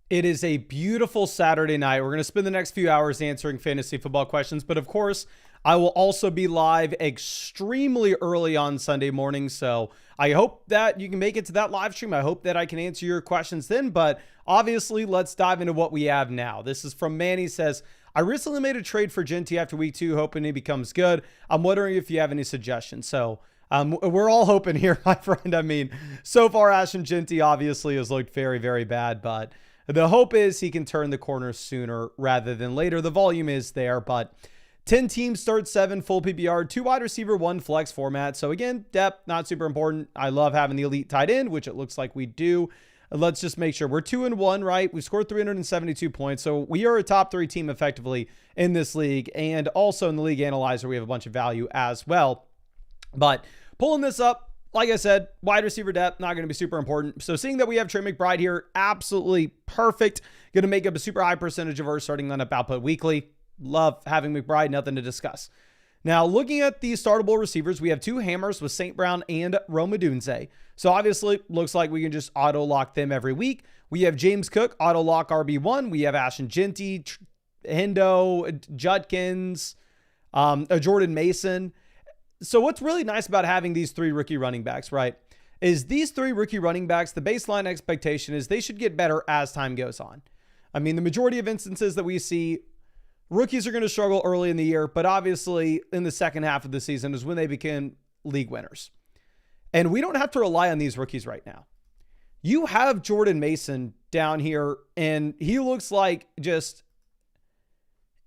It is a beautiful Saturday night. We're going to spend the next few hours answering fantasy football questions, but of course, I will also be live extremely early on Sunday morning. So I hope that you can make it to that live stream. I hope that I can answer your questions then, but obviously let's dive into what we have now. This is from Manny. Says, I recently made a trade for Jeanty after week 2, hoping he becomes good. I'm wondering if you have any suggestions. So we're all hoping here, my friend. I mean, so far, Ashton Jeanty obviously has looked very, very bad, but the hope is he can turn the corner sooner rather than later. The volume is there, but 10 teams, start 7, full PPR, 2 wide receiver, 1 flex format. So again, depth, not super important. I love having the elite tight end, which it looks like we do. Let's just make sure we're 2-1, right? We scored 372 points. So we are a top 3 team effectively in this league. And also in the league analyzer, we have a bunch of value as well. But pulling this up, like I said, wide receiver depth, not going to be super important. So seeing that we have Trey McBride here, absolutely perfect. Going to make up a super high percentage of our starting lineup output weekly. Love having McBride, nothing to discuss. Now, looking at the startable receivers, we have 2 hammers with St. Brown and Rome Odunze. So obviously, looks like we can just auto-lock them every week. We have James Cook, auto-lock RB1. We have Ashton Jeanty, Hendo, Judkins, Jordan Mason. So what's really nice about having these 3 rookie running backs, right, is these 3 rookie running backs, the baseline expectation is they should get better as time goes on. I mean, the majority of instances that we see, rookies are going to struggle early in the year, but obviously in the second half of the season is when they become league winners. And we don't have to rely on these rookies right now. You have Jordan Mason down here, and he looks like just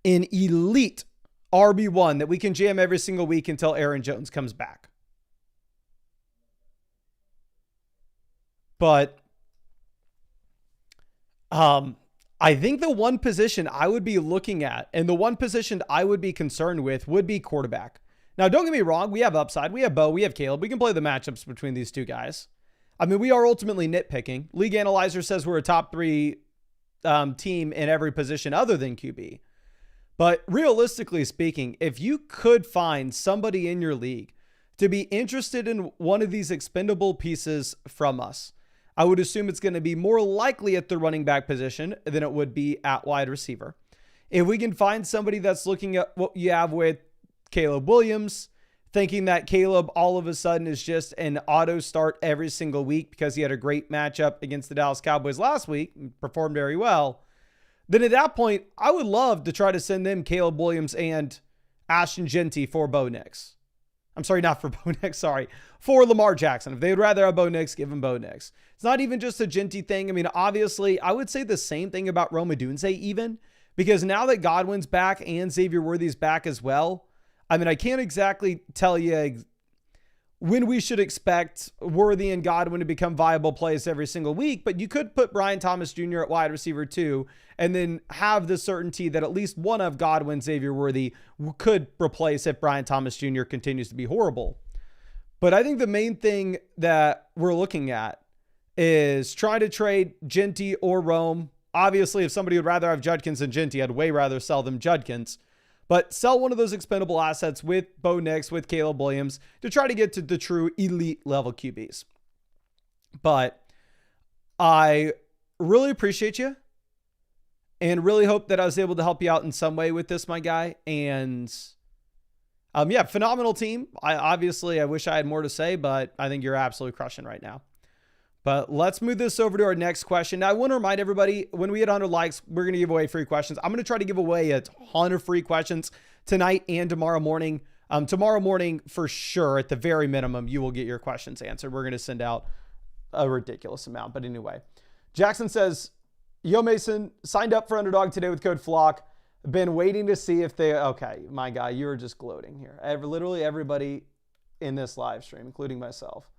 an elite RB1 that we can jam every single week until Aaron Jones comes back. But I think the one position I would be looking at and the one position I would be concerned with would be quarterback. Now, don't get me wrong. We have upside. We have Bo. We have Caleb. We can play the matchups between these 2 guys. I mean, we are ultimately nitpicking. League Analyzer says we're a top 3 team in every position other than QB. But realistically speaking, if you could find somebody in your league to be interested in one of these expendable pieces from us, I would assume it's going to be more likely at the running back position than it would be at wide receiver. If we can find somebody that's looking at what you have with Caleb Williams, thinking that Caleb all of a sudden is just an auto start every single week because he had a great matchup against the Dallas Cowboys last week and performed very well, then at that point, I would love to try to send them Caleb Williams and Ashton Jeanty for Bo Nix. I'm sorry, not for Bo Nix, sorry. For Lamar Jackson. If they would rather have Bo Nix, give him Bo Nix. It's not even just a Jeanty thing. I mean, obviously, I would say the same thing about Rome Odunze even, because now that Godwin's back and Xavier Worthy's back as well, I mean, I can't exactly tell you when we should expect Worthy and Godwin to become viable plays every single week, but you could put Brian Thomas Jr. at wide receiver 2 and then have the certainty that at least one of Godwin, Xavier Worthy could replace if Brian Thomas Jr. continues to be horrible. But I think the main thing that we're looking at is trying to trade Jeanty or Rome. Obviously, if somebody would rather have Judkins than Jeanty, I'd way rather sell them Judkins. But sell one of those expendable assets with Bo Nix, with Caleb Williams, to try to get to the true elite level QBs. But I really appreciate you and really hope that I was able to help you out in some way with this, my guy. And yeah, phenomenal team. I wish I had more to say, but I think you're absolutely crushing right now. But let's move this over to our next question. Now, I want to remind everybody, when we hit 100 likes, we're going to give away free questions. I'm going to try to give away a ton of free questions tonight and tomorrow morning. Tomorrow morning, for sure, at the very minimum, you will get your questions answered. We're going to send out a ridiculous amount. But anyway, Jackson says, Yo, Mason, signed up for Underdog today with code FLOCK. Been waiting to see if they... Okay, my guy, you're just gloating here. Literally everybody in this live stream, including myself,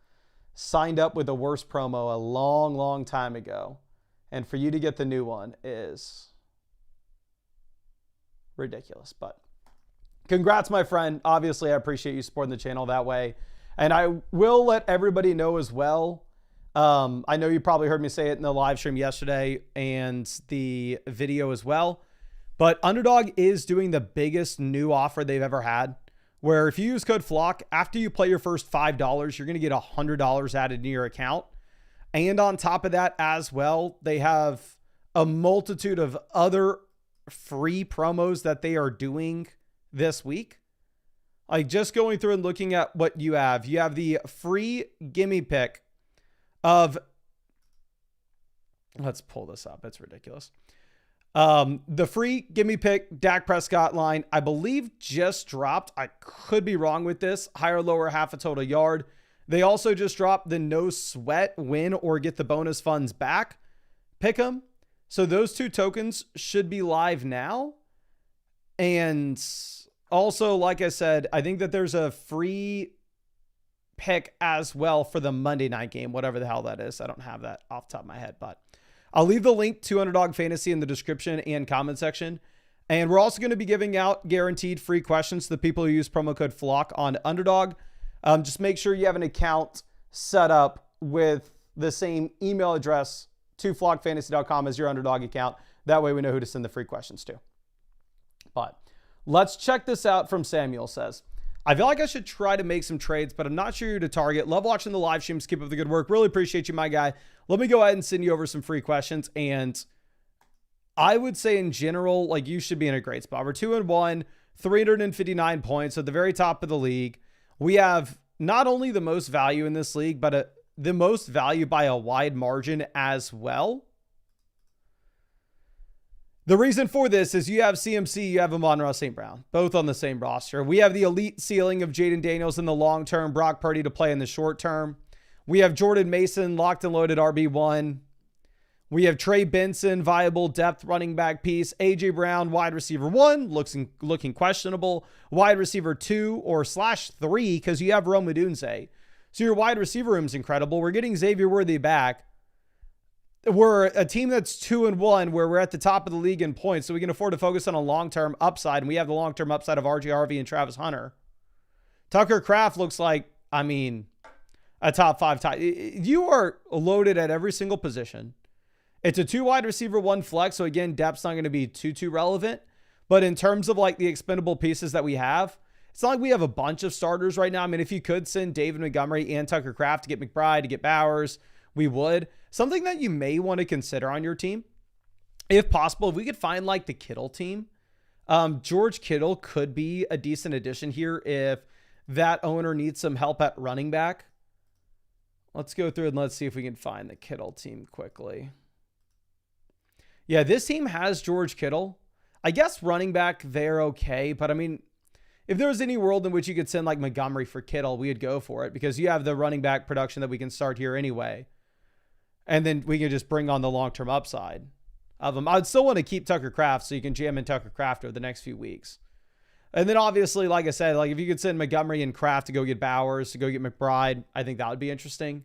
signed up with the worst promo a long, long time ago. And for you to get the new one is ridiculous. But congrats, my friend. Obviously, I appreciate you supporting the channel that way. And I will let everybody know as well. I know you probably heard me say it in the live stream yesterday and the video as well. But Underdog is doing the biggest new offer they've ever had, where if you use code FLOCK, after you play your first $5, you're going to get $100 added to your account. And on top of that as well, they have a multitude of other free promos that they are doing this week. Like just going through and looking at what you have the free gimme pick of, let's pull this up. It's ridiculous. The free gimme pick Dak Prescott line, I believe just dropped. I could be wrong with this. Higher or lower half a total yard. They also just dropped the no sweat win or get the bonus funds back. Pick them. So those two tokens should be live now. And also, like I said, I think that there's a free pick as well for the Monday night game, whatever the hell that is. I don't have that off the top of my head, but I'll leave the link to Underdog Fantasy in the description and comment section. And we're also going to be giving out guaranteed free questions to the people who use promo code FLOCK on Underdog. Just make sure you have an account set up with the same email address to flockfantasy.com as your Underdog account. That way we know who to send the free questions to. But let's check this out from Samuel says, I feel like I should try to make some trades, but I'm not sure who to target. Love watching the live streams. Keep up the good work. Really appreciate you, my guy. Let me go ahead and send you over some free questions. And I would say in general, like you should be in a great spot. We're 2-1, 359 points at the very top of the league. We have not only the most value in this league, but the most value by a wide margin as well. The reason for this is you have CMC, you have Amon-Ra St. Brown, both on the same roster. We have the elite ceiling of Jaden Daniels in the long term, Brock Purdy to play in the short term. We have Jordan Mason, locked and loaded RB1. We have Trey Benson, viable depth running back piece. AJ Brown, wide receiver 1, looking questionable. Wide receiver 2 or /3 because you have Rome Odunze. So your wide receiver room is incredible. We're getting Xavier Worthy back. We're a team that's 2-1 where we're at the top of the league in points. So we can afford to focus on a long-term upside. And we have the long-term upside of RJ Harvey and Travis Hunter. Tucker Kraft looks like, a top 5 tight. You are loaded at every single position. It's a 2 wide receiver, 1 flex. So again, depth's not going to be too relevant. But in terms of like the expendable pieces that we have, it's not like we have a bunch of starters right now. I mean, if you could send David Montgomery and Tucker Kraft to get McBride, to get Bowers, we would. Something that you may want to consider on your team, if possible, if we could find like the Kittle team, George Kittle could be a decent addition here if that owner needs some help at running back. Let's go through and let's see if we can find the Kittle team quickly. Yeah, this team has George Kittle. I guess running back, they're okay. But I mean, if there was any world in which you could send like Montgomery for Kittle, we'd go for it because you have the running back production that we can start here anyway. And then we can just bring on the long-term upside of them. I'd still want to keep Tucker Kraft so you can jam in Tucker Kraft over the next few weeks. And then obviously, like I said, like if you could send Montgomery and Kraft to go get Bowers, to go get McBride, I think that would be interesting.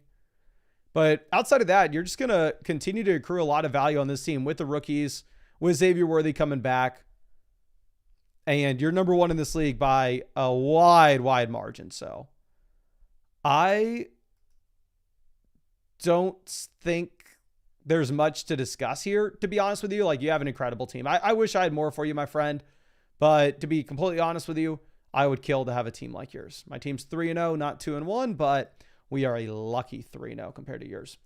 But outside of that, you're just going to continue to accrue a lot of value on this team with the rookies, with Xavier Worthy coming back. And you're number 1 in this league by a wide margin. So I don't think there's much to discuss here, to be honest with you. Like, you have an incredible team. I wish I had more for you, my friend. But to be completely honest with you, I would kill to have a team like yours. My team's 3-0, not 2-1, but we are a lucky 3-0 compared to yours.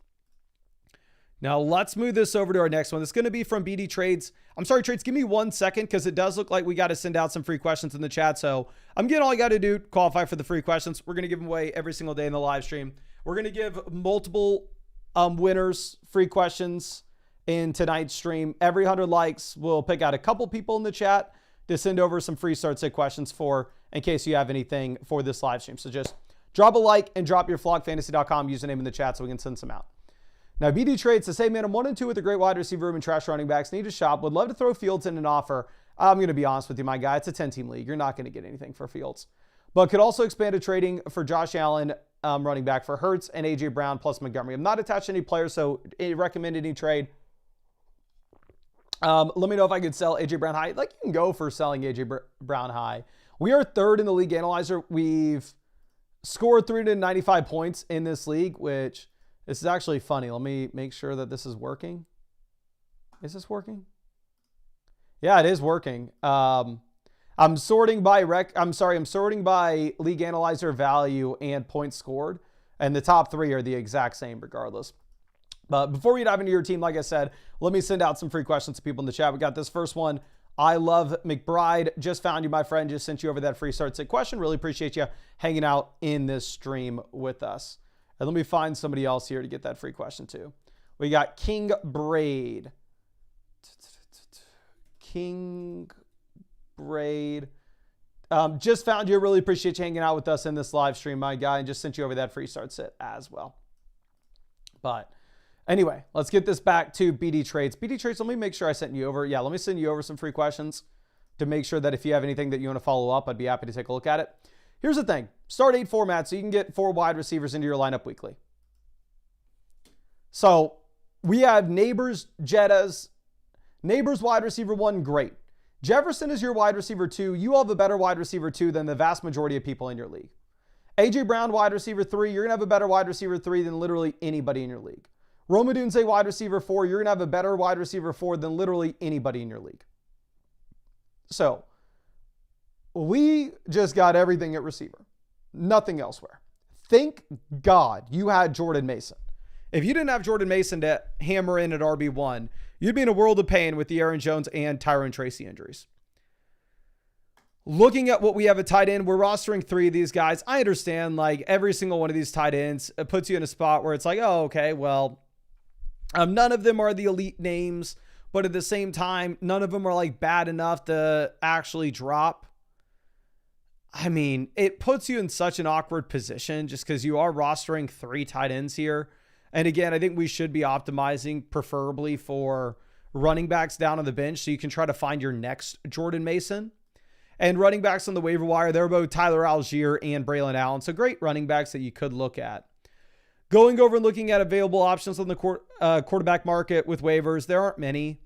Now, let's move this over to our next one. It's going to be from BD Trades. I'm sorry, Trades, give me 1 second because it does look like we got to send out some free questions in the chat. So I'm getting all I got to do to qualify for the free questions. We're going to give them away every single day in the live stream. We're going to give multiple winners free questions in tonight's stream. Every 100 likes, we'll pick out a couple people in the chat to send over some free start sit questions for in case you have anything for this live stream. So just drop a like and drop your flockfantasy.com username in the chat so we can send some out. Now, BD Trade says, hey, man, I'm 1-2 with a great wide receiver room and trash running backs. Need a shop. Would love to throw Fields in an offer. I'm going to be honest with you, my guy. It's a 10-team league. You're not going to get anything for Fields. But could also expand a trading for Josh Allen, running back for Hurts and A.J. Brown plus Montgomery. I'm not attached to any players, so recommend any trade. Let me know if I could sell A.J. Brown high. Like, you can go for selling A.J. Brown high. We are 3rd in the league analyzer. We've scored 395 points in this league, which... this is actually funny. Let me make sure that this is working. Is this working? Yeah, it is working. I'm sorting by I'm sorting by league analyzer value and points scored, and the top 3 are the exact same regardless. But before we dive into your team, like I said, let me send out some free questions to people in the chat. We got this first one. I love McBride. Just found you, my friend. Just sent you over that free start sit question. Really appreciate you hanging out in this stream with us. And let me find somebody else here to get that free question too. We got King Braid. King Braid. Just found you. Really appreciate you hanging out with us in this live stream, my guy. And just sent you over that free start sit as well. But anyway, let's get this back to BD Trades. BD Trades, let me make sure I sent you over. Yeah, let me send you over some free questions to make sure that if you have anything that you want to follow up, I'd be happy to take a look at it. Here's the thing. Start 8 format so you can get 4 wide receivers into your lineup weekly. So we have Neighbors, Jettas. Neighbors wide receiver 1, great. Jefferson is your wide receiver 2. You have a better wide receiver 2 than the vast majority of people in your league. A.J. Brown, wide receiver 3. You're going to have a better wide receiver 3 than literally anybody in your league. Rome Odunze, wide receiver 4. You're going to have a better wide receiver 4 than literally anybody in your league. So, we just got everything at receiver. Nothing elsewhere. Thank God you had Jordan Mason. If you didn't have Jordan Mason to hammer in at RB1, you'd be in a world of pain with the Aaron Jones and Tyrone Tracy injuries. Looking at what we have at tight end, we're rostering 3 of these guys. I understand, like, every single one of these tight ends, it puts you in a spot where it's like, oh, okay, well, none of them are the elite names, but at the same time, none of them are, like, bad enough to actually drop. I mean, it puts you in such an awkward position just because you are rostering 3 tight ends here. And again, I think we should be optimizing preferably for running backs down on the bench so you can try to find your next Jordan Mason. And running backs on the waiver wire, they're both Tyler Algier and Braylon Allen. So great running backs that you could look at. Going over and looking at available options on the quarterback market with waivers, there aren't many.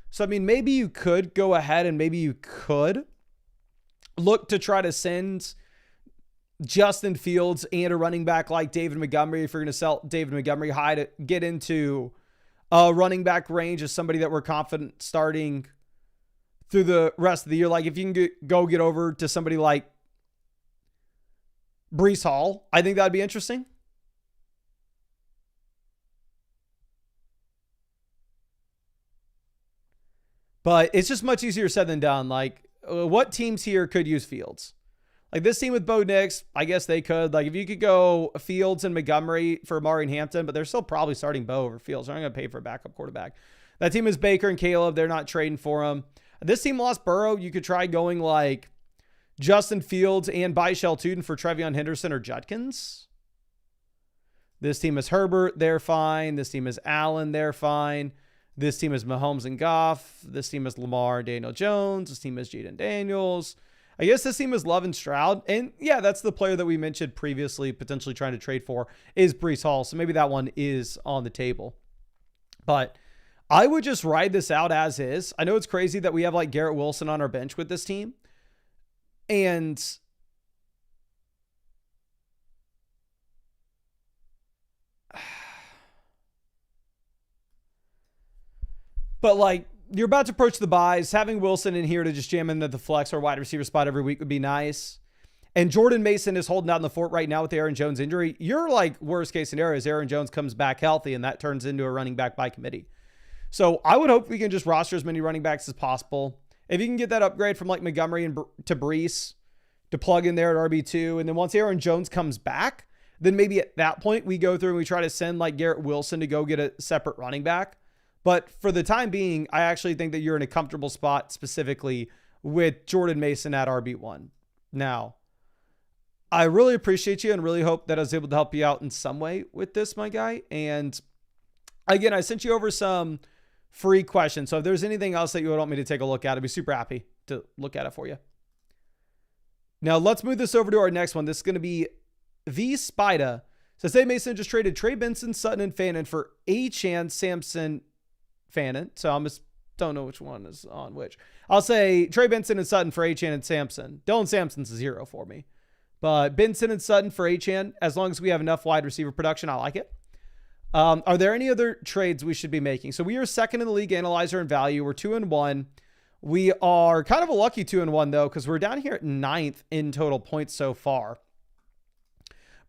So, I mean, maybe you could go ahead and maybe you could look to try to send Justin Fields and a running back like David Montgomery, if you're going to sell David Montgomery high, to get into a running back range as somebody that we're confident starting through the rest of the year. Like if you can get over to somebody like Breece Hall, I think that'd be interesting. But it's just much easier said than done. Like what teams here could use Fields? Like this team with Bo Nix, I guess they could. Like if you could go Fields and Montgomery for Amari and Hampton, but they're still probably starting Bo over Fields. They're not going to pay for a backup quarterback. That team is Baker and Caleb. They're not trading for him. This team lost Burrow. You could try going like Justin Fields and Byshell Tuden for Trevion Henderson or Judkins. This team is Herbert. They're fine. This team is Allen. They're fine. This team is Mahomes and Goff. This team is Lamar, Daniel Jones. This team is Jaden Daniels. I guess this team is Love and Stroud. And yeah, that's the player that we mentioned previously, potentially trying to trade for, is Breece Hall. So maybe that one is on the table. But I would just ride this out as is. I know it's crazy that we have like Garrett Wilson on our bench with this team. And but like you're about to approach the buys. Having Wilson in here to just jam into the flex or wide receiver spot every week would be nice. And Jordan Mason is holding out in the fort right now with the Aaron Jones injury. Your like worst case scenario is Aaron Jones comes back healthy and that turns into a running back by committee. So I would hope we can just roster as many running backs as possible. If you can get that upgrade from like Montgomery and to Breece to plug in there at RB2. And then once Aaron Jones comes back, then maybe at that point we go through and we try to send like Garrett Wilson to go get a separate running back. But for the time being, I actually think that you're in a comfortable spot specifically with Jordan Mason at RB1. Now, I really appreciate you and really hope that I was able to help you out in some way with this, my guy. And again, I sent you over some free questions. So if there's anything else that you would want me to take a look at, I'd be super happy to look at it for you. Now, let's move this over to our next one. This is going to be V Spida. So say Mason just traded Trey Benson, Sutton, and Fannin for Achane, Sampson, Fannin. So I just don't know which one is on which. I'll say Trey Benson and Sutton for Achane and Sampson. Dylan Sampson's a 0 for me. But Benson and Sutton for Achane, as long as we have enough wide receiver production, I like it. Are there any other trades we should be making? So we are second in the league analyzer and value. We're 2-1. We are kind of a lucky 2-1 though, because we're down here at 9th in total points so far.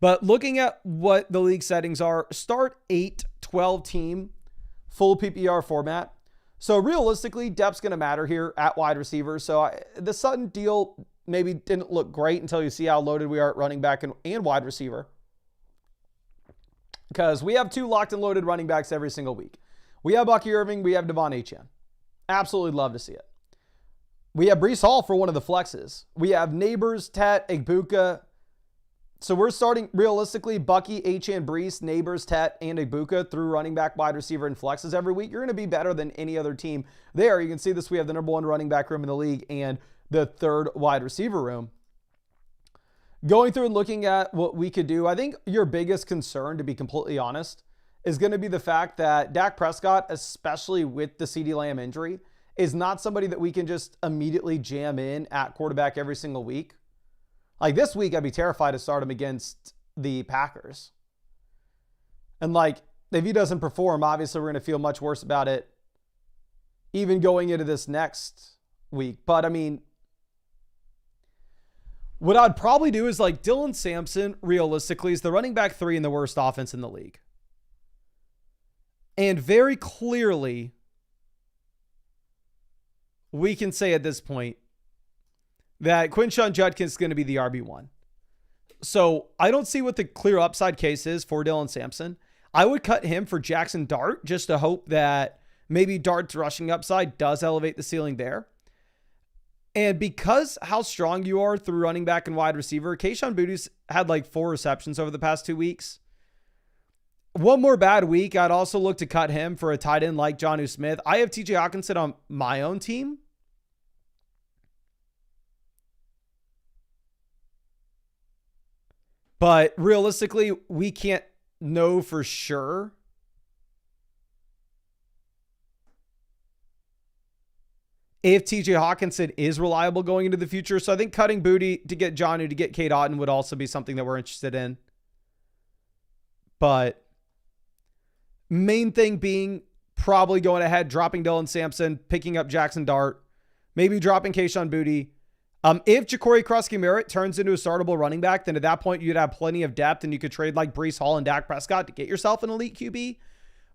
But looking at what the league settings are, start 8, 12 team, full PPR format. So realistically, depth's going to matter here at wide receiver. So the Sutton deal maybe didn't look great until you see how loaded we are at running back and wide receiver. Because we have 2 locked and loaded running backs every single week. We have Bucky Irving. We have Devon Achane. Absolutely love to see it. We have Breece Hall for one of the flexes. We have Neighbors, Tet, Egbuka. So we're starting realistically Bucky, Achane, Breece, Neighbors, Tet, and Egbuka through running back, wide receiver, and flexes every week. You're going to be better than any other team there. You can see this. We have the number 1 running back room in the league and the 3rd wide receiver room. Going through and looking at what we could do, I think your biggest concern, to be completely honest, is going to be the fact that Dak Prescott, especially with the CeeDee Lamb injury, is not somebody that we can just immediately jam in at quarterback every single week. Like this week, I'd be terrified to start him against the Packers. And like, if he doesn't perform, obviously we're going to feel much worse about it even going into this next week. But I mean, what I'd probably do is like Dylan Sampson, realistically, is the running back 3 in the worst offense in the league. And very clearly, we can say at this point that Quinshon Judkins is going to be the RB1. So I don't see what the clear upside case is for Dylan Sampson. I would cut him for Jackson Dart just to hope that maybe Dart's rushing upside does elevate the ceiling there. And because how strong you are through running back and wide receiver, Kayshon Boutte's had like 4 receptions over the past 2 weeks. One more bad week, I'd also look to cut him for a tight end like Jonnu Smith. I have TJ Hawkinson on my own team. But realistically, we can't know for sure if TJ Hawkinson is reliable going into the future. So I think cutting Boutte to get Jonnu to get Cade Otton would also be something that we're interested in. But main thing being probably going ahead, dropping Dylan Sampson, picking up Jackson Dart, maybe dropping Kayshon Boutte. If Ja'Cory Krusky-Merritt turns into a startable running back, then at that point you'd have plenty of depth and you could trade like Breece Hall and Dak Prescott to get yourself an elite QB.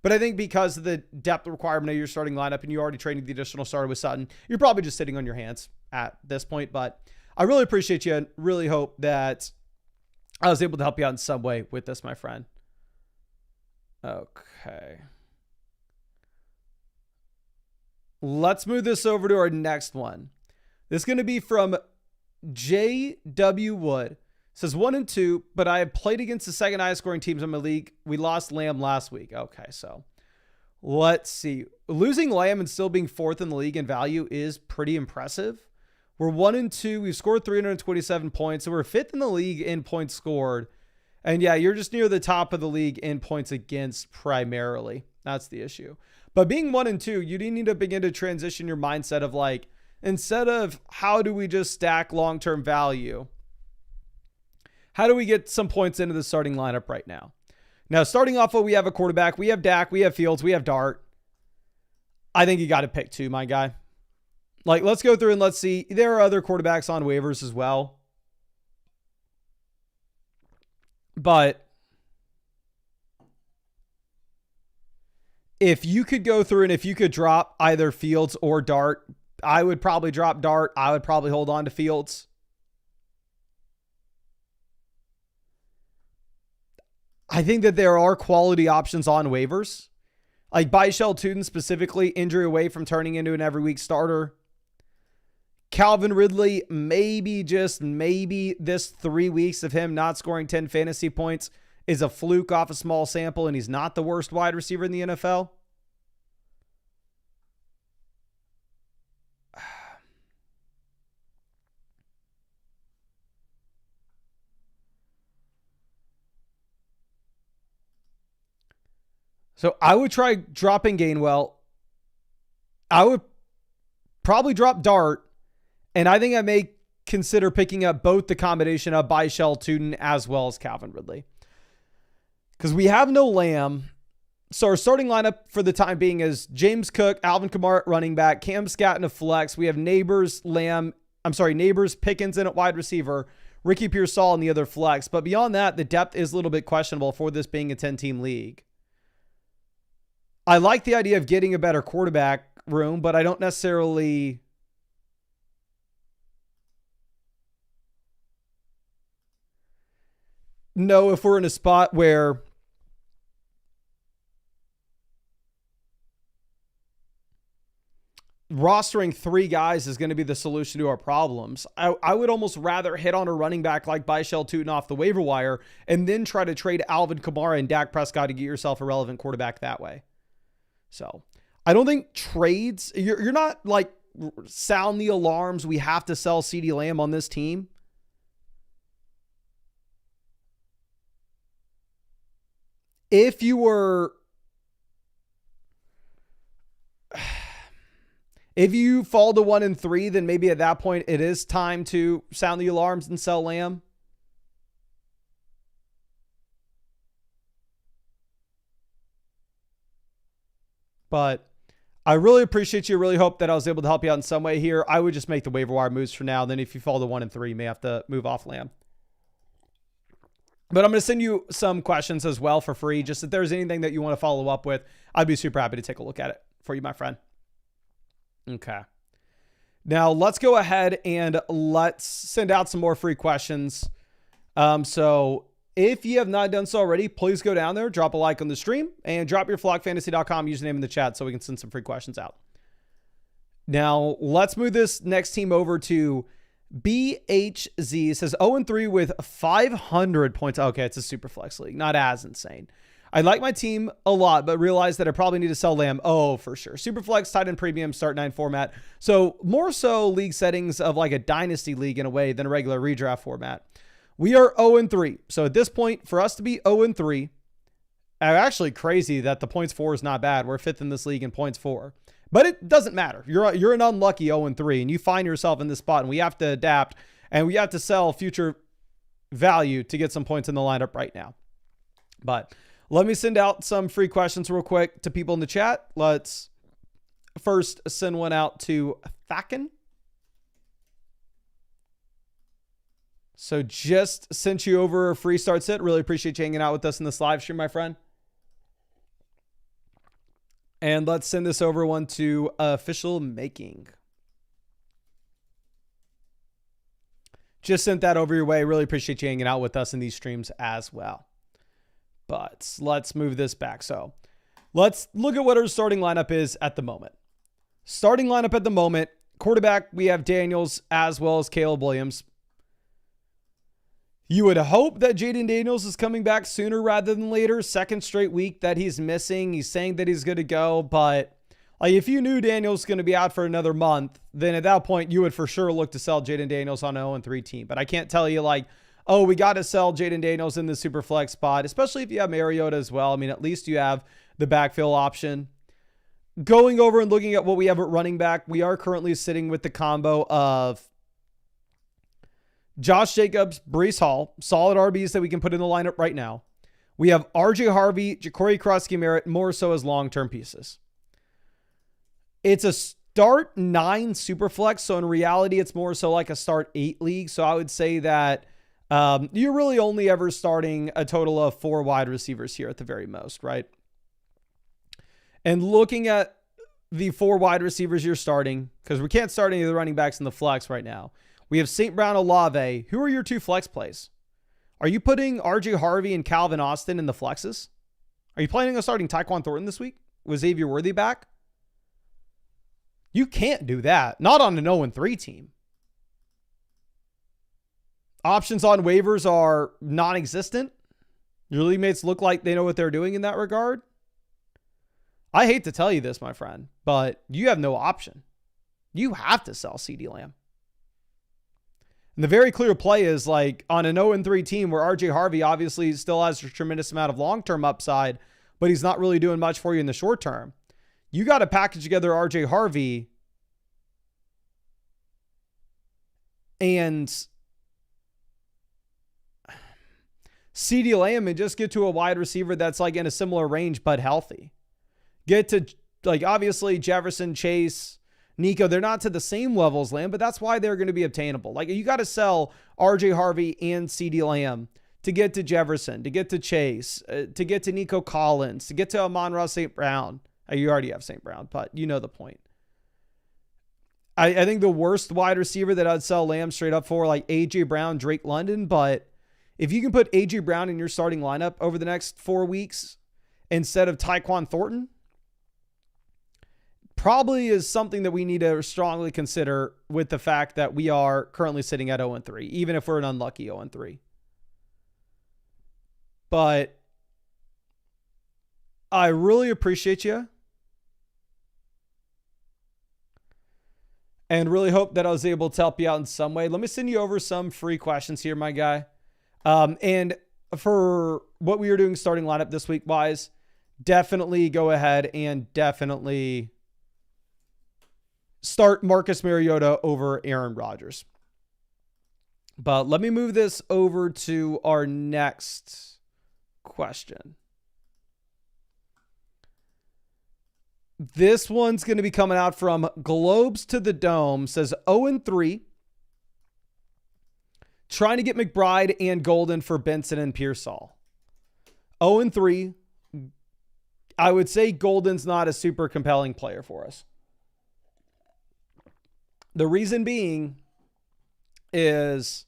But I think because of the depth requirement of your starting lineup and you already traded the additional starter with Sutton, you're probably just sitting on your hands at this point. But I really appreciate you and really hope that I was able to help you out in some way with this, my friend. Okay. Let's move this over to our next one. This is going to be from J.W. Wood. It says 1-2, but I have played against the second highest scoring teams in my league. We lost Lamb last week. Okay, so let's see. Losing Lamb and still being 4th in the league in value is pretty impressive. We're 1-2. We've scored 327 points. So we're 5th in the league in points scored. And yeah, you're just near the top of the league in points against primarily. That's the issue. But being 1-2, you do need to begin to transition your mindset of like, instead of how do we just stack long-term value, how do we get some points into the starting lineup right now? Now, starting off, we have a quarterback. We have Dak. We have Fields. We have Dart. I think you got to pick 2, my guy. Like, let's go through and let's see. There are other quarterbacks on waivers as well. But if you could go through and if you could drop either Fields or Dart, I would probably drop Dart. I would probably hold on to Fields. I think that there are quality options on waivers. Like Byshell Tuden specifically, injury away from turning into an every week starter. Calvin Ridley, maybe just maybe this 3 weeks of him not scoring 10 fantasy points is a fluke off a small sample and he's not the worst wide receiver in the NFL. So I would try dropping Gainwell. I would probably drop Dart. And I think I may consider picking up both the combination of Byshell Tuden as well as Calvin Ridley. Because we have no Lamb. So our starting lineup for the time being is James Cook, Alvin Kamara at running back, Cam Scott in a flex. We have Neighbors, Pickens in at wide receiver. Ricky Pearsall and the other flex. But beyond that, the depth is a little bit questionable for this being a 10-team league. I like the idea of getting a better quarterback room, but I don't necessarily know if we're in a spot where rostering 3 guys is going to be the solution to our problems. I would almost rather hit on a running back like Byshell Tootin off the waiver wire and then try to trade Alvin Kamara and Dak Prescott to get yourself a relevant quarterback that way. So I don't think trades, you're not like sound the alarms. We have to sell CeeDee Lamb on this team. If you fall to 1-3, then maybe at that point it is time to sound the alarms and sell Lamb. But I really appreciate you. Really hope that I was able to help you out in some way here. I would just make the waiver wire moves for now. Then if you fall to 1-3, you may have to move off Lamb. But I'm going to send you some questions as well for free. Just if there's anything that you want to follow up with, I'd be super happy to take a look at it for you, my friend. Okay. Now let's go ahead and let's send out some more free questions. So if you have not done so already, please go down there, drop a like on the stream, and drop your flockfantasy.com username in the chat so we can send some free questions out. Now, let's move this next team over to BHZ. It says 0-3 with 500 points. Okay, it's a super flex league. Not as insane. I like my team a lot, but realize that I probably need to sell Lamb. Oh, for sure. Superflex, tight end premium, start 9 format. So more so league settings of like a dynasty league in a way than a regular redraft format. We are 0-3. So at this point, for us to be 0-3, actually crazy that the points for is not bad. We're 5th in this league in points for. But it doesn't matter. You're an unlucky 0-3, and you find yourself in this spot, and we have to adapt, and we have to sell future value to get some points in the lineup right now. But let me send out some free questions real quick to people in the chat. Let's first send one out to Thacken. So just sent you over a free start sit. Really appreciate you hanging out with us in this live stream, my friend. And let's send this over one to Official Making. Just sent that over your way. Really appreciate you hanging out with us in these streams as well. But let's move this back. So let's look at what our starting lineup is at the moment. Starting lineup at the moment, quarterback, we have Daniels as well as Caleb Williams. You would hope that Jaden Daniels is coming back sooner rather than later. Second straight week that he's missing. He's saying that he's good to go, but like if you knew Daniels was going to be out for another month, then at that point you would for sure look to sell Jaden Daniels on an 0-3 team. But I can't tell you like, oh, we got to sell Jaden Daniels in the super flex spot, especially if you have Mariota as well. I mean, at least you have the backfill option. Going over and looking at what we have at running back, we are currently sitting with the combo of Josh Jacobs, Breece Hall, solid RBs that we can put in the lineup right now. We have RJ Harvey, Ja'Cory Krosky-Merritt, more so as long-term pieces. It's a start 9 super flex, so in reality, it's more so like a start 8 league. So I would say that you're really only ever starting a total of 4 wide receivers here at the very most, right? And looking at the 4 wide receivers you're starting, because we can't start any of the running backs in the flex right now. We have St. Brown, Olave. Who are your 2 flex plays? Are you putting RJ Harvey and Calvin Austin in the flexes? Are you planning on starting Tyquan Thornton this week? Was Xavier Worthy back? You can't do that. Not on an 0-3 team. Options on waivers are non-existent. Your league mates look like they know what they're doing in that regard. I hate to tell you this, my friend, but you have no option. You have to sell CeeDee Lamb. And the very clear play is like on an 0-3 team where RJ Harvey obviously still has a tremendous amount of long-term upside, but he's not really doing much for you in the short term. You got to package together RJ Harvey and CeeDee Lamb and just get to a wide receiver that's like in a similar range but healthy. Get to like obviously Jefferson, Chase, Nico. They're not to the same level as Lamb, but that's why they're going to be obtainable. Like, you got to sell RJ Harvey and CeeDee Lamb to get to Jefferson, to get to Chase, to get to Nico Collins, to get to Amon-Ra St. Brown. You already have St. Brown, but you know the point. I think the worst wide receiver that I'd sell Lamb straight up for, like A.J. Brown, Drake London. But if you can put A.J. Brown in your starting lineup over the next 4 weeks instead of Tyquan Thornton, probably is something that we need to strongly consider with the fact that we are currently sitting at 0-3, even if we're an unlucky 0-3. But I really appreciate you. And really hope that I was able to help you out in some way. Let me send you over some free questions here, my guy. And for what we were doing starting lineup this week wise, definitely go ahead and definitely start Marcus Mariota over Aaron Rodgers. But let me move this over to our next question. This one's going to be coming out from Globes to the Dome. Says 0-3. Trying to get McBride and Golden for Benson and Pearsall. 0-3. I would say Golden's not a super compelling player for us. The reason being is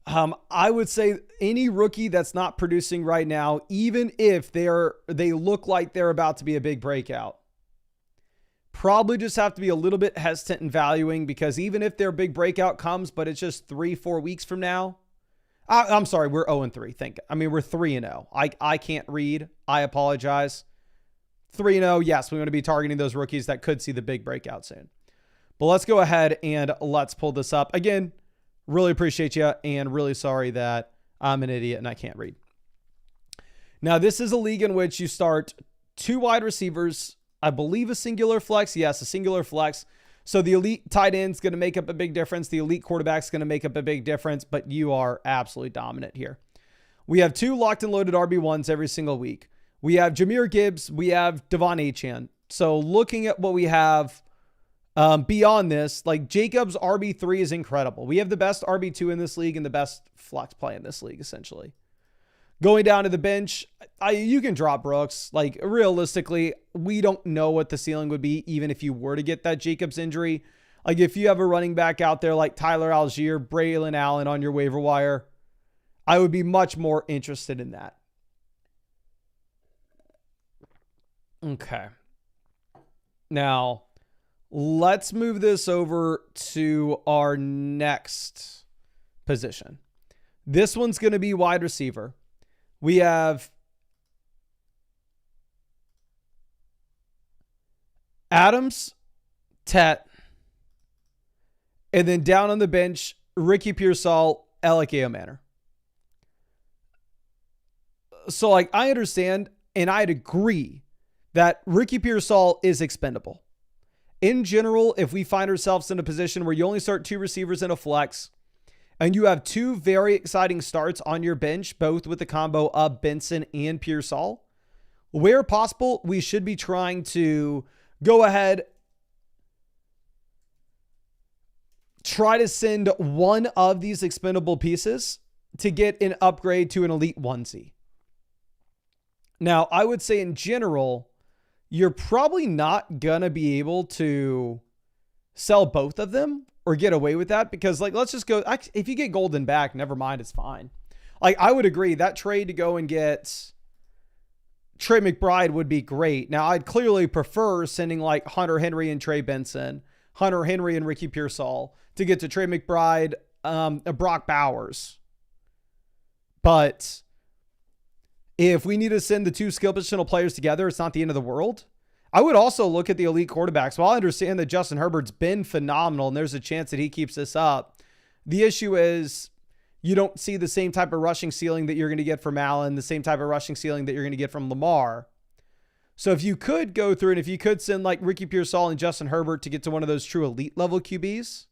I would say any rookie that's not producing right now, even if they look like they're about to be a big breakout, probably just have to be a little bit hesitant in valuing, because even if their big breakout comes, but it's just 3-4 weeks from now. I'm sorry, we're 0-3. We're 3-0. I can't read. I apologize. 3-0. Yes, we want to be targeting those rookies that could see the big breakout soon. But let's go ahead and let's pull this up. Again, really appreciate you, and really sorry that I'm an idiot and I can't read. Now, this is a league in which you start 2 wide receivers, I believe a singular flex. Yes, a singular flex. So the elite tight end's going to make up a big difference. The elite quarterback's going to make up a big difference, but you are absolutely dominant here. We have 2 locked and loaded RB1s every single week. We have Jahmyr Gibbs. We have Devon Achane. So looking at what we have beyond this, like Jacobs RB3 is incredible. We have the best RB2 in this league and the best flex play in this league, essentially. Going down to the bench, you can drop Brooks. Like, realistically, we don't know what the ceiling would be, even if you were to get that Jacobs injury. Like, if you have a running back out there like Tyler Algier, Braylon Allen on your waiver wire, I would be much more interested in that. Okay. Now, let's move this over to our next position. This one's going to be wide receiver. We have Adams, Tet, and then down on the bench, Ricky Pearsall, Alec Manor. So, like, I understand, and I'd agree that Ricky Pearsall is expendable. In general, if we find ourselves in a position where you only start 2 receivers in a flex, and you have 2 very exciting starts on your bench, both with the combo of Benson and Pearsall, where possible, we should be trying to go ahead, try to send one of these expendable pieces to get an upgrade to an elite onesie. Now, I would say in general, you're probably not going to be able to sell both of them or get away with that, because, like, let's just go. If you get Golden back, never mind, it's fine. Like, I would agree that trade to go and get Trey McBride would be great. Now, I'd clearly prefer sending like Hunter Henry and Trey Benson, Hunter Henry and Ricky Pearsall to get to Trey McBride, Brock Bowers. But if we need to send the 2 skill positional players together, it's not the end of the world. I would also look at the elite quarterbacks. While I understand that Justin Herbert's been phenomenal and there's a chance that he keeps this up, the issue is you don't see the same type of rushing ceiling that you're going to get from Allen, the same type of rushing ceiling that you're going to get from Lamar. So if you could go through and if you could send like Ricky Pearsall and Justin Herbert to get to one of those true elite level QBs,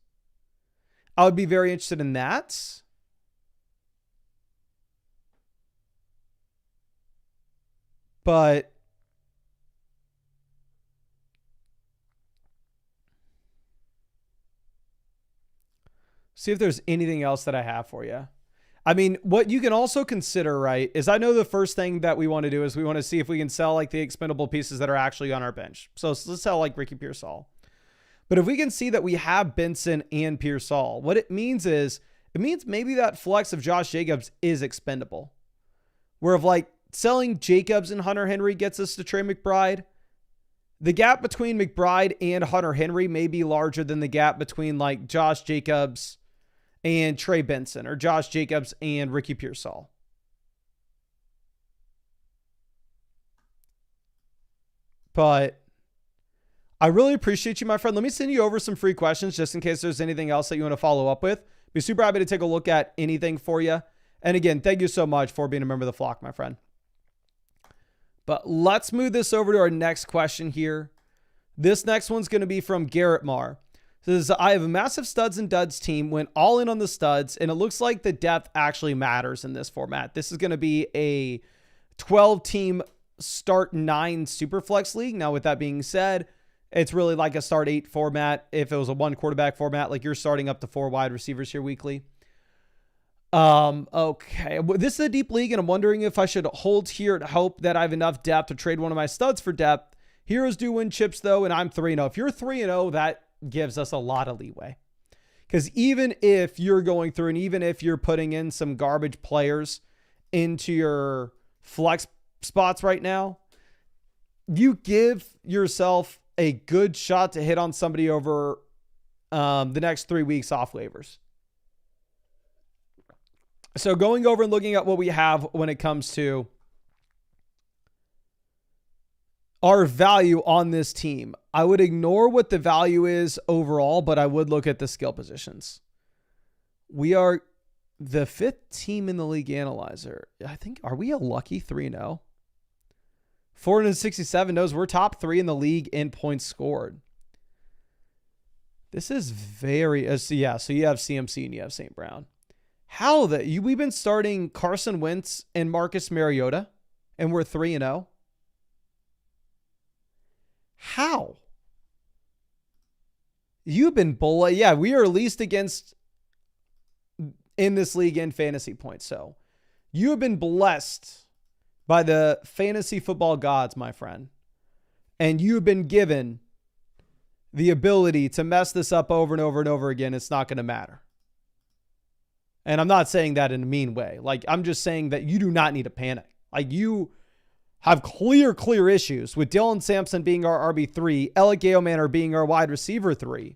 I would be very interested in that. But See if there's anything else that I have for you. I mean, what you can also consider, right, is I know the first thing that we want to do is we want to see if we can sell like the expendable pieces that are actually on our bench. So let's sell like Ricky Pearsall. But if we can see that we have Benson and Pearsall, what it means is, it means maybe that flex of Josh Jacobs is expendable. Where if like selling Jacobs and Hunter Henry gets us to Trey McBride, the gap between McBride and Hunter Henry may be larger than the gap between like Josh Jacobs and Trey Benson, or Josh Jacobs and Ricky Pearsall. But I really appreciate you, my friend. Let me send you over some free questions just in case there's anything else that you want to follow up with. Be super happy to take a look at anything for you. And again, thank you so much for being a member of the flock, my friend. But let's move this over to our next question here. This next one's going to be from Garrett Marr. Says, I have a massive studs and duds team, went all in on the studs, and it looks like the depth actually matters in this format. This is going to be a 12-team start 9 Superflex league. Now, with that being said, it's really like a start 8 format. If it was a 1 quarterback format, like you're starting up to 4 wide receivers here weekly. Okay. This is a deep league, and I'm wondering if I should hold here and hope that I have enough depth to trade one of my studs for depth. Heroes do win chips, though, and I'm 3-0. If you're 3-0, that gives us a lot of leeway. Because even if you're going through and even if you're putting in some garbage players into your flex spots right now, you give yourself a good shot to hit on somebody over the next 3 weeks off waivers. So going over and looking at what we have when it comes to our value on this team, I would ignore what the value is overall, but I would look at the skill positions. We are the 5th team in the league analyzer. I think, are we a lucky 3-0? 467 knows we're top 3 in the league in points scored. This is very, so you have CMC and you have St. Brown. How we've been starting Carson Wentz and Marcus Mariota and we're 3-0. How? You've been bullied. Yeah, we are least against in this league in fantasy points. So you have been blessed by the fantasy football gods, my friend. And you've been given the ability to mess this up over and over and over again. It's not going to matter. And I'm not saying that in a mean way. Like, I'm just saying that you do not need to panic. Like, you have clear issues with Dylan Sampson being our RB3, Alec Galemanor being our wide receiver 3.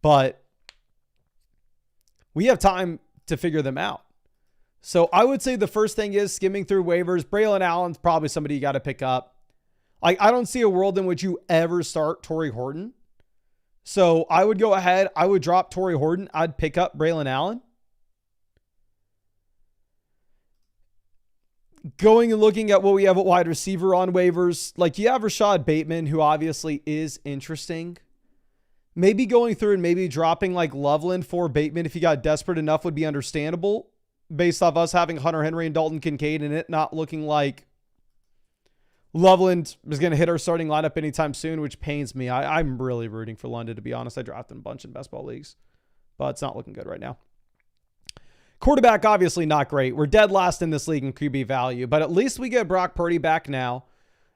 But we have time to figure them out. So I would say the first thing is skimming through waivers. Braylon Allen's probably somebody you got to pick up. Like, I don't see a world in which you ever start Torrey Horton. So I would go ahead. I would drop Torrey Horton. I'd pick up Braylon Allen. Going and looking at what we have at wide receiver on waivers, like you have Rashad Bateman, who obviously is interesting. Maybe going through and maybe dropping like Loveland for Bateman if you got desperate enough would be understandable based off us having Hunter Henry and Dalton Kincaid and it not looking like Loveland is going to hit our starting lineup anytime soon, which pains me. I'm really rooting for London, to be honest. I drafted a bunch in best ball leagues, but it's not looking good right now. Quarterback, obviously not great. We're dead last in this league in QB value, but at least we get Brock Purdy back now.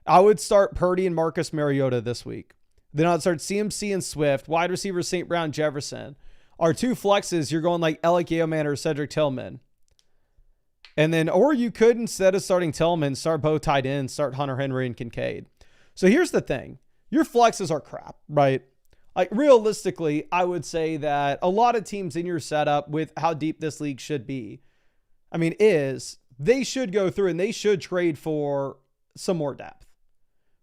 I would start Purdy and Marcus Mariota this week. Then I'd start CMC and Swift, wide receiver St. Brown, Jefferson. Our 2 flexes, you're going like Alec Galemanor or Cedric Tillman. And then, or you could, instead of starting Tillman, start both tight ends, start Hunter Henry and Kincaid. So here's the thing. Your flexes are crap, right? Like realistically, I would say that a lot of teams in your setup with how deep this league should be, they should go through and they should trade for some more depth.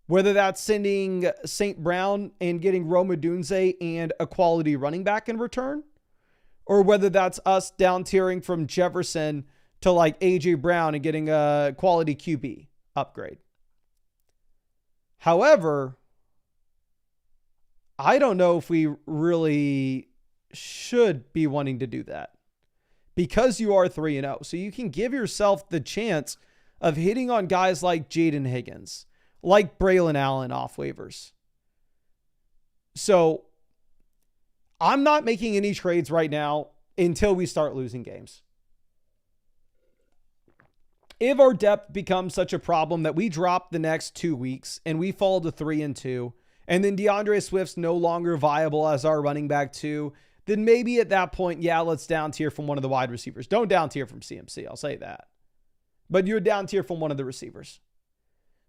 Whether that's sending St. Brown and getting Rome Odunze and a quality running back in return, or whether that's us down tiering from Jefferson to like AJ Brown and getting a quality QB upgrade. However, I don't know if we really should be wanting to do that because you are 3-0. So you can give yourself the chance of hitting on guys like Jaden Higgins, like Braylon Allen off waivers. So I'm not making any trades right now until we start losing games. If our depth becomes such a problem that we drop the next 2 weeks and we fall to 3-2, and then DeAndre Swift's no longer viable as our running back 2, then maybe at that point, yeah, let's down tier from one of the wide receivers. Don't down tier from CMC, I'll say that. But you're down tier from one of the receivers.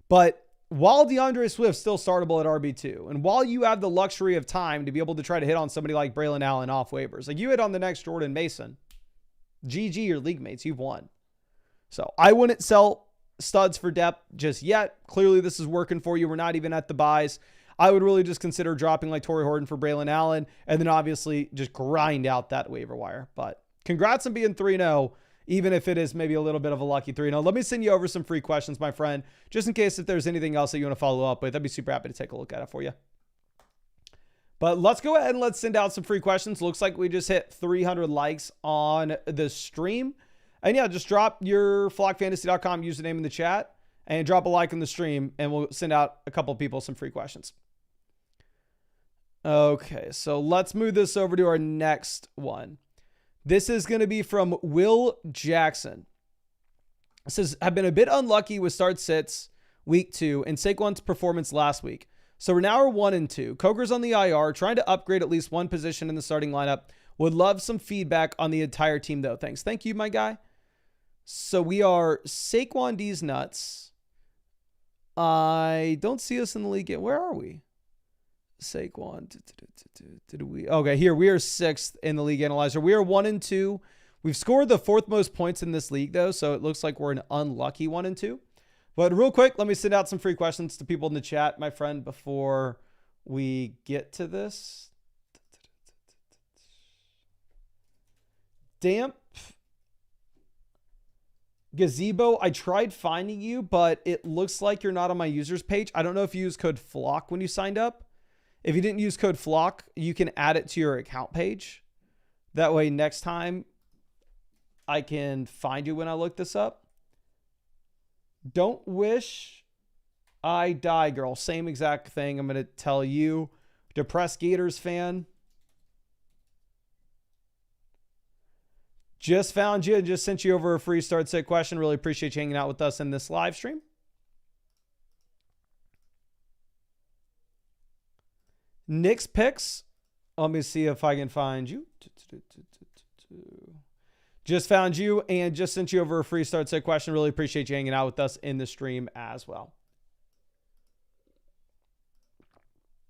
But while DeAndre Swift's still startable at RB2, and while you have the luxury of time to be able to try to hit on somebody like Braylon Allen off waivers, like you hit on the next Jordan Mason, GG, your league mates, you've won. So I wouldn't sell studs for depth just yet. Clearly this is working for you. We're not even at the buys. I would really just consider dropping like Torrey Horton for Braylon Allen, and then obviously just grind out that waiver wire. But congrats on being 3-0, even if it is maybe a little bit of a lucky 3-0. Let me send you over some free questions, my friend, just in case if there's anything else that you want to follow up with. I'd be super happy to take a look at it for you. But let's go ahead and let's send out some free questions. Looks like we just hit 300 likes on the stream. And yeah, just drop your flockfantasy.com username in the chat and drop a like on the stream, and we'll send out a couple of people some free questions. Okay, so let's move this over to our next one. This is going to be from Will Jackson. It says, I've been a bit unlucky with start sits week 2 and Saquon's performance last week. So we're now 1-2. Coker's on the IR, trying to upgrade at least one position in the starting lineup. Would love some feedback on the entire team, though. Thanks. Thank you, my guy. So we are Saquon D's nuts. I don't see us in the league yet. Where are we? Saquon. Did we? Okay, here we are 6th in the league analyzer. We are 1-2. We've scored the 4th most points in this league, though, so it looks like we're an unlucky 1-2. But real quick, let me send out some free questions to people in the chat, my friend, before we get to this. Damp Gazebo, I tried finding you, but it looks like you're not on my users page. I don't know if you used code FLOCK when you signed up. If you didn't use code FLOCK, you can add it to your account page. That way, next time I can find you when I look this up. Don't wish I die, girl. Same exact thing I'm going to tell you. Depressed Gators fan. Just found you and just sent you over a free start sit question. Really appreciate you hanging out with us in this live stream. Nick's picks. Let me see if I can find you. Just found you and just sent you over a free start sit question. Really appreciate you hanging out with us in the stream as well.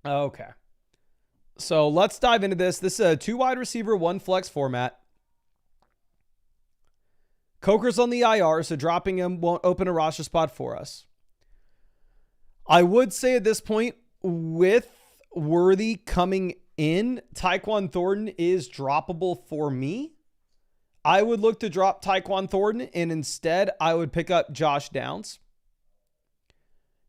Okay. So let's dive into this. This is a 2 wide receiver, 1 flex format. Coker's on the IR, so dropping him won't open a roster spot for us. I would say at this point, with Worthy coming in, Tyquan Thornton is droppable for me. I would look to drop Tyquan Thornton, and instead I would pick up Josh Downs.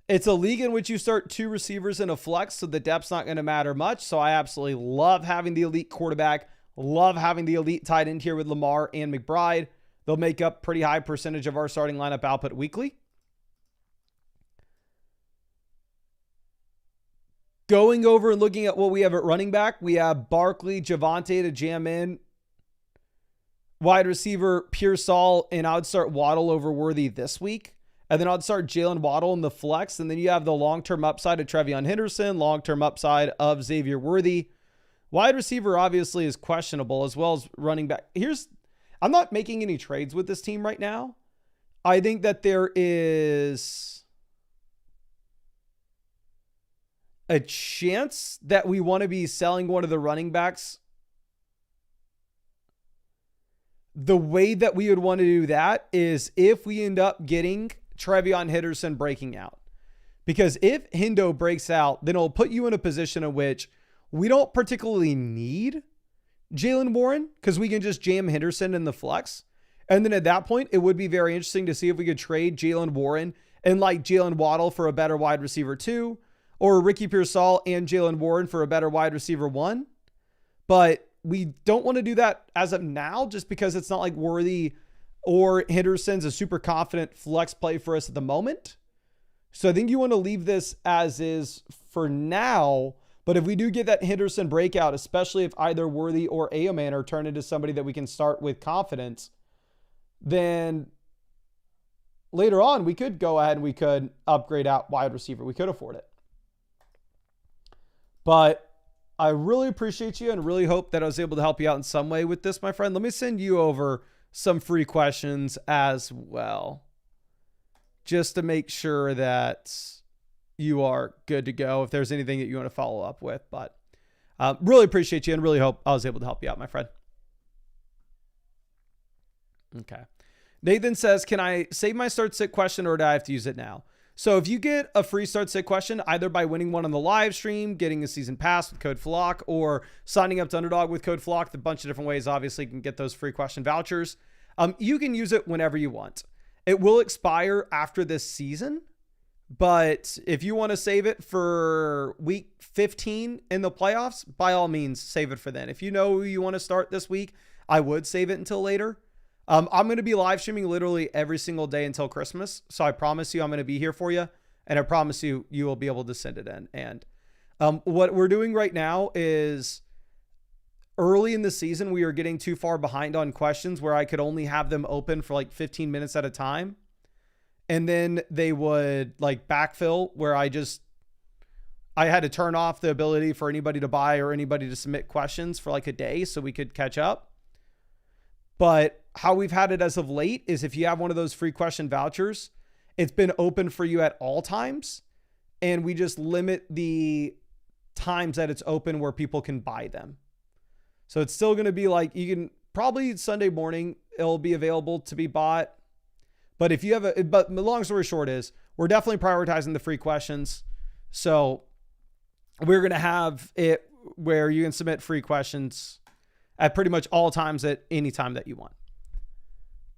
It's a league in which you start 2 receivers in a flex, so the depth's not going to matter much. So I absolutely love having the elite quarterback, love having the elite tight end here with Lamar and McBride. They'll make up pretty high percentage of our starting lineup output weekly. Going over and looking at what we have at running back, we have Barkley, Javonte to jam in. Wide receiver, Pearsall, and I would start Waddle over Worthy this week. And then I'd start Jalen Waddle in the flex. And then you have the long-term upside of Trevion Henderson, long-term upside of Xavier Worthy. Wide receiver obviously is questionable, as well as running back. I'm not making any trades with this team right now. I think that there is a chance that we want to be selling one of the running backs. The way that we would want to do that is if we end up getting Trevion Henderson breaking out. Because if Hendo breaks out, then it'll put you in a position in which we don't particularly need Jalen Warren, because we can just jam Henderson in the flex. And then at that point, it would be very interesting to see if we could trade Jalen Warren and like Jalen Waddle for a better wide receiver 2, or Ricky Pearsall and Jalen Warren for a better wide receiver 1. But we don't want to do that as of now, just because it's not like Worthy or Henderson's a super confident flex play for us at the moment. So I think you want to leave this as is for now. But if we do get that Henderson breakout, especially if either Worthy or Aoman are turned into somebody that we can start with confidence, then later on we could go ahead and we could upgrade out wide receiver. We could afford it. But I really appreciate you and really hope that I was able to help you out in some way with this, my friend. Let me send you over some free questions as well, just to make sure that you are good to go if there's anything that you want to follow up with. But really appreciate you and really hope I was able to help you out, my friend. Okay. Nathan says, can I save my start sit question or do I have to use it now? So if you get a free start sit question, either by winning one on the live stream, getting a season pass with code FLOCK, or signing up to Underdog with code FLOCK, a bunch of different ways, obviously, you can get those free question vouchers. You can use it whenever you want. It will expire after this season, but if you want to save it for week 15 in the playoffs, by all means, save it for then. If you know who you want to start this week, I would save it until later. I'm going to be live streaming literally every single day until Christmas. So I promise you I'm going to be here for you. And I promise you, you will be able to send it in. And what we're doing right now is early in the season, we are getting too far behind on questions where I could only have them open for like 15 minutes at a time. And then they would like backfill where I had to turn off the ability for anybody to buy or anybody to submit questions for like a day so we could catch up. But how we've had it as of late is if you have one of those free question vouchers, it's been open for you at all times. And we just limit the times that it's open where people can buy them. So it's still going to be like, you can probably Sunday morning, it'll be available to be bought. But if you have but the long story short is we're definitely prioritizing the free questions. So we're going to have it where you can submit free questions at pretty much all times at any time that you want.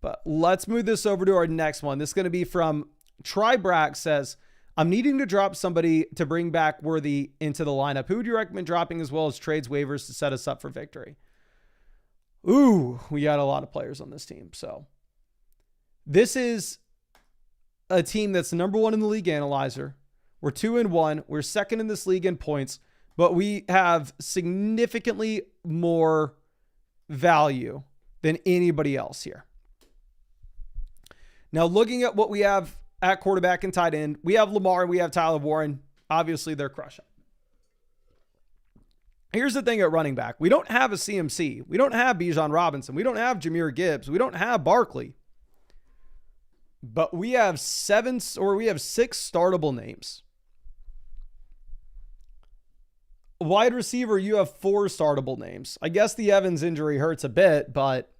But let's move this over to our next one. This is going to be from Tribrack says, I'm needing to drop somebody to bring back Worthy into the lineup. Who would you recommend dropping as well as trades waivers to set us up for victory? Ooh, we got a lot of players on this team. So this is a team that's number 1 in the league analyzer. We're 2-1. We're second in this league in points, but we have significantly more value than anybody else here. Now, looking at what we have at quarterback and tight end, we have Lamar and we have Tyler Warren. Obviously, they're crushing. Here's the thing at running back. We don't have a CMC. We don't have Bijan Robinson. We don't have Jahmyr Gibbs. We don't have Barkley. But we have 6 startable names. Wide receiver, you have 4 startable names. I guess the Evans injury hurts a bit, but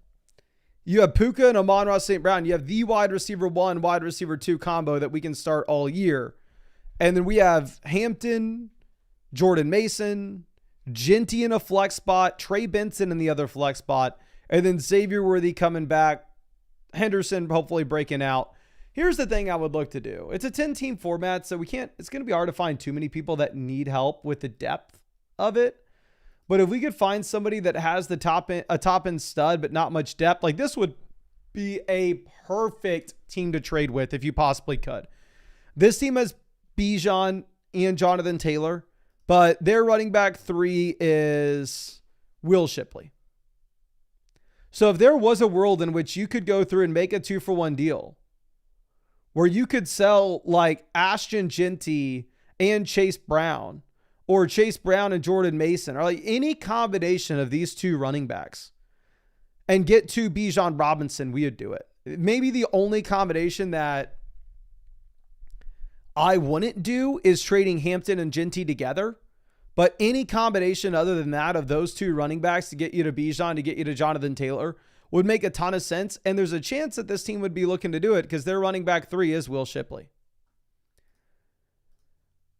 you have Puka and Amon-Ra St. Brown. You have the wide receiver 1, wide receiver 2 combo that we can start all year. And then we have Hampton, Jordan Mason, Jeanty in a flex spot, Trey Benson in the other flex spot, and then Xavier Worthy coming back, Henderson hopefully breaking out. Here's the thing I would look to do. It's a 10-team format, so it's going to be hard to find too many people that need help with the depth of it. But if we could find somebody that has a top end stud, but not much depth, like this would be a perfect team to trade with if you possibly could. This team has Bijan and Jonathan Taylor, but their running back 3 is Will Shipley. So if there was a world in which you could go through and make a 2-for-1 deal where you could sell like Ashton Jeanty and Chase Brown, or Chase Brown and Jordan Mason, or like any combination of these 2 running backs and get to Bijan Robinson, we would do it. Maybe the only combination that I wouldn't do is trading Hampton and Jeanty together. But any combination other than that of those 2 running backs to get you to Bijan, to get you to Jonathan Taylor would make a ton of sense. And there's a chance that this team would be looking to do it because their running back 3 is Will Shipley.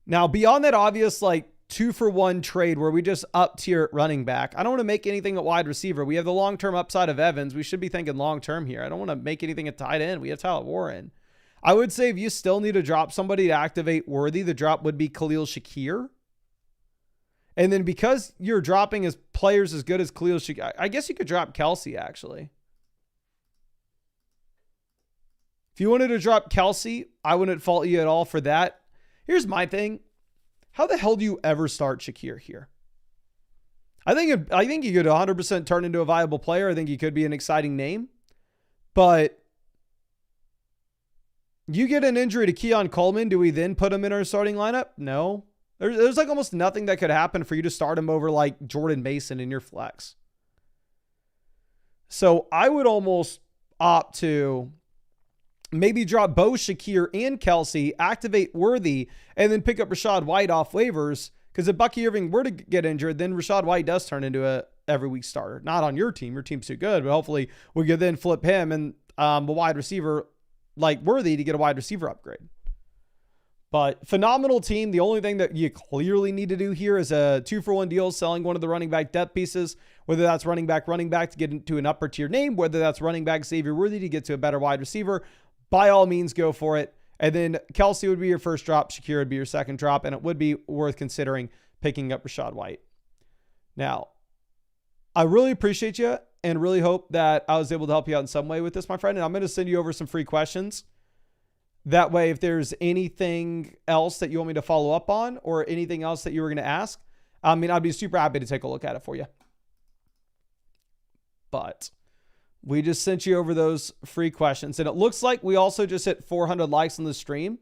Now, beyond that obvious, like 2-for-1 trade where we just up tier at running back, I don't want to make anything at wide receiver. We have the long-term upside of Evans. We should be thinking long-term here. I don't want to make anything at tight end. We have Tyler Warren. I would say if you still need to drop somebody to activate Worthy, the drop would be Khalil Shakir. And then because you're dropping as players as good as Khalil Shakir, I guess you could drop Kelsey actually. If you wanted to drop Kelsey, I wouldn't fault you at all for that. Here's my thing. How the hell do you ever start Shakir here? I think he could 100% turn into a viable player. I think he could be an exciting name. But you get an injury to Keon Coleman, do we then put him in our starting lineup? No. There's like almost nothing that could happen for you to start him over like Jordan Mason in your flex. So I would almost opt to maybe drop Bo, Shakir, and Kelsey, activate Worthy, and then pick up Rachaad White off waivers. Because if Bucky Irving were to get injured, then Rachaad White does turn into a every week starter. Not on your team. Your team's too good, but hopefully we could then flip him and a wide receiver like Worthy to get a wide receiver upgrade. But phenomenal team. The only thing that you clearly need to do here is a 2-for-1 deal, selling one of the running back depth pieces, whether that's running back to get into an upper tier name, whether that's running back Xavier Worthy to get to a better wide receiver. By all means, go for it. And then Kelsey would be your first drop. Shakir would be your second drop. And it would be worth considering picking up Rachaad White. Now, I really appreciate you and really hope that I was able to help you out in some way with this, my friend. And I'm going to send you over some free questions. That way, if there's anything else that you want me to follow up on or anything else that you were going to ask, I'd be super happy to take a look at it for you. But we just sent you over those free questions. And it looks like we also just hit 400 likes on the stream.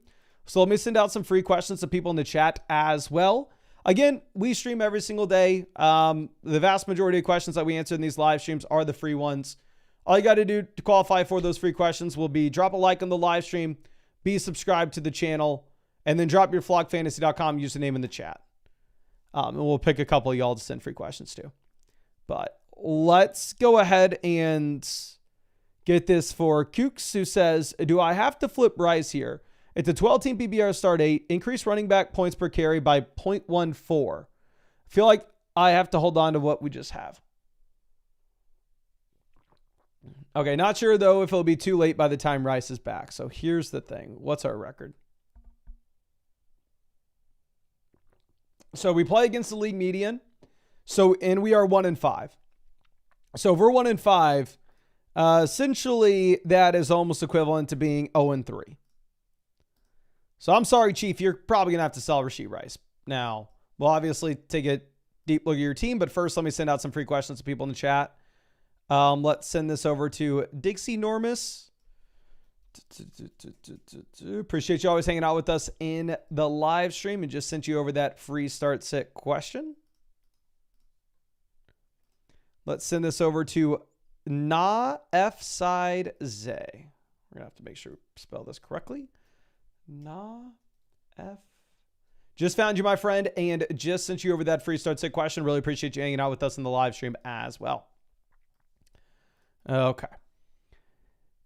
So let me send out some free questions to people in the chat as well. Again, we stream every single day. The vast majority of questions that we answer in these live streams are the free ones. All you got to do to qualify for those free questions will be drop a like on the live stream, be subscribed to the channel, and then drop your flockfantasy.com username in the chat. And we'll pick a couple of y'all to send free questions to. But let's go ahead and get this for Kooks, who says, do I have to flip Rice here? It's a 12-team PPR start 8, increase running back points per carry by 0.14. I feel like I have to hold on to what we just have. Okay, not sure, though, if it'll be too late by the time Rice is back. So here's the thing. What's our record? So we play against the league median. And we are 1-5. So if we're 1-5, essentially that is almost equivalent to being 0-3. So I'm sorry, Chief, you're probably going to have to sell Rashee Rice. Now, we'll obviously take a deep look at your team, but first let me send out some free questions to people in the chat. Let's send this over to Dixie Normus. Appreciate you always hanging out with us in the live stream, and just sent you over that free start sit question. Let's send this over to Na F Side Zay. We're going to have to make sure we spell this correctly. Na F. Just found you, my friend, and just sent you over that free start sit question. Really appreciate you hanging out with us in the live stream as well. Okay.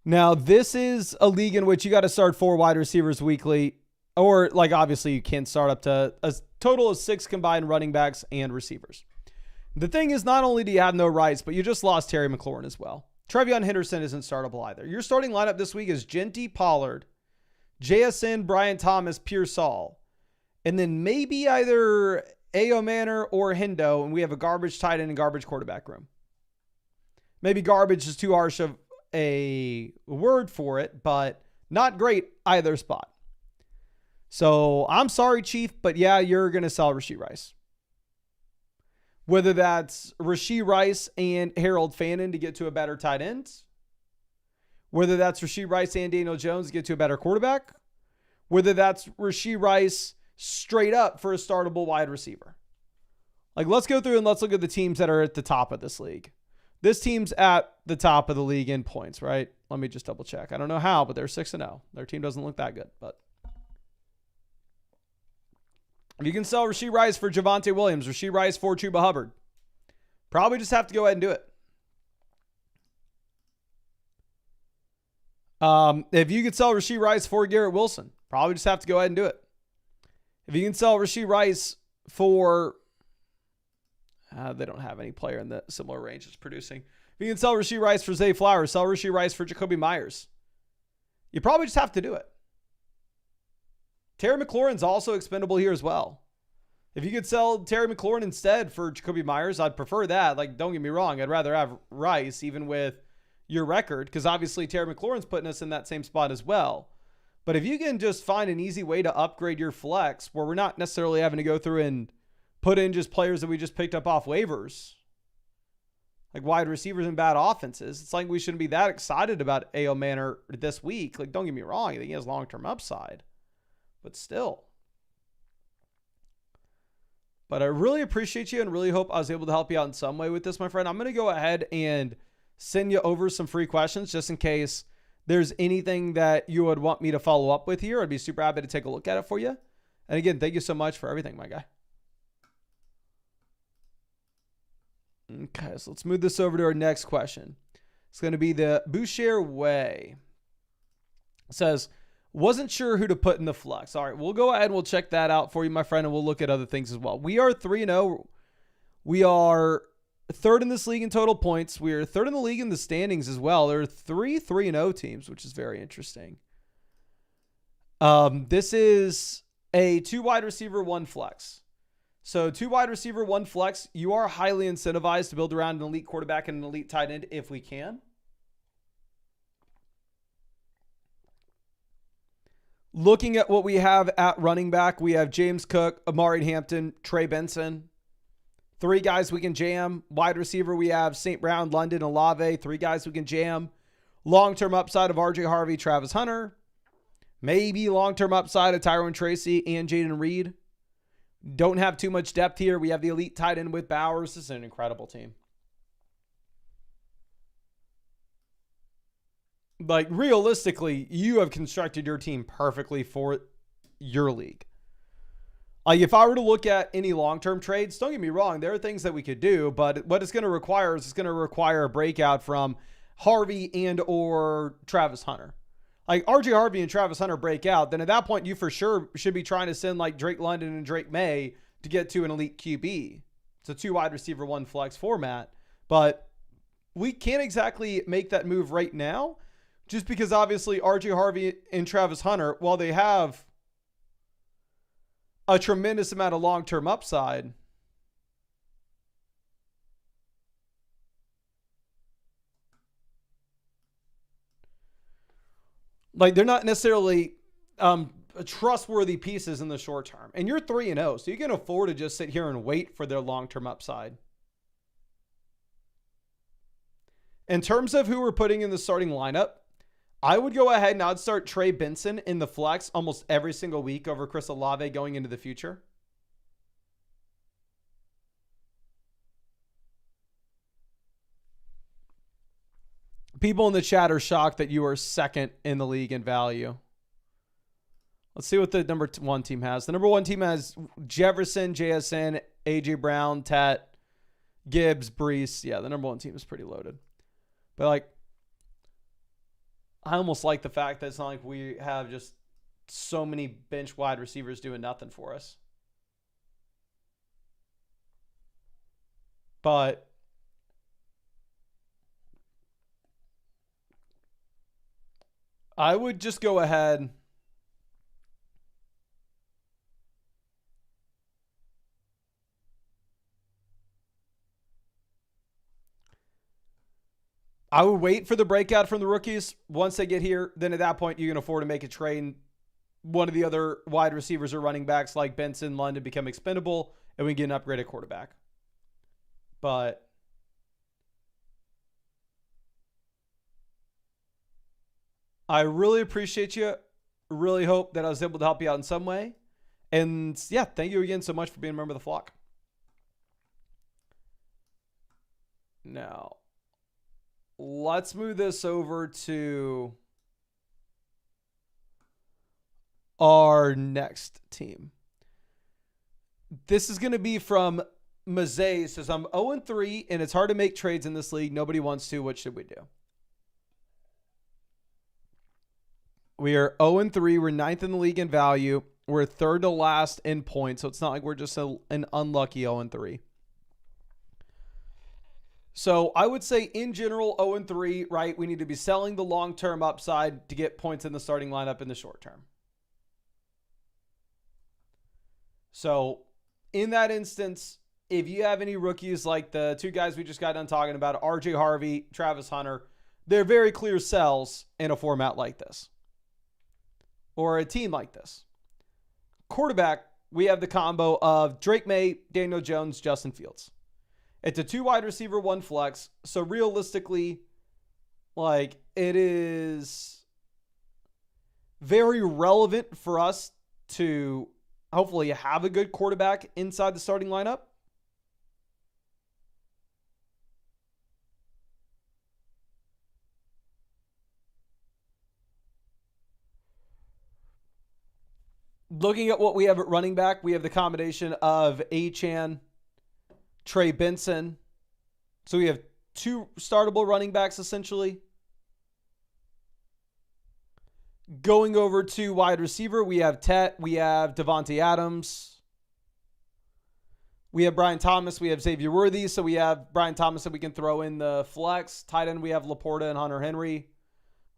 Now, this is a league in which you got to start 4 wide receivers weekly, or like obviously you can start up to a total of 6 combined running backs and receivers. The thing is, not only do you have no Rice, but you just lost Terry McLaurin as well. Trevion Henderson isn't startable either. Your starting lineup this week is Jeanty, Pollard, JSN, Brian Thomas, Pearsall, and then maybe either A.O. Manor or Hendo, and we have a garbage tight end and garbage quarterback room. Maybe garbage is too harsh of a word for it, but not great either spot. So I'm sorry, Chief, but yeah, you're going to sell Rashee Rice. Whether that's Rashee Rice and Harold Fannin to get to a better tight end, whether that's Rashee Rice and Daniel Jones to get to a better quarterback, whether that's Rashee Rice straight up for a startable wide receiver. Like, let's go through and let's look at the teams that are at the top of this league. This team's at the top of the league in points, right? Let me just double check. I don't know how, but they're 6-0. Their team doesn't look that good, but if you can sell Rashee Rice for Javonte Williams, Rashee Rice for Chuba Hubbard, probably just have to go ahead and do it. If you could sell Rashee Rice for Garrett Wilson, probably just have to go ahead and do it. If you can sell Rashee Rice for, they don't have any player in the similar range that's producing. If you can sell Rashee Rice for Zay Flowers, sell Rashee Rice for Jacoby Myers. You probably just have to do it. Terry McLaurin's also expendable here as well. If you could sell Terry McLaurin instead for Jacoby Myers, I'd prefer that. Like, don't get me wrong. I'd rather have Rice even with your record, because obviously Terry McLaurin's putting us in that same spot as well. But if you can just find an easy way to upgrade your flex where we're not necessarily having to go through and put in just players that we just picked up off waivers, like wide receivers and bad offenses, it's like we shouldn't be that excited about A.O. Manor this week. Like, don't get me wrong. I think he has long-term upside. But still. But I really appreciate you and really hope I was able to help you out in some way with this, my friend. I'm going to go ahead and send you over some free questions just in case there's anything that you would want me to follow up with here. I'd be super happy to take a look at it for you. And again, thank you so much for everything, my guy. Okay, so let's move this over to our next question. It's going to be the Boucher Way. It says, wasn't sure who to put in the flex. All right, we'll go ahead and we'll check that out for you, my friend, and we'll look at other things as well. We are 3-0. We are third in this league in total points. We are third in the league in the standings as well. There are 3-0 teams, which is very interesting. This is a 2 wide receiver, 1 flex. So 2 wide receiver, 1 flex. You are highly incentivized to build around an elite quarterback and an elite tight end if we can. Looking at what we have at running back, we have James Cook, Amari Hampton, Trey Benson. 3 guys we can jam. Wide receiver, we have St. Brown, London, Olave. 3 guys we can jam. Long-term upside of RJ Harvey, Travis Hunter. Maybe long-term upside of Tyrone Tracy and Jaden Reed. Don't have too much depth here. We have the elite tight end with Bowers. This is an incredible team. Like, realistically, you have constructed your team perfectly for your league. Like, if I were to look at any long-term trades, don't get me wrong, there are things that we could do, but what it's going to require is it's going to require a breakout from Harvey and or Travis Hunter. Like, RJ Harvey and Travis Hunter break out, then at that point, you for sure should be trying to send like Drake London and Drake May to get to an elite QB. It's a 2 wide receiver, 1 flex format, but we can't exactly make that move right now just because obviously RJ Harvey and Travis Hunter, while they have a tremendous amount of long-term upside, like they're not necessarily trustworthy pieces in the short term. And you're 3-0, so you can afford to just sit here and wait for their long-term upside. In terms of who we're putting in the starting lineup, I would go ahead and I'd start Trey Benson in the flex almost every single week over Chris Olave going into the future. People in the chat are shocked that you are second in the league in value. Let's see what the number 1 team has. The number 1 team has Jefferson, JSN, AJ Brown, Tet, Gibbs, Brees. Yeah, the number 1 team is pretty loaded. But like, I almost like the fact that it's not like we have just so many bench wide receivers doing nothing for us. But I would just go ahead I would wait for the breakout from the rookies. Once they get here, then at that point, you can afford to make a trade. One of the other wide receivers or running backs like Benson, London become expendable, and we can get an upgraded quarterback. But I really appreciate you. Really hope that I was able to help you out in some way. And yeah, thank you again so much for being a member of the flock. Now, let's move this over to our next team. This is going to be from Mazay. Says, I'm 0-3 and it's hard to make trades in this league. Nobody wants to. What should we do? We are 0-3. We're 9th in the league in value. We're 3rd to last in points. So it's not like we're just an unlucky 0-3. So I would say in general, 0-3, right? We need to be selling the long-term upside to get points in the starting lineup in the short term. So in that instance, if you have any rookies like the 2 guys we just got done talking about, RJ Harvey, Travis Hunter, they're very clear sells in a format like this. or a team like this. Quarterback, we have the combo of Drake May, Daniel Jones, Justin Fields. It's a 2 wide receiver, 1 flex. So realistically, like, it is very relevant for us to hopefully have a good quarterback inside the starting lineup. Looking at what we have at running back, we have the combination of Achane, Trey Benson. So we have 2 startable running backs essentially. Going over to wide receiver, we have Tet, we have Devontae Adams. We have Brian Thomas, we have Xavier Worthy. So we have Brian Thomas that we can throw in the flex. Tight end, we have Laporta and Hunter Henry,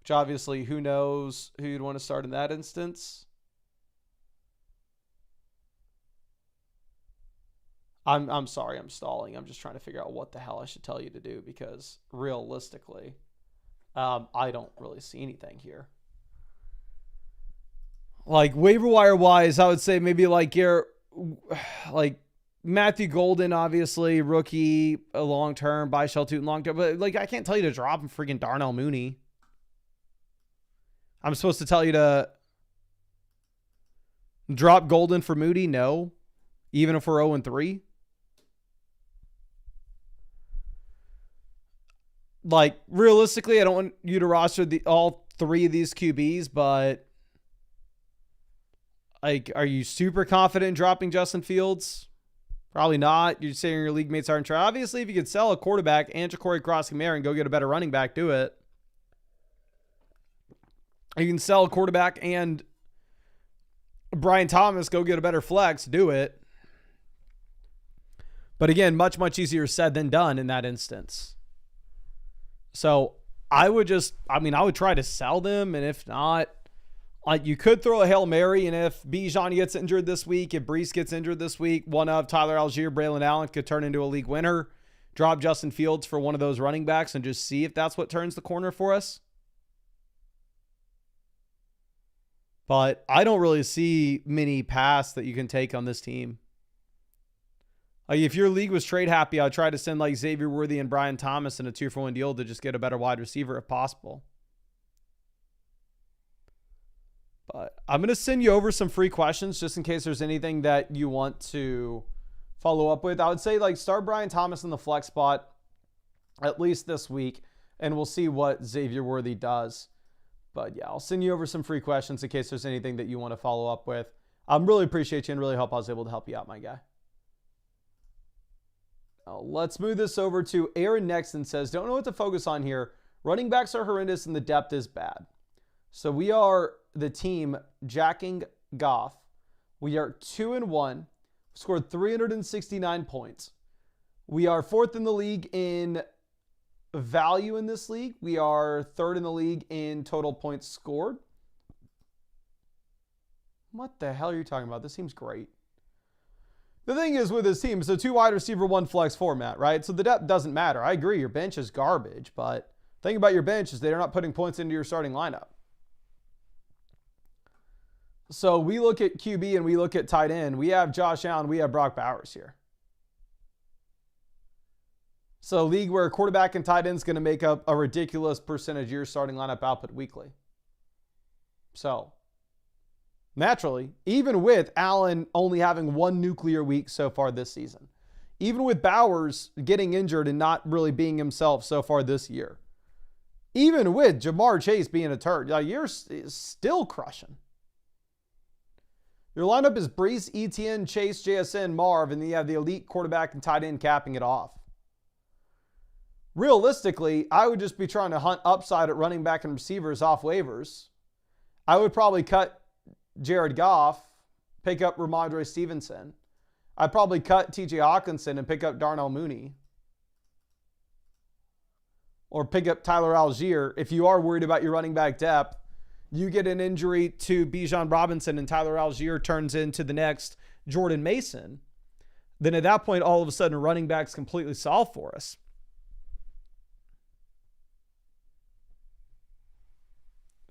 which obviously who knows who you'd want to start in that instance. I'm sorry, I'm stalling. I'm just trying to figure out what the hell I should tell you to do because realistically, I don't really see anything here. Like waiver wire wise, I would say maybe like Matthew Golden, obviously rookie, a long term, buy Shelton long term, but like I can't tell you to drop him freaking Darnell Mooney. I'm supposed to tell you to drop Golden for Moody? No, even if we're 0-3. Like, realistically, I don't want you to roster all 3 of these QBs, but like, are you super confident in dropping Justin Fields? Probably not. You're saying your league mates aren't trying. Obviously, if you could sell a quarterback and Ja'Cory Cross-Camara and go get a better running back, do it. You can sell a quarterback and Brian Thomas, go get a better flex, do it. But again, much, much easier said than done in that instance. So I would try to sell them. And if not, like you could throw a Hail Mary. And if Bijan gets injured this week, if Brees gets injured this week, one of Tyler Algier, Braylon Allen could turn into a league winner. Drop Justin Fields for one of those running backs and just see if that's what turns the corner for us. But I don't really see many paths that you can take on this team. Like if your league was trade happy, I'd try to send like Xavier Worthy and Brian Thomas in a 2-for-1 deal to just get a better wide receiver if possible. But I'm going to send you over some free questions just in case there's anything that you want to follow up with. I would say like start Brian Thomas in the flex spot at least this week, and we'll see what Xavier Worthy does. But yeah, I'll send you over some free questions in case there's anything that you want to follow up with. I really appreciate you and really hope I was able to help you out, my guy. Now, let's move this over to Aaron Nexton says, don't know what to focus on here. Running backs are horrendous and the depth is bad. So we are the team jacking Goff. We are 2-1, scored 369 points. We are 4th in the league in value in this league. We are 3rd in the league in total points scored. What the hell are you talking about? This seems great. The thing is with this team, it's a 2 wide receiver, 1 flex format, right? So the depth doesn't matter. I agree, your bench is garbage, but the thing about your bench is they're not putting points into your starting lineup. So we look at QB and we look at tight end. We have Josh Allen, we have Brock Bowers here. So a league where quarterback and tight end is going to make up a ridiculous percentage of your starting lineup output weekly. So naturally, even with Allen only having 1 nuclear week so far this season, even with Bowers getting injured and not really being himself so far this year, even with Jamar Chase being a turd, you're still crushing. Your lineup is Brees, Etienne, Chase, JSN, Marv, and then you have the elite quarterback and tight end capping it off. Realistically, I would just be trying to hunt upside at running back and receivers off waivers. I would probably cut Jared Goff, pick up Ramondre Stevenson. I'd probably cut TJ Hawkinson and pick up Darnell Mooney. Or pick up Tyler Algier. If you are worried about your running back depth, you get an injury to Bijan Robinson and Tyler Algier turns into the next Jordan Mason. Then at that point, all of a sudden, running backs completely solve for us.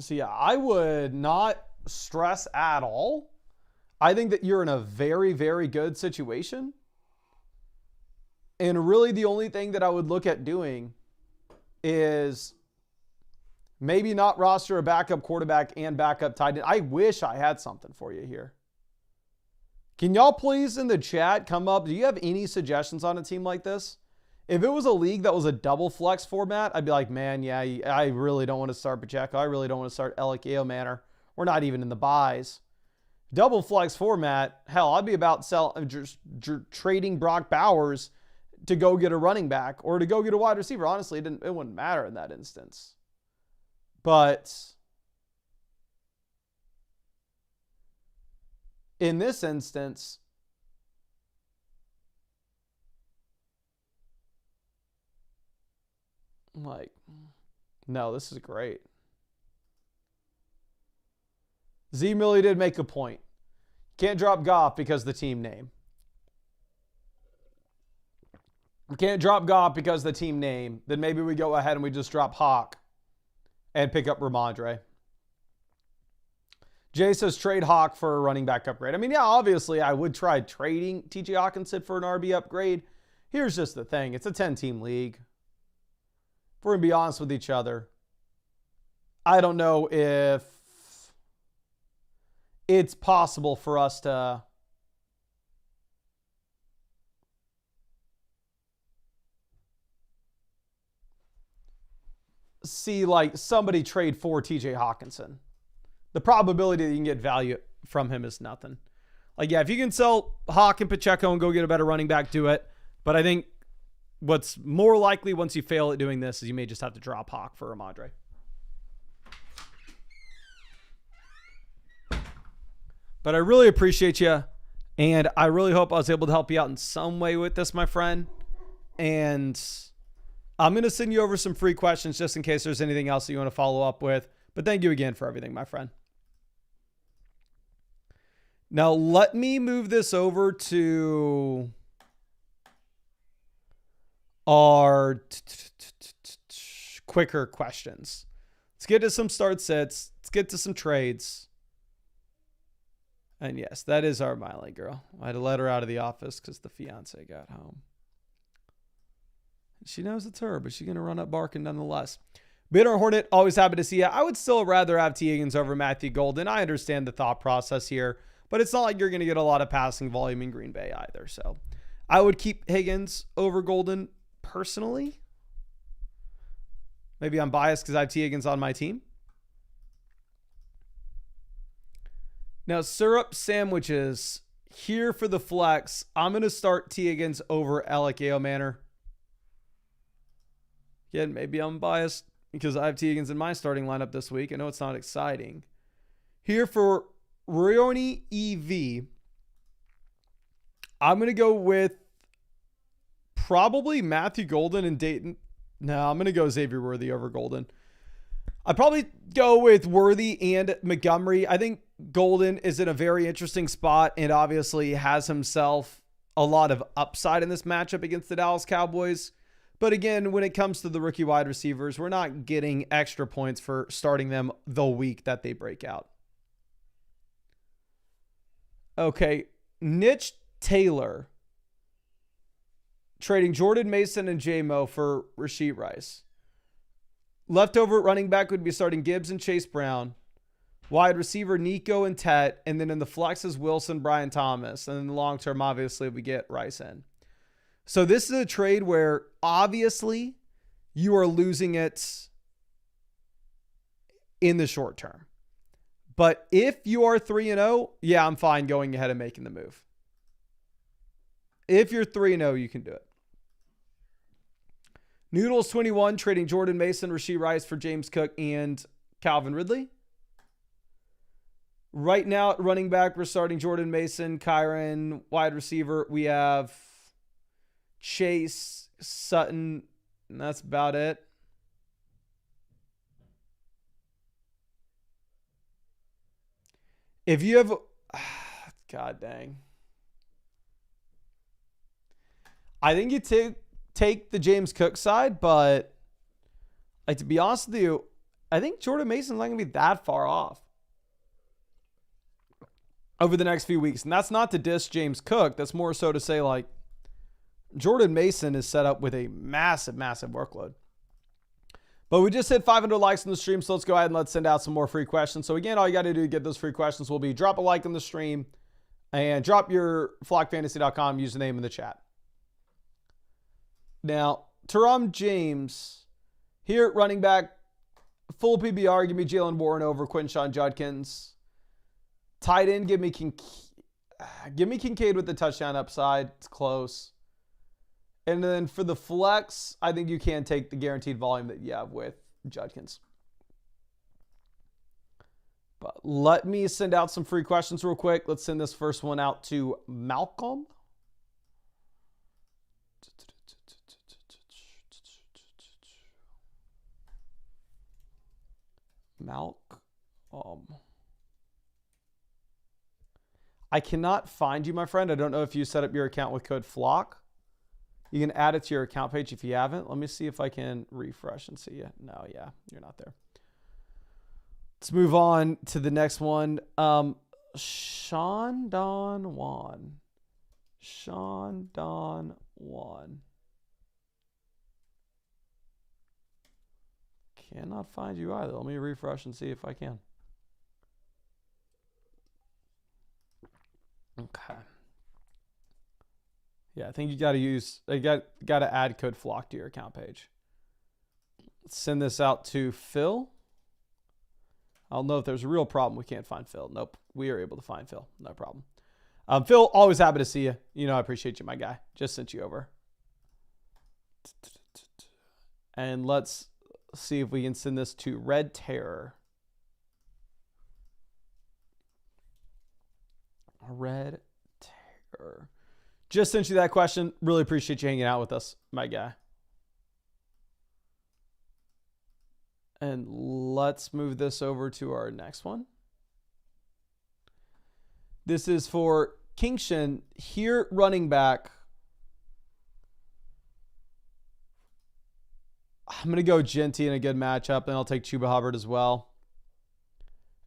So yeah, I would not stress at all. I think that you're in a very, very good situation. And really the only thing that I would look at doing is maybe not roster a backup quarterback and backup tight end. I wish I had something for you here. Can y'all please in the chat come up? Do you have any suggestions on a team like this? If it was a league that was a double flex format, I'd be like, man, yeah, I really don't want to start Pacheco. I really don't want to start Elikeo Manor. We're not even in the buys. Double flex format, hell, I'd be about trading Brock Bowers to go get a running back or to go get a wide receiver. Honestly, it wouldn't matter in that instance. But in this instance, like, no, this is great. Z Millie did make a point. Can't drop Goff because the team name. We can't drop Goff because the team name. Then maybe we go ahead and we just drop Hawk and pick up Ramondre. Jay says trade Hawk for a running back upgrade. I mean, yeah, obviously I would try trading TJ Hawkinson for an RB upgrade. Here's just the thing. It's a 10-team league. If we're going to be honest with each other, I don't know if it's possible for us to see like somebody trade for TJ Hawkinson. The probability that you can get value from him is nothing. Like, yeah, if you can sell Hawk and Pacheco and go get a better running back, do it. But I think what's more likely once you fail at doing this is you may just have to drop Hawk for Ramondre. But I really appreciate you. And I really hope I was able to help you out in some way with this, my friend. And I'm going to send you over some free questions just in case there's anything else that you want to follow up with. But thank you again for everything, my friend. Now, let me move this over to our quicker questions. Let's get to some start sets. Let's get to some trades. And yes, that is our Miley girl. I had to let her out of the office because the fiance got home. She knows it's her, but she's going to run up barking nonetheless. Bitter Hornet, always happy to see you. I would still rather have T. Higgins over Matthew Golden. I understand the thought process here, but it's not like you're going to get a lot of passing volume in Green Bay either. So I would keep Higgins over Golden personally. Maybe I'm biased because I have T. Higgins on my team. Now, syrup sandwiches here for the flex. I'm going to start T. Higgins over Elikeo Manor. Again, maybe I'm biased because I have T. Higgins in my starting lineup this week. I know it's not exciting. Here for Rioni EV, I'm going to go with probably Matthew Golden and Dayton. No, I'm going to go Xavier Worthy over Golden. I'd probably go with Worthy and Montgomery. I think Golden is in a very interesting spot and obviously has himself a lot of upside in this matchup against the Dallas Cowboys. But again, when it comes to the rookie wide receivers, we're not getting extra points for starting them the week that they break out. Okay, Niche Taylor trading Jordan Mason and J-Mo for Rashee Rice. Leftover running back would be starting Gibbs and Chase Brown. Wide receiver Nico and Tet. And then in the flexes, Wilson, Brian Thomas. And in the long term, obviously, we get Rice in. So this is a trade where obviously you are losing it in the short term. But if you are 3-0, yeah, I'm fine going ahead and making the move. If you're 3-0, you can do it. Noodles 21 trading Jordan Mason, Rashee Rice for James Cook and Calvin Ridley. Right now at running back, we're starting Jordan Mason, Kyron. Wide receiver, we have Chase, Sutton, and that's about it. If you have, God dang. I think you take the James Cook side, but like to be honest with you, I think Jordan Mason's not going to be that far off. over the next few weeks. And that's not to diss James Cook. That's more so to say, like, Jordan Mason is set up with a massive, massive workload. But we just hit 500 likes on the stream, so let's go ahead and let's send out some more free questions. So again, all you got to do to get those free questions will be drop a like on the stream and drop your flockfantasy.com username in the chat. Now, Teron James here at running back, full PBR, give me Jalen Warren over Quinshon Judkins. Tight end, give me Kincaid with the touchdown upside. It's close. And then for the flex, I think you can take the guaranteed volume that you have with Judkins. But let me send out some free questions real quick. Let's send this first one out to Malcolm. I cannot find you, my friend. I don't know if you set up your account with code FLOCK. You can add it to your account page if you haven't. Let me see if I can refresh and see you. No, yeah, you're not there. Let's move on to the next one. Sean Don Juan. Cannot find you either. Let me refresh and see if I can. Okay. Yeah, I think you got to add code FLOCK to your account page. Let's send this out to Phil. I don't know if there's a real problem. We can't find Phil. Nope. We are able to find Phil. No problem. Phil, always happy to see you. You know, I appreciate you, my guy. Just sent you over. And let's see if we can send this to Red Terror. Red Terror. Just sent you that question. Really appreciate you hanging out with us, my guy. And let's move this over to our next one. This is for Kingston here, running back. I'm going to go Jeanty in a good matchup, and I'll take Chuba Hubbard as well.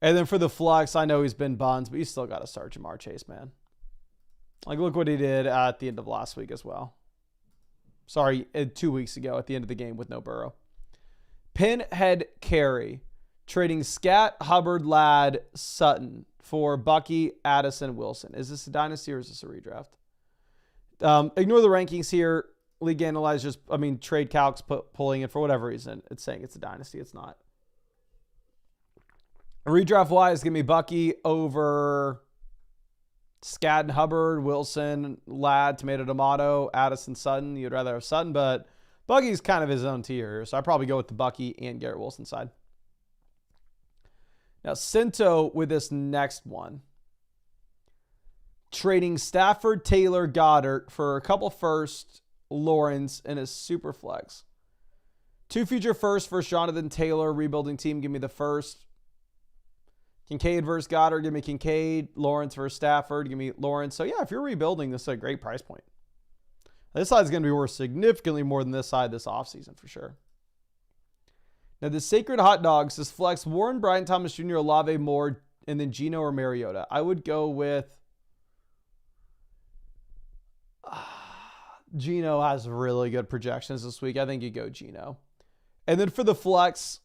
And then for the flex, I know he's been buns, but you still got to start Jamar Chase, man. Like, look what he did at the end of last week as well. Sorry, 2 weeks ago at the end of the game with no Burrow. Pinhead Carey, trading Scat, Hubbard, Ladd, Sutton for Bucky, Addison, Wilson. Is this a dynasty or is this a redraft? Ignore the rankings here. League analyzers, trade calcs pulling it for whatever reason. It's saying it's a dynasty. It's not. Redraft-wise, give me Bucky over Scat and Hubbard, Wilson, Ladd, Tomato, Addison, Sutton. You'd rather have Sutton, but Bucky's kind of his own tier, so I'd probably go with the Bucky and Garrett Wilson side. Now, Cinto with this next one. Trading Stafford, Taylor, Goddard for a couple first, Lawrence, and a super flex. 2 future first Jonathan Taylor, rebuilding team, give me the first. Kincaid versus Goddard, give me Kincaid. Lawrence versus Stafford, give me Lawrence. So, yeah, if you're rebuilding, this is a great price point. This side is going to be worth significantly more than this side this offseason for sure. Now, the Sacred Hot Dogs is flex Warren, Brian Thomas Jr., Olave Moore, and then Geno or Mariota. I would go with Geno has really good projections this week. I think you go Geno. And then for the flex,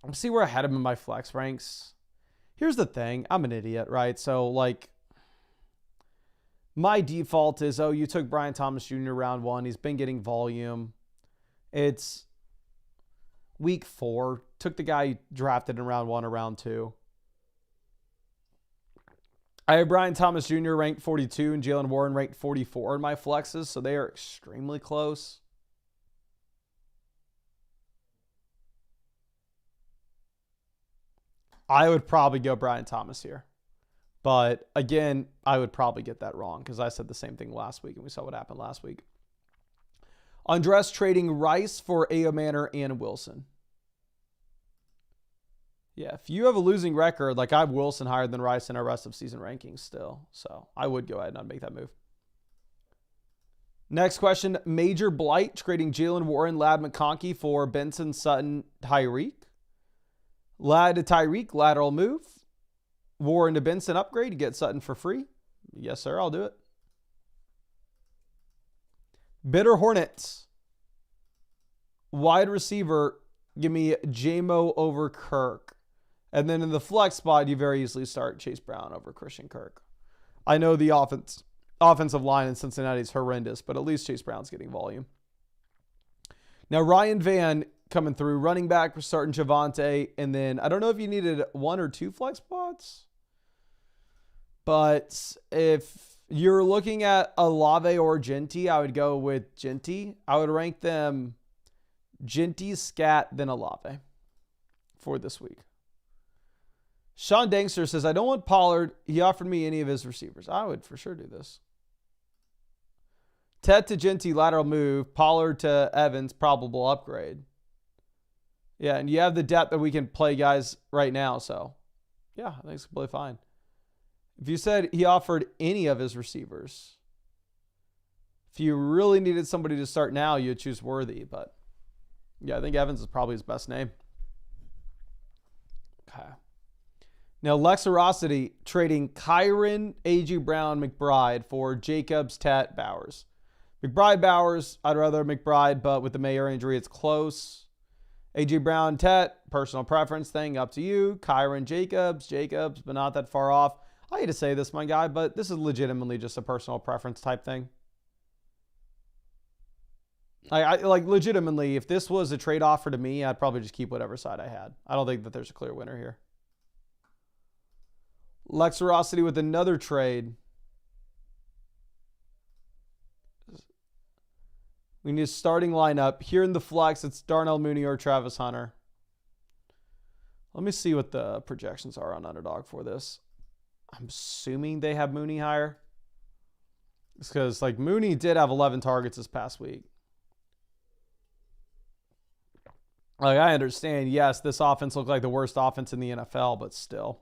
let's see where I had him in my flex ranks. Here's the thing. I'm an idiot, right? So, like, my default is, oh, you took Brian Thomas Jr. round 1. He's been getting volume. It's week 4. Took the guy you drafted in round 1 or round 2. I have Brian Thomas Jr. ranked 42 and Jalen Warren ranked 44 in my flexes, so they are extremely close. I would probably go Brian Thomas here. But again, I would probably get that wrong because I said the same thing last week and we saw what happened last week. Andres trading Rice for A.O. Manor and Wilson. Yeah, if you have a losing record, like I have Wilson higher than Rice in our rest of season rankings still. So I would go ahead and make that move. Next question, Major Blight trading Jalen Warren, Ladd McConkey for Benson, Sutton, Tyreek. Ladd to Tyreek, lateral move. Warren to Benson upgrade. You get Sutton for free. Yes, sir. I'll do it. Bitter Hornets. Wide receiver. Give me JMO over Kirk. And then in the flex spot, you very easily start Chase Brown over Christian Kirk. I know the offensive line in Cincinnati is horrendous, but at least Chase Brown's getting volume. Now, Ryan Van coming through. Running back, we're starting Javonte. And then I don't know if you needed 1 or 2 flex spots. But if you're looking at Olave or Jeanty, I would go with Jeanty. I would rank them Jeanty, Scat, then Olave for this week. Sean Dangster says, I don't want Pollard. He offered me any of his receivers. I would for sure do this. Ted to Jeanty, lateral move. Pollard to Evans, probable upgrade. Yeah, and you have the depth that we can play guys right now. So, yeah, I think it's completely fine. If you said he offered any of his receivers, if you really needed somebody to start now, you'd choose Worthy. But, yeah, I think Evans is probably his best name. Okay. Now, Lexerosity trading Kyron, A.G. Brown, McBride for Jacobs, Tat, Bowers. McBride, Bowers, I'd rather McBride, but with the Mayer injury, it's close. A.G. Brown, Tet, personal preference thing, up to you. Kyron, Jacobs, but not that far off. I hate to say this, my guy, but this is legitimately just a personal preference type thing. I like legitimately, if this was a trade offer to me, I'd probably just keep whatever side I had. I don't think that there's a clear winner here. Lexerosity with another trade. We need a starting lineup. Here in the flex, it's Darnell Mooney or Travis Hunter. Let me see what the projections are on Underdog for this. I'm assuming they have Mooney higher. It's because, like, Mooney did have 11 targets this past week. Like, I understand, yes, this offense looked like the worst offense in the NFL, but still.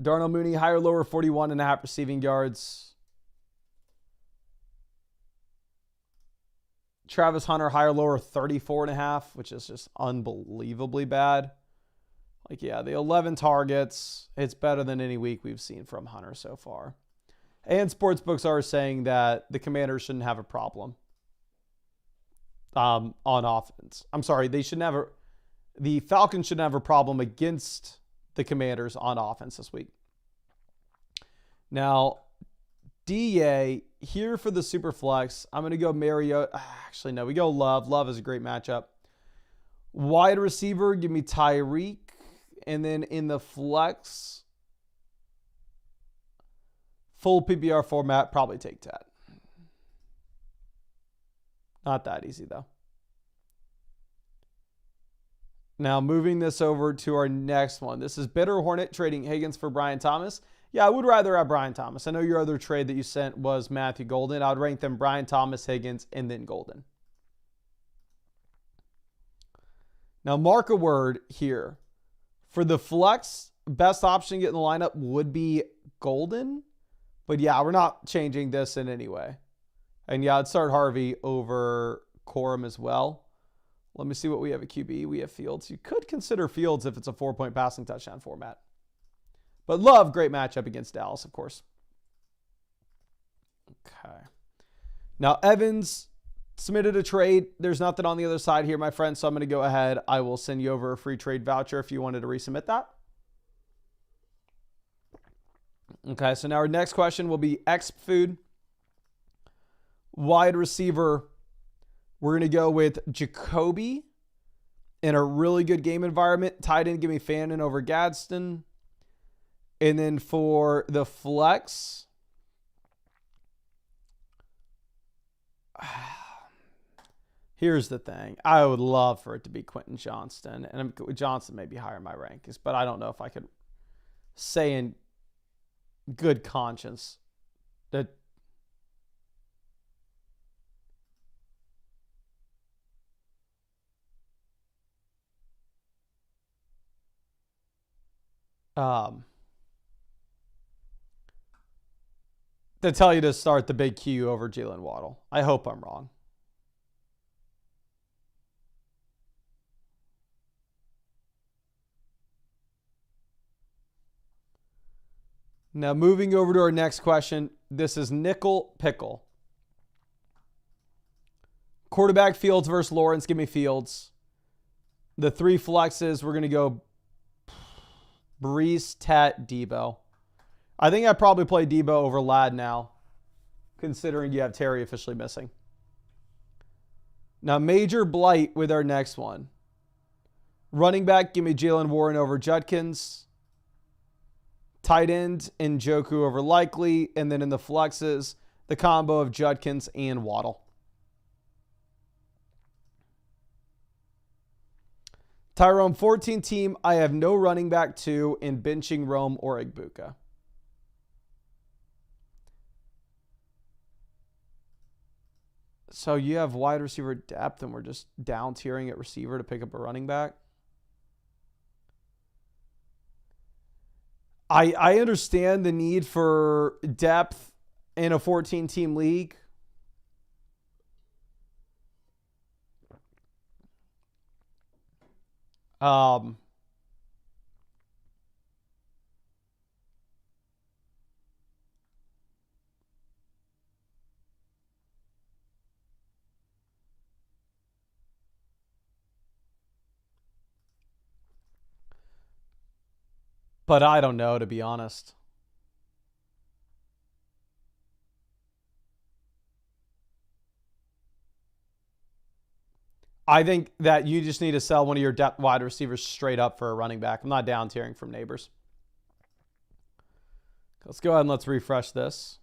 Darnell Mooney, higher, lower, 41.5 receiving yards. Travis Hunter, higher, lower, 34.5, which is just unbelievably bad. Like, yeah, the 11 targets, it's better than any week we've seen from Hunter so far. And sportsbooks are saying that the Commanders shouldn't have a problem on offense. I'm sorry, the Falcons shouldn't have a problem against the Commanders on offense this week. Now, DA here for the super flex. I'm going to go Mariota. Actually, no, we go Love. Love is a great matchup. Wide receiver, give me Tyreek. And then in the flex, full PPR format, probably take Ted. Not that easy, though. Now, moving this over to our next one. This is Bitter Hornet trading Higgins for Brian Thomas. Yeah, I would rather have Brian Thomas. I know your other trade that you sent was Matthew Golden. I would rank them Brian Thomas, Higgins, and then Golden. Now, mark a word here. For the flex, best option to get in the lineup would be Golden. But yeah, we're not changing this in any way. And yeah, I'd start Harvey over Corum as well. Let me see what we have at QB. We have Fields. You could consider Fields if it's a 4-point passing touchdown format. But Love, great matchup against Dallas, of course. Okay. Now, Evans submitted a trade. There's nothing on the other side here, my friend, so I'm going to go ahead. I will send you over a free trade voucher if you wanted to resubmit that. Okay, so now our next question will be X Food. Wide receiver, we're going to go with Jacoby in a really good game environment. Tight end, give me Fannin over Gadsden. And then for the flex, here's the thing. I would love for it to be Quentin Johnston. And Johnson may be higher in my rankings, but I don't know if I could say in good conscience that to tell you to start the big Q over Jalen Waddle. I hope I'm wrong. Now, moving over to our next question. This is Nickel Pickle. Quarterback Fields versus Lawrence. Give me Fields. The 3 flexes, we're going to go Brees, Tet, Debo. I think I'd probably play Debo over Ladd now, considering you have Terry officially missing. Now, major blight with our next one. Running back, give me Jalen Warren over Judkins. Tight end, Njoku over Likely. And then in the flexes, the combo of Judkins and Waddle. Tyrone 14 team, I have no running back 2 in benching Rome or Igbuka. So you have wide receiver depth and we're just down tiering at receiver to pick up a running back. I understand the need for depth in a 14-team league. But I don't know, to be honest. I think that you just need to sell one of your depth wide receivers straight up for a running back. I'm not down tiering from neighbors. Let's go ahead and let's refresh this.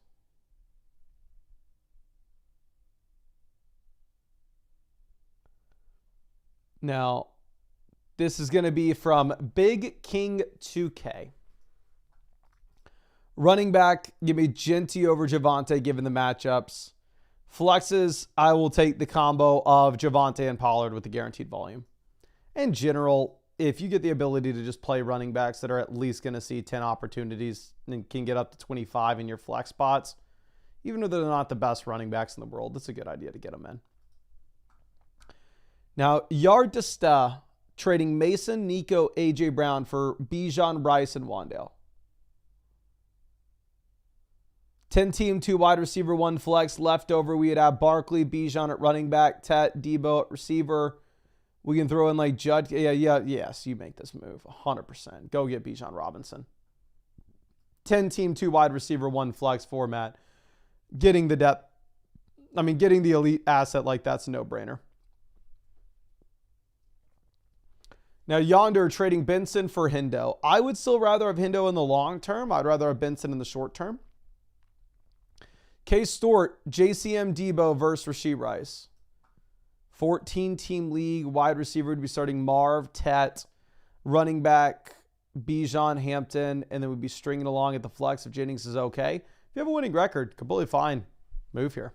Now, this is going to be from Big King 2K. Running back, give me Jeanty over Javonte given the matchups. Flexes, I will take the combo of Javonte and Pollard with the guaranteed volume. In general, if you get the ability to just play running backs that are at least going to see 10 opportunities and can get up to 25 in your flex spots, even though they're not the best running backs in the world, it's a good idea to get them in. Now, Yardista trading Mason, Nico, A.J. Brown for Bijan, Rice, and Wandale. 10-team, 2 wide receiver, 1 flex. Leftover, we would have Barkley, Bijan at running back, Tet, Debo at receiver. We can throw in like Judd. Yes, you make this move. 100%. Go get Bijan Robinson. 10-team, 2 wide receiver, 1 flex format. Getting the depth. Getting the elite asset like that's a no-brainer. Now, Yonder trading Benson for Hendo. I would still rather have Hendo in the long term. I'd rather have Benson in the short term. Case Stewart, JCM Debo versus Rashee Rice. 14-team league. Wide receiver would be starting Marv, Tet, running back, Bijan, Hampton, and then we'd be stringing along at the flex if Jennings is okay. If you have a winning record, completely fine. Move here.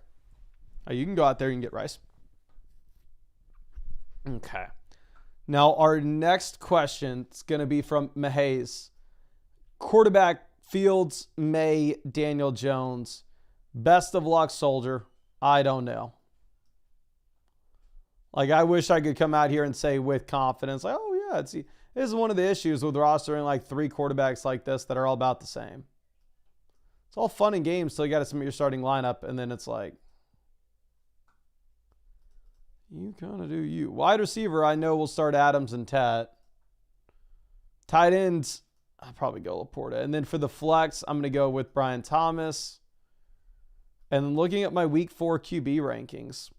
You can go out there and get Rice. Okay. Now, our next question is going to be from Mahays. Quarterback, Fields, May, Daniel Jones. Best of luck, Soldier. I don't know. I wish I could come out here and say with confidence, oh, yeah, this is one of the issues with rostering 3 quarterbacks like this that are all about the same. It's all fun and games till you got to submit your starting lineup, and then it's you kind of do you. Wide receiver, I know we'll start Adams and Tet. Tight ends, I'll probably go Laporta. And then for the flex, I'm going to go with Brian Thomas. And looking at my week 4 QB rankings.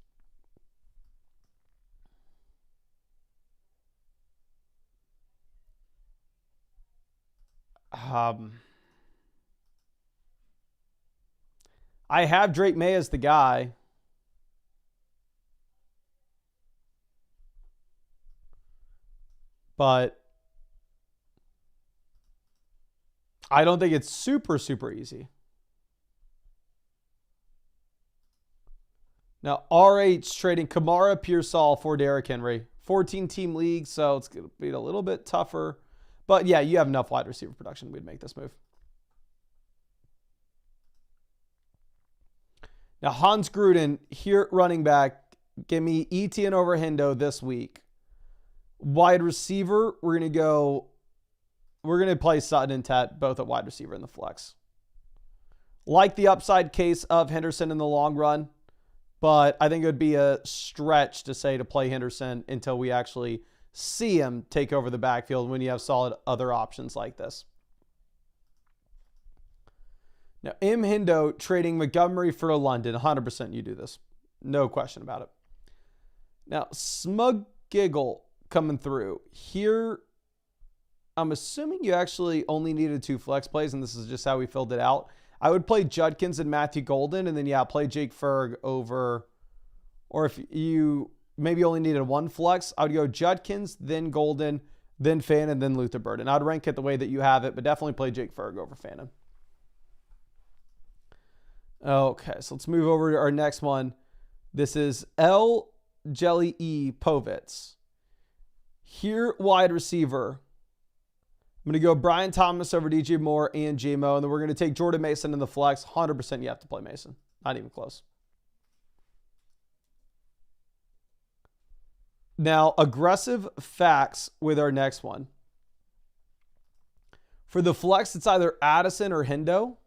I have Drake May as the guy. But I don't think it's super, super easy. Now, RH trading Kamara, Pearsall for Derrick Henry. 14-team league, so it's going to be a little bit tougher. But, yeah, you have enough wide receiver production. We'd make this move. Now, Hans Gruden, here at running back. Give me Etienne over Hendo this week. Wide receiver, we're going to play Sutton and Tet, both at wide receiver in the flex. Like the upside case of Henderson in the long run, but I think it would be a stretch to say to play Henderson until we actually see him take over the backfield when you have solid other options like this. Now, M. Hindo trading Montgomery for London. 100% you do this. No question about it. Now, Smug Giggle coming through. Here, I'm assuming you actually only needed 2 flex plays, and this is just how we filled it out. I would play Judkins and Matthew Golden, and then, yeah, play Jake Ferg over, or if you maybe only needed 1 flex, I would go Judkins, then Golden, then Fannin, then Luther Burden. I'd rank it the way that you have it, but definitely play Jake Ferg over Fannin. Okay, so let's move over to our next one. This is L. Jelly E. Povitz. Here, wide receiver. I'm going to go Brian Thomas over DJ Moore and JMO, and then we're going to take Jordan Mason in the flex. 100% you have to play Mason. Not even close. Now, aggressive facts with our next one. For the flex, it's either Addison or Hindo.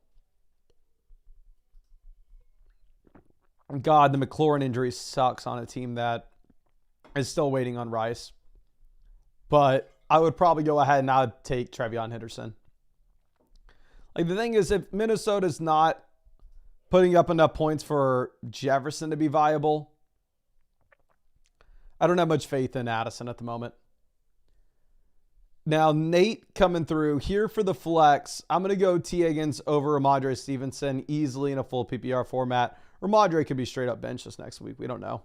God, the McLaurin injury sucks on a team that is still waiting on Rice. But I would probably go ahead and I would take Trevion Henderson. Like, the thing is, if Minnesota's not putting up enough points for Jefferson to be viable, I don't have much faith in Addison at the moment. Now, Nate coming through here for the flex. I'm going to go T. Higgins over Ramondre Stevenson easily in a full PPR format. Ramondre could be straight up bench this next week. We don't know.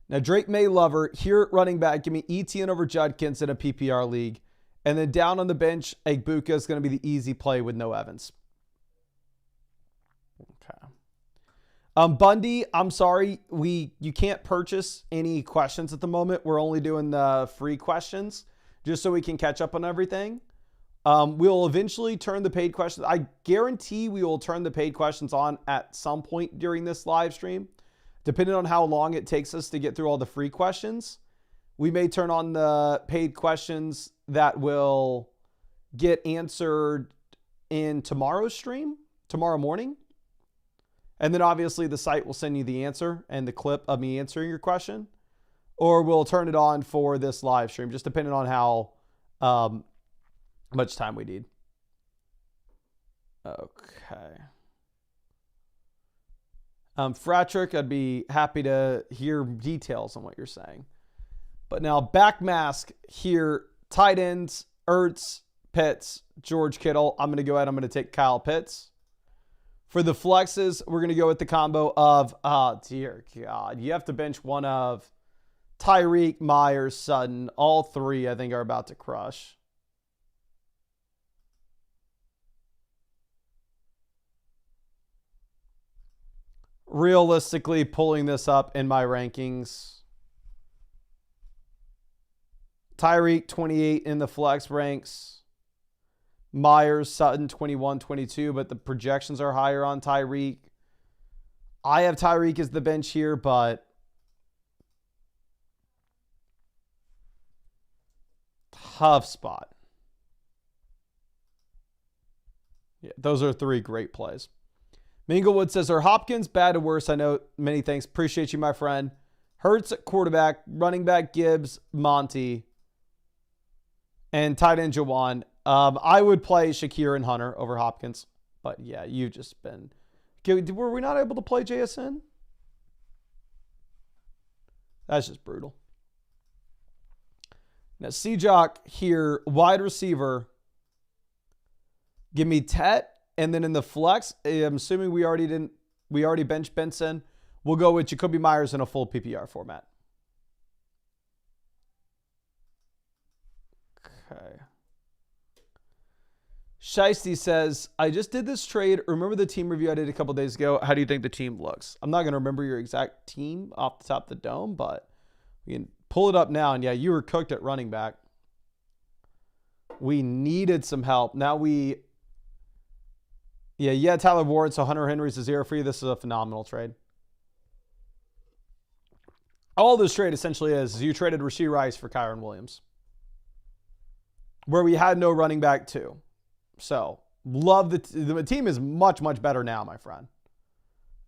Now, Drake May Lover here at running back. Give me Etienne over Judkins in a PPR league. And then down on the bench, Egbuka is going to be the easy play with no Evans. Okay. Bundy, I'm sorry. You can't purchase any questions at the moment. We're only doing the free questions just so we can catch up on everything. We'll eventually turn the paid questions. I guarantee we will turn the paid questions on at some point during this live stream. Depending on how long it takes us to get through all the free questions, we may turn on the paid questions that will get answered in tomorrow's stream, tomorrow morning. And then obviously the site will send you the answer and the clip of me answering your question. Or we'll turn it on for this live stream, just depending on how much time we need. Okay. Fratrick, I'd be happy to hear details on what you're saying. But now backmask here, tight ends, Ertz, Pitts, George Kittle. I'm going to go ahead. I'm going to take Kyle Pitts. For the flexes, we're going to go with the combo of, oh, dear God. You have to bench one of Tyreek, Myers, Sutton. All 3, I think, are about to crush. Realistically, pulling this up in my rankings, Tyreek 28 in the flex ranks, Myers, Sutton 21, 22, but the projections are higher on Tyreek. I have Tyreek as the bench here, but tough spot. Yeah, those are 3 great plays. Minglewood says, are Hopkins bad or worse? I know, many thanks. Appreciate you, my friend. Hurts at quarterback, running back Gibbs, Monty, and tight end Jawan. I would play Shakir and Hunter over Hopkins. But yeah, you've just been... Were we not able to play JSN? That's just brutal. Now, C-Jock here, wide receiver. Give me Tet. And then in the flex, I'm assuming we already benched Benson. We'll go with Jacoby Myers in a full PPR format. Okay. Shiesty says, I just did this trade. Remember the team review I did a couple days ago? How do you think the team looks? I'm not going to remember your exact team off the top of the dome, but we can pull it up now. And yeah, you were cooked at running back. We needed some help. Now Yeah, Tyler Ward, so Hunter Henry's a 0 for you. This is a phenomenal trade. All this trade essentially is you traded Rashee Rice for Kyron Williams, where we had no running back too. So Love the team is much, much better now, my friend.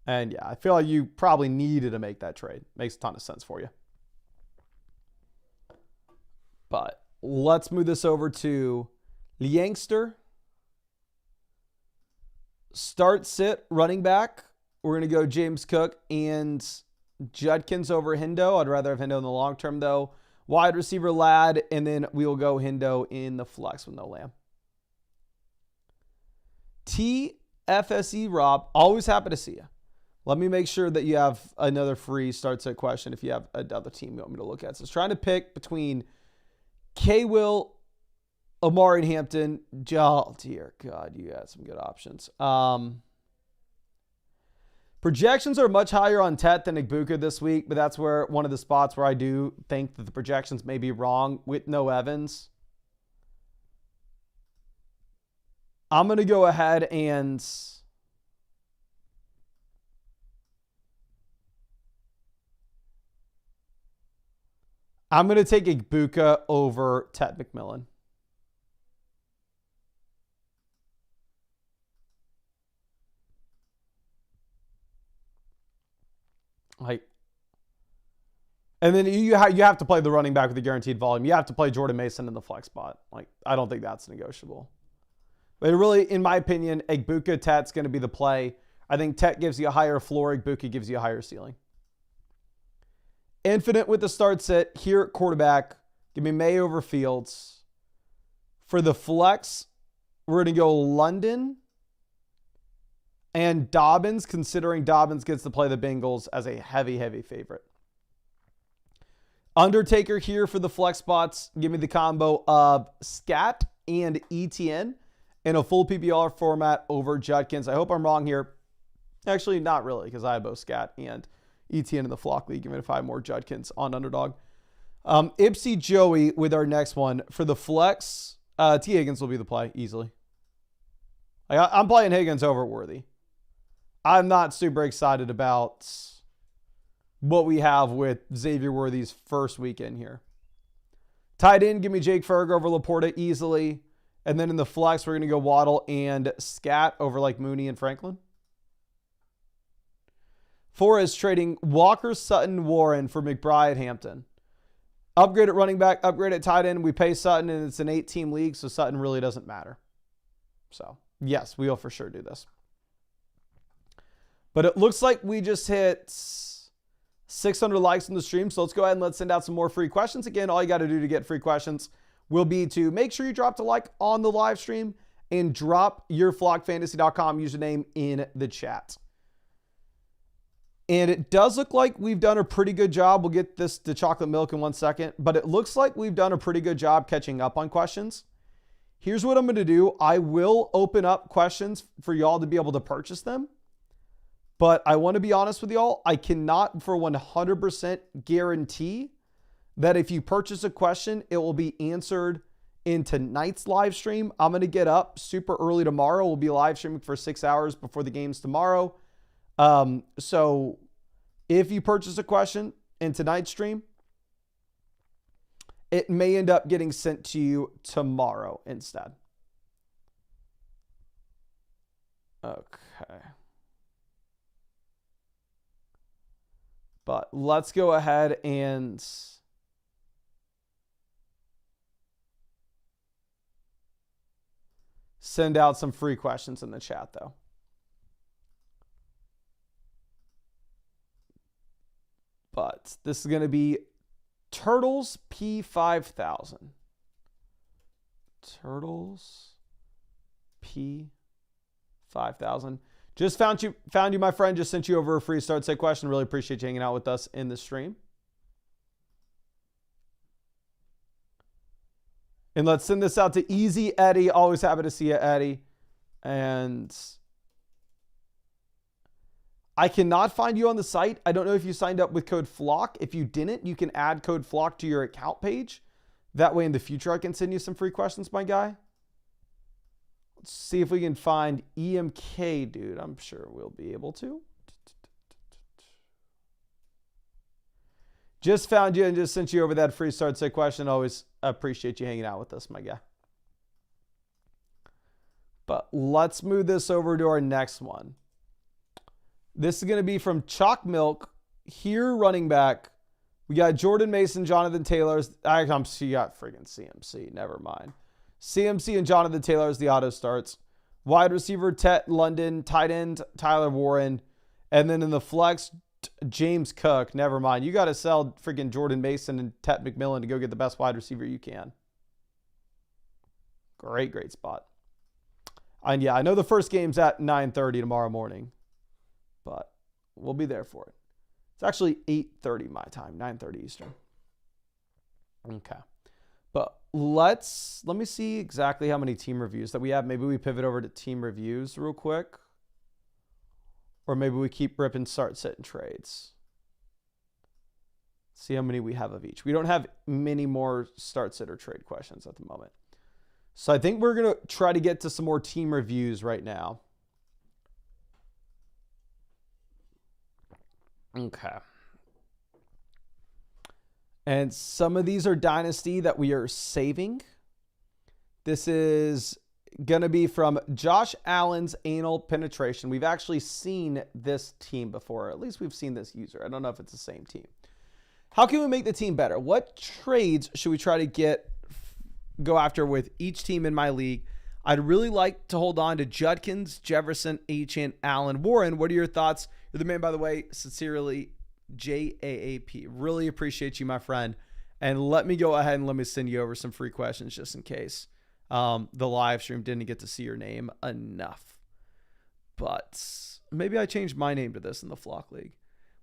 And yeah, I feel like you probably needed to make that trade. Makes a ton of sense for you. But let's move this over to Liangster. Start, sit, running back. We're going to go James Cook and Judkins over Hendo. I'd rather have Hendo in the long term, though. Wide receiver, Ladd, and then we will go Hendo in the flex with no Lamb. TFSE Rob, always happy to see you. Let me make sure that you have another free start set question if you have another team you want me to look at. So I was trying to pick between K-Will, Amari and Hampton. Oh, dear God, you had some good options. Projections are much higher on Tet than Igbuka this week, but that's where one of the spots where I do think that the projections may be wrong with no Evans. I'm going to go ahead and I'm going to take Igbuka over Tet McMillan. And then you have to play the running back with the guaranteed volume. You have to play Jordan Mason in the flex spot. I don't think that's negotiable. But really, in my opinion, Igbuka, Tet's going to be the play. I think Tet gives you a higher floor. Igbuka gives you a higher ceiling. Infinite with the start set here at quarterback. Give me May over Fields. For the flex, we're going to go London and Dobbins, considering Dobbins gets to play the Bengals as a heavy, heavy favorite. Undertaker here for the flex spots. Give me the combo of Scat and ETN in a full PPR format over Judkins. I hope I'm wrong here. Actually, not really, because I have both Scat and ETN in the Flock League. Give me 5 more Judkins on Underdog. Ipsy Joey with our next one. For the flex, T. Higgins will be the play easily. I'm playing Higgins over Worthy. I'm not super excited about what we have with Xavier Worthy's first weekend here. Tight end, give me Jake Ferg over Laporta easily. And then in the flex, we're going to go Waddle and Scat over like Mooney and Franklin. Forrest trading Walker, Sutton, Warren for McBride, Hampton. Upgrade at running back, upgrade at tight end. We pay Sutton, and it's an 8-team league, so Sutton really doesn't matter. So, yes, we will for sure do this. But it looks like we just hit 600 likes in the stream, so let's go ahead and let's send out some more free questions. Again, all you got to do to get free questions will be to make sure you dropped a like on the live stream and drop your flockfantasy.com username in the chat. And it does look like we've done a pretty good job. We'll get this to chocolate milk in 1 second, but it looks like we've done a pretty good job catching up on questions. Here's what I'm going to do. I will open up questions for y'all to be able to purchase them. But I want to be honest with y'all. I cannot for 100% guarantee that if you purchase a question, it will be answered in tonight's live stream. I'm going to get up super early tomorrow. We'll be live streaming for 6 hours before the games tomorrow. So if you purchase a question in tonight's stream, it may end up getting sent to you tomorrow instead. Okay. But let's go ahead and send out some free questions in the chat, though. But this is going to be Turtles P5000. Turtles P5000. Just found you, my friend. Just sent you over a free start set question. Really appreciate you hanging out with us in the stream. And let's send this out to Easy Eddie. Always happy to see you, Eddie. And I cannot find you on the site. I don't know if you signed up with code FLOCK. If you didn't, you can add code FLOCK to your account page. That way in the future, I can send you some free questions, my guy. Let's see if we can find EMK, dude. I'm sure we'll be able to. Just found you and just sent you over that free start set question. Always appreciate you hanging out with us, my guy. But let's move this over to our next one. This is going to be from Chalk Milk. Here, running back. We got Jordan Mason, Jonathan Taylor. You got friggin' CMC. Never mind. CMC and Jonathan Taylor as the auto starts. Wide receiver, Tet London. Tight end, Tyler Warren. And then in the flex, James Cook. Never mind. You got to sell friggin' Jordan Mason and Tet McMillan to go get the best wide receiver you can. Great spot. And yeah, I know the first game's at 9:30 tomorrow morning, but we'll be there for it. It's actually 8:30 my time, 9:30 Eastern. Okay. But let me see exactly how many team reviews that we have. Maybe we pivot over to team reviews real quick. Or maybe we keep ripping start, sit, and trades. See how many we have of each. We don't have many more start, sit, or trade questions at the moment. So I think we're going to try to get to some more team reviews right now. Okay. And some of these are dynasty that we are saving. This is going to be from Josh Allen's Anal Penetration. We've actually seen this team before. At least we've seen this user. I don't know if it's the same team. How can we make the team better? What trades should we try to go after with each team in my league? I'd really like to hold on to Judkins, Jefferson, Achane, Allen, Warren. What are your thoughts? You're the man, by the way. Sincerely, JAAP. Really appreciate you, my friend. And let me go ahead and let me send you over some free questions just in case the live stream didn't get to see your name enough. But maybe I changed my name to this in the Flock League.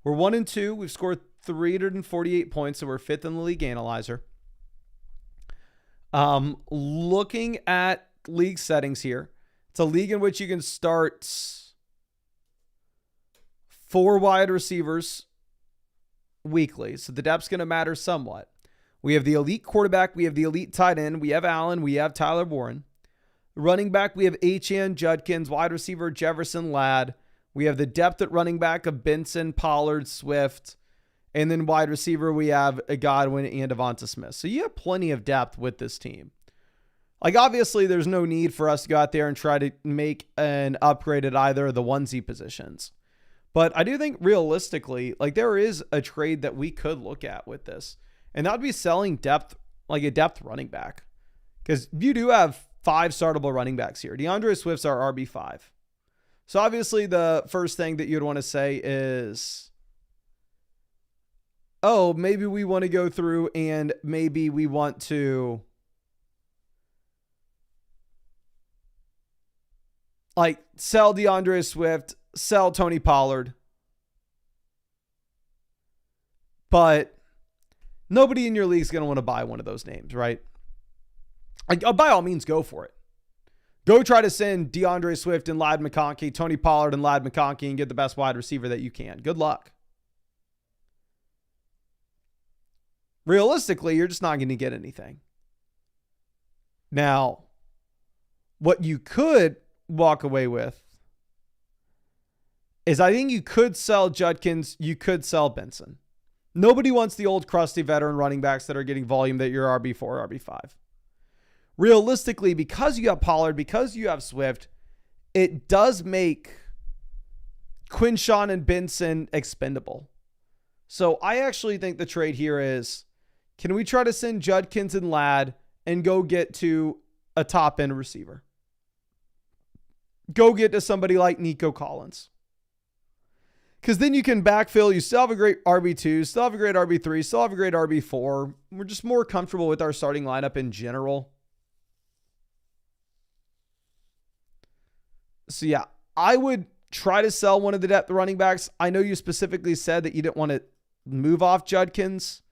We're 1-2. We've scored 348 points, so we're 5th in the league analyzer. Looking at league settings here, it's a league in which you can start 4 wide receivers weekly. So the depth's going to matter somewhat. We have the elite quarterback. We have the elite tight end. We have Allen. We have Tyler Warren. Running back, we have Achane, Judkins. Wide receiver, Jefferson, Ladd. We have the depth at running back of Benson, Pollard, Swift. And then wide receiver, we have a Godwin and Devonta Smith. So you have plenty of depth with this team. Like, obviously, there's no need for us to go out there and try to make an upgrade at either of the onesie positions. But I do think realistically, like, there is a trade that we could look at with this. And that would be selling depth, like a depth running back. Because you do have 5 startable running backs here. DeAndre Swift's our RB5. So obviously the first thing that you'd want to say is, oh, maybe we want to go through and maybe we want to like sell DeAndre Swift, sell Tony Pollard. But nobody in your league is going to want to buy one of those names, right? Like, by all means, go for it. Go try to send DeAndre Swift and Ladd McConkey, Tony Pollard and Ladd McConkey, and get the best wide receiver that you can. Good luck. Realistically, you're just not going to get anything. Now, what you could walk away with is I think you could sell Judkins, you could sell Benson. Nobody wants the old crusty veteran running backs that are getting volume that you're RB4, RB5. Realistically, because you have Pollard, because you have Swift, it does make Quinshawn and Benson expendable. So I actually think the trade here is, can we try to send Judkins and Ladd and go get to a top-end receiver? Go get to somebody like Nico Collins. Because then you can backfill. You still have a great RB2, still have a great RB3, still have a great RB4. We're just more comfortable with our starting lineup in general. So yeah, I would try to sell one of the depth running backs. I know you specifically said that you didn't want to move off Judkins.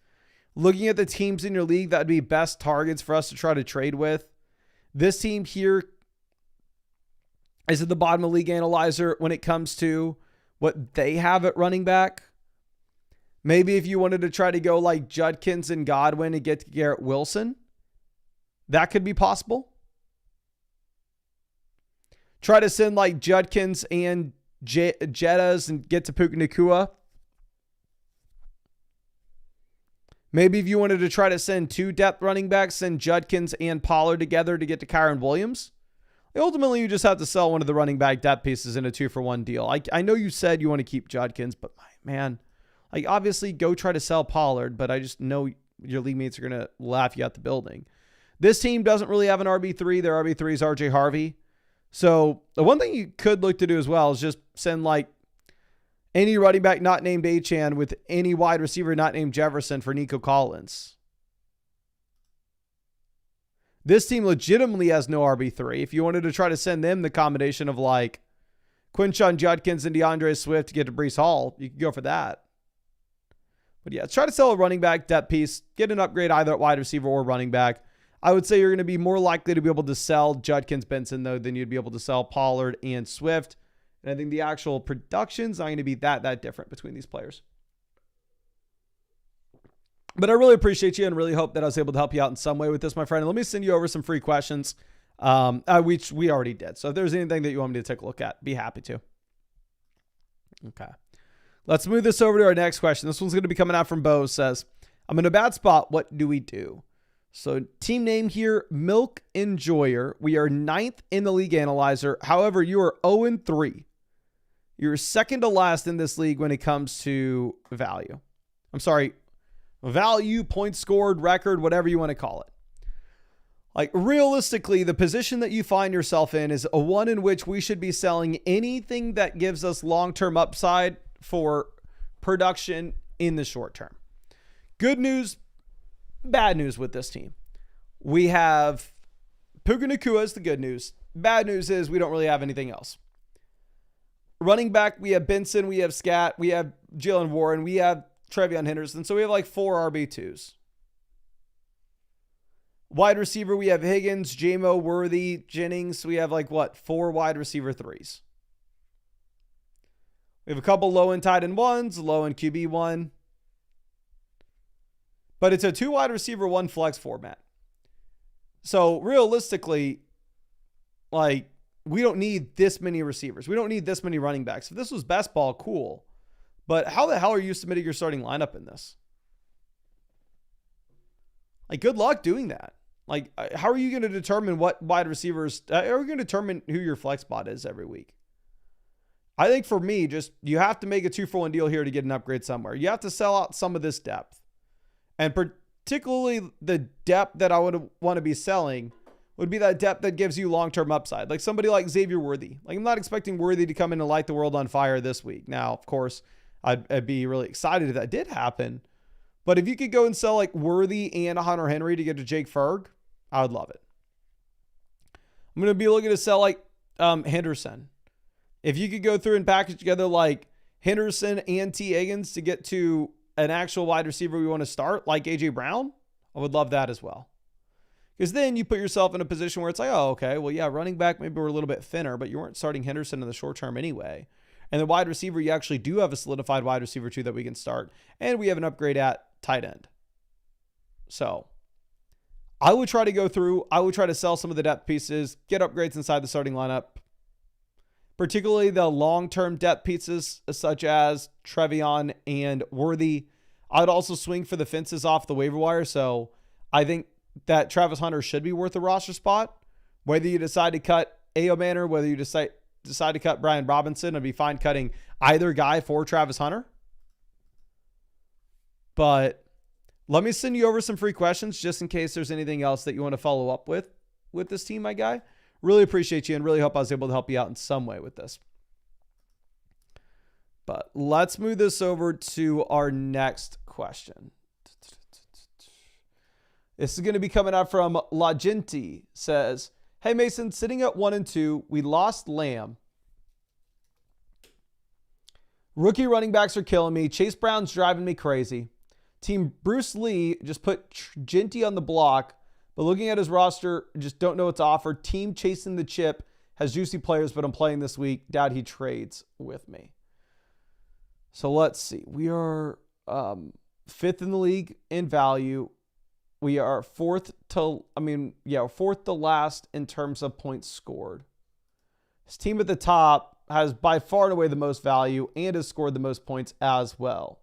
Looking at the teams in your league that would be best targets for us to try to trade with, this team here is at the bottom of League Analyzer when it comes to what they have at running back. Maybe if you wanted to try to go like Judkins and Godwin and get to Garrett Wilson, that could be possible. Try to send like Judkins and Jettas and get to Puka Nacua. Maybe if you wanted to try to send 2 depth running backs, send Judkins and Pollard together to get to Kyron Williams. Ultimately, you just have to sell one of the running back depth pieces in a 2-for-1 deal. I know you said you want to keep Judkins, but man, like obviously go try to sell Pollard, but I just know your league mates are going to laugh you out the building. This team doesn't really have an RB3. Their RB3 is RJ Harvey. So the one thing you could look to do as well is just send like any running back not named Achane with any wide receiver not named Jefferson for Nico Collins. This team legitimately has no RB3. If you wanted to try to send them the combination of like Quinshon Judkins and DeAndre Swift to get to Breece Hall, you could go for that. But yeah, try to sell a running back depth piece. Get an upgrade either at wide receiver or running back. I would say you're going to be more likely to be able to sell Judkins Benson, though, than you'd be able to sell Pollard and Swift. And I think the actual production's not going to be that different between these players. But I really appreciate you and really hope that I was able to help you out in some way with this, my friend. And let me send you over some free questions, which we already did. So if there's anything that you want me to take a look at, be happy to. Okay. Let's move this over to our next question. This one's going to be coming out from Bo. Says, I'm in a bad spot. What do we do? So team name here, Milk Enjoyer. We are 9th in the league analyzer. However, you are 0-3. You're second to last in this league when it comes to value. I'm sorry, value, points scored, record, whatever you want to call it. Like realistically, the position that you find yourself in is a one in which we should be selling anything that gives us long-term upside for production in the short term. Good news, bad news with this team. We have Puka Nacua is the good news. Bad news is we don't really have anything else. Running back, we have Benson, we have Scat, we have Jalen Warren, we have Trevion Henderson. So we have like 4 RB2s. Wide receiver, we have Higgins, Jamo, Worthy, Jennings. We have like 4 wide receiver 3s. We have a couple low end tight end 1s, low end QB 1. But it's a 2 wide receiver 1 flex format. So realistically, like we don't need this many receivers. We don't need this many running backs. If this was best ball, cool. But how the hell are you submitting your starting lineup in this? Like, good luck doing that. Like, how are you going to determine what wide receivers, how are you going to determine who your flex spot is every week? I think for me, just, you have to make a 2-for-1 deal here to get an upgrade somewhere. You have to sell out some of this depth. And particularly the depth that I would want to be selling would be that depth that gives you long-term upside. Like somebody like Xavier Worthy. Like, I'm not expecting Worthy to come in and light the world on fire this week. Now, of course, I'd be really excited if that did happen. But if you could go and sell like Worthy and Hunter Henry to get to Jake Ferg, I would love it. I'm going to be looking to sell like Henderson. If you could go through and package together like Henderson and T. Higgins to get to an actual wide receiver we want to start, like A.J. Brown, I would love that as well. Because then you put yourself in a position where it's like, oh, okay, well, yeah, running back, maybe we're a little bit thinner, but you weren't starting Henderson in the short term anyway. And the wide receiver, you actually do have a solidified wide receiver too that we can start. And we have an upgrade at tight end. So I would try to go through. I would try to sell some of the depth pieces, get upgrades inside the starting lineup, particularly the long-term depth pieces such as Trevion and Worthy. I would also swing for the fences off the waiver wire. So I think that Travis Hunter should be worth a roster spot. Whether you decide to cut A.O. Manor, whether you decide to cut Brian Robinson, I'd be fine cutting either guy for Travis Hunter. But let me send you over some free questions just in case there's anything else that you want to follow up with this team, my guy. Really appreciate you and really hope I was able to help you out in some way with this. But let's move this over to our next question. This is going to be coming out from La Gente. Says, hey, Mason, sitting at 1-2, we lost Lamb. Rookie running backs are killing me. Chase Brown's driving me crazy. Team Bruce Lee just put Jeanty on the block, but looking at his roster, just don't know what to offer. Team chasing the chip has juicy players, but I'm playing this week. Doubt he trades with me. So let's see. We are 5th in the league in value. We are fourth to last in terms of points scored. His team at the top has by far and away the most value and has scored the most points as well.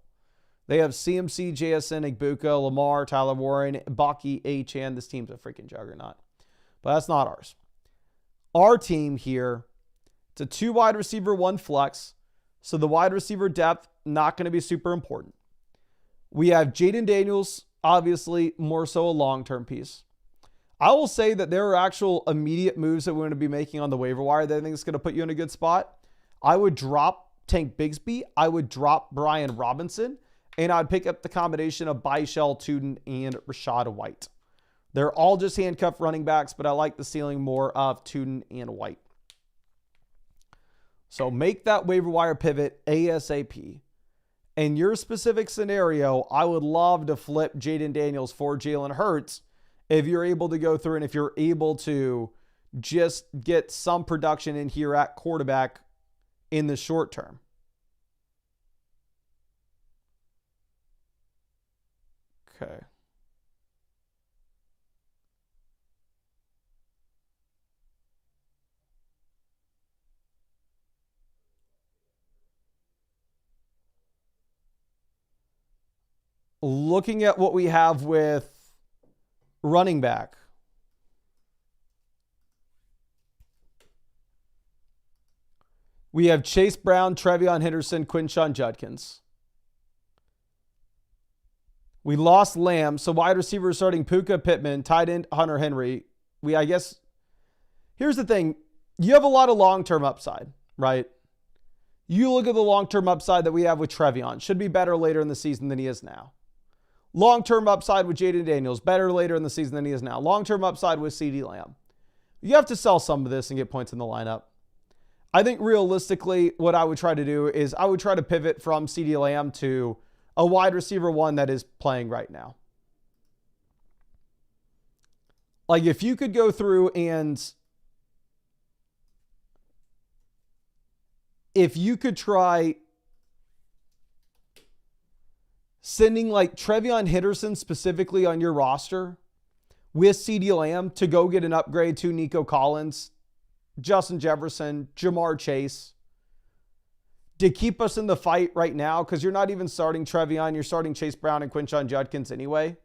They have CMC, JSN, Igbuka, Lamar, Tyler Warren, Baki, Achane. This team's a freaking juggernaut. But that's not ours. Our team here, it's a 2 wide receiver, 1 flex. So the wide receiver depth, not going to be super important. We have Jaden Daniels, obviously more so a long-term piece. I will say that there are actual immediate moves that we're going to be making on the waiver wire that I think is going to put you in a good spot. I would drop Tank Bigsby. I would drop Brian Robinson. And I'd pick up the combination of Byshell, Tuden, and Rashad White. They're all just handcuffed running backs, but I like the ceiling more of Tuden and White. So make that waiver wire pivot ASAP. In your specific scenario, I would love to flip Jaden Daniels for Jalen Hurts if you're able to go through and if you're able to just get some production in here at quarterback in the short term. Okay. Looking at what we have with running back. We have Chase Brown, Trevion Henderson, Quinshon Judkins. We lost Lamb, so wide receiver starting Puka Pittman, tight end Hunter Henry. Here's the thing. You have a lot of long-term upside, right? You look at the long-term upside that we have with Trevion. Should be better later in the season than he is now. Long-term upside with Jaden Daniels. Better later in the season than he is now. Long-term upside with CeeDee Lamb. You have to sell some of this and get points in the lineup. I think realistically, what I would try to do is I would try to pivot from CeeDee Lamb to a wide receiver 1 that is playing right now. Like if you could go through and if you could try sending like Trevion Henderson specifically on your roster with CeeDee Lamb to go get an upgrade to Nico Collins, Justin Jefferson, Jamar Chase, to keep us in the fight right now, because you're not even starting Trevion, you're starting Chase Brown and Quinshon Judkins anyway.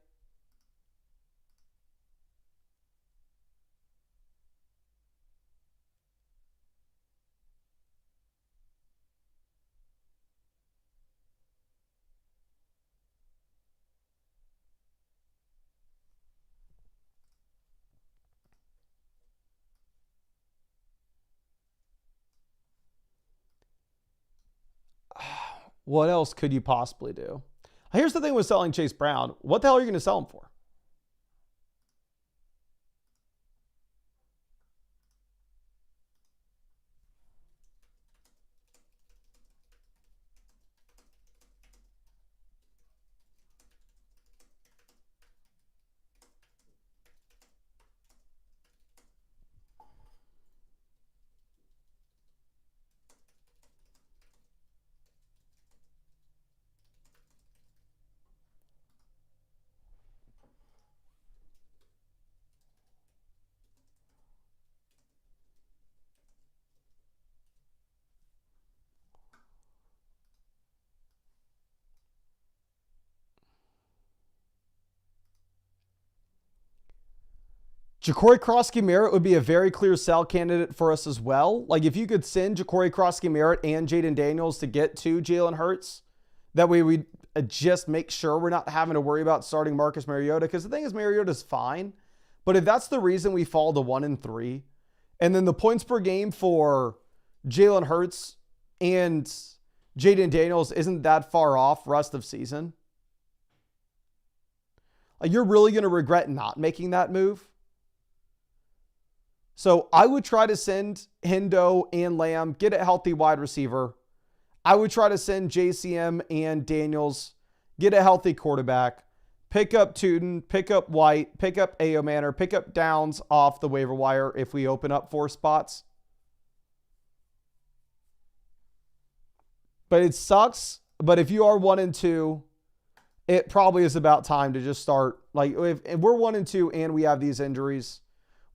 What else could you possibly do? Here's the thing with selling Chase Brown. What the hell are you going to sell him for? Ja'Cory Krosky-Merritt would be a very clear sell candidate for us as well. Like if you could send Ja'Cory Krosky-Merritt and Jaden Daniels to get to Jalen Hurts, that way we just make sure we're not having to worry about starting Marcus Mariota. Because the thing is, Mariota's fine. But if that's the reason we fall to 1-3, and then the points per game for Jalen Hurts and Jaden Daniels isn't that far off rest of season, like you're really going to regret not making that move. So I would try to send Hendo and Lamb, get a healthy wide receiver. I would try to send JCM and Daniels, get a healthy quarterback, pick up Tuden, pick up White, pick up Ayo Manor, pick up Downs off the waiver wire if we open up 4 spots. But it sucks. But if you are 1-2, it probably is about time to just start. Like if we're 1-2 and we have these injuries,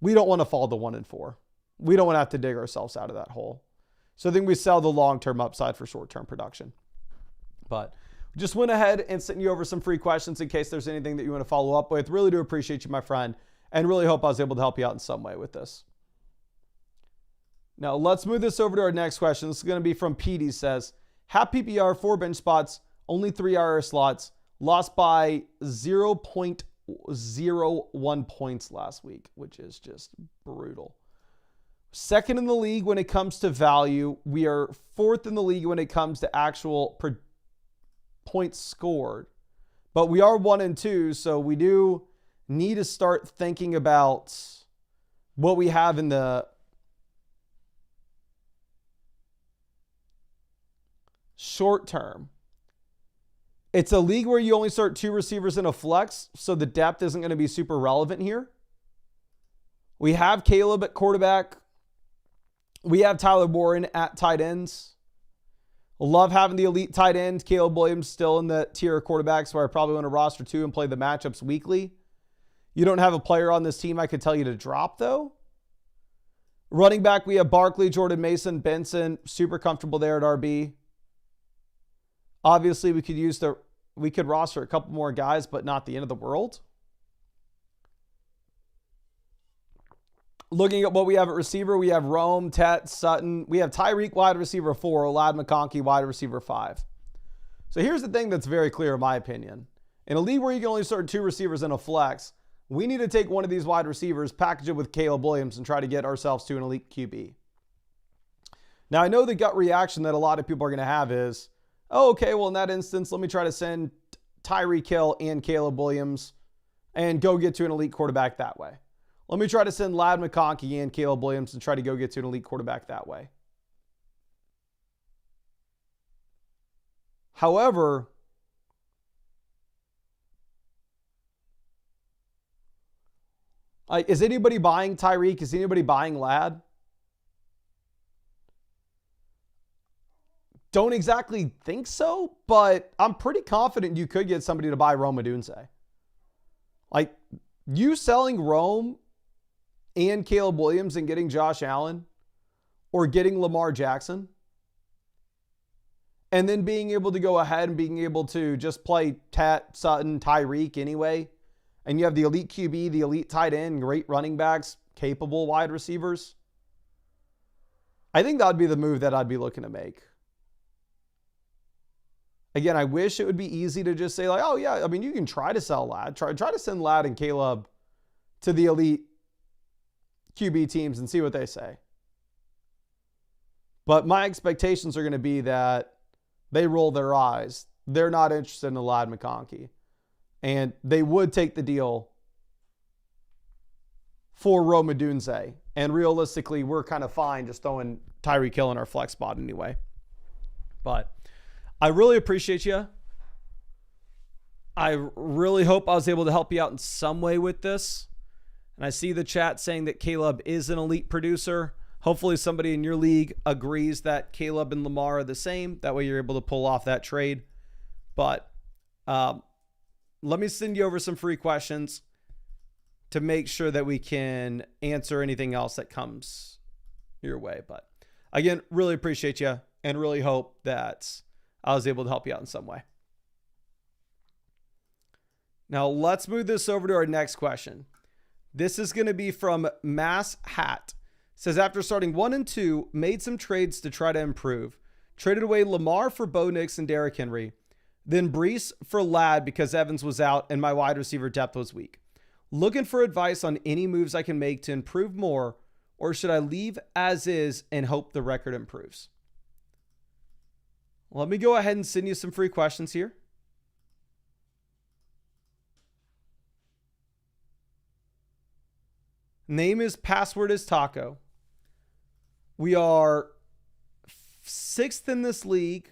we don't want to fall to 1-4. We don't want to have to dig ourselves out of that hole. So I think we sell the long-term upside for short-term production. But just went ahead and sent you over some free questions in case there's anything that you want to follow up with. Really do appreciate you, my friend, and really hope I was able to help you out in some way with this. Now let's move this over to our next question. This is going to be from Petey. Says, have PPR, 4 bench spots, only 3 IR slots, lost by 0.01 points last week, which is just brutal. Second in the league when it comes to value. We are 4th in the league when it comes to actual points scored. But we are 1 and 2, so we do need to start thinking about what we have in the short term. It's a league where you only start 2 receivers in a flex, so the depth isn't going to be super relevant here. We have Caleb at quarterback. We have Tyler Warren at tight ends. Love having the elite tight end. Caleb Williams still in the tier of quarterbacks where I probably want to roster 2 and play the matchups weekly. You don't have a player on this team I could tell you to drop, though. Running back, we have Barkley, Jordan Mason, Benson. Super comfortable there at RB. Obviously, we could roster a couple more guys, but not the end of the world. Looking at what we have at receiver, we have Rome, Tet, Sutton. We have Tyreek, wide receiver 4, Ladd McConkey, wide receiver 5. So here's the thing that's very clear in my opinion. In a league where you can only start 2 receivers in a flex, we need to take one of these wide receivers, package it with Caleb Williams, and try to get ourselves to an elite QB. Now, I know the gut reaction that a lot of people are going to have is, oh, okay, well, in that instance, let me try to send Tyreek Hill and Caleb Williams and go get to an elite quarterback that way. Let me try to send Ladd McConkey and Caleb Williams and try to go get to an elite quarterback that way. However, is anybody buying Tyreek? Is anybody buying Ladd? Don't exactly think so, but I'm pretty confident you could get somebody to buy Rome Odunze. Like, you selling Rome and Caleb Williams and getting Josh Allen or getting Lamar Jackson and then being able to go ahead and being able to just play Tat, Sutton, Tyreek anyway, and you have the elite QB, the elite tight end, great running backs, capable wide receivers. I think that would be the move that I'd be looking to make. Again, I wish it would be easy to just say like, oh yeah, I mean, you can try to sell Ladd, try to send Ladd and Caleb to the elite QB teams and see what they say. But my expectations are going to be that they roll their eyes. They're not interested in the Ladd McConkey. And they would take the deal for Rome Odunze. And realistically, we're kind of fine just throwing Tyreek Hill in our flex spot anyway. But I really appreciate you. I really hope I was able to help you out in some way with this. And I see the chat saying that Caleb is an elite producer. Hopefully somebody in your league agrees that Caleb and Lamar are the same. That way you're able to pull off that trade. But let me send you over some free questions to make sure that we can answer anything else that comes your way. But again, really appreciate you and really hope that I was able to help you out in some way. Now let's move this over to our next question. This is going to be from Mass Hat. Says, after starting 1 and 2, made some trades to try to improve. Traded away Lamar for Bo Nix and Derrick Henry. Then Brees for Ladd because Evans was out and my wide receiver depth was weak. Looking for advice on any moves I can make to improve more, or should I leave as is and hope the record improves? Let me go ahead and send you some free questions here. Name is password is taco. We are 6th in this league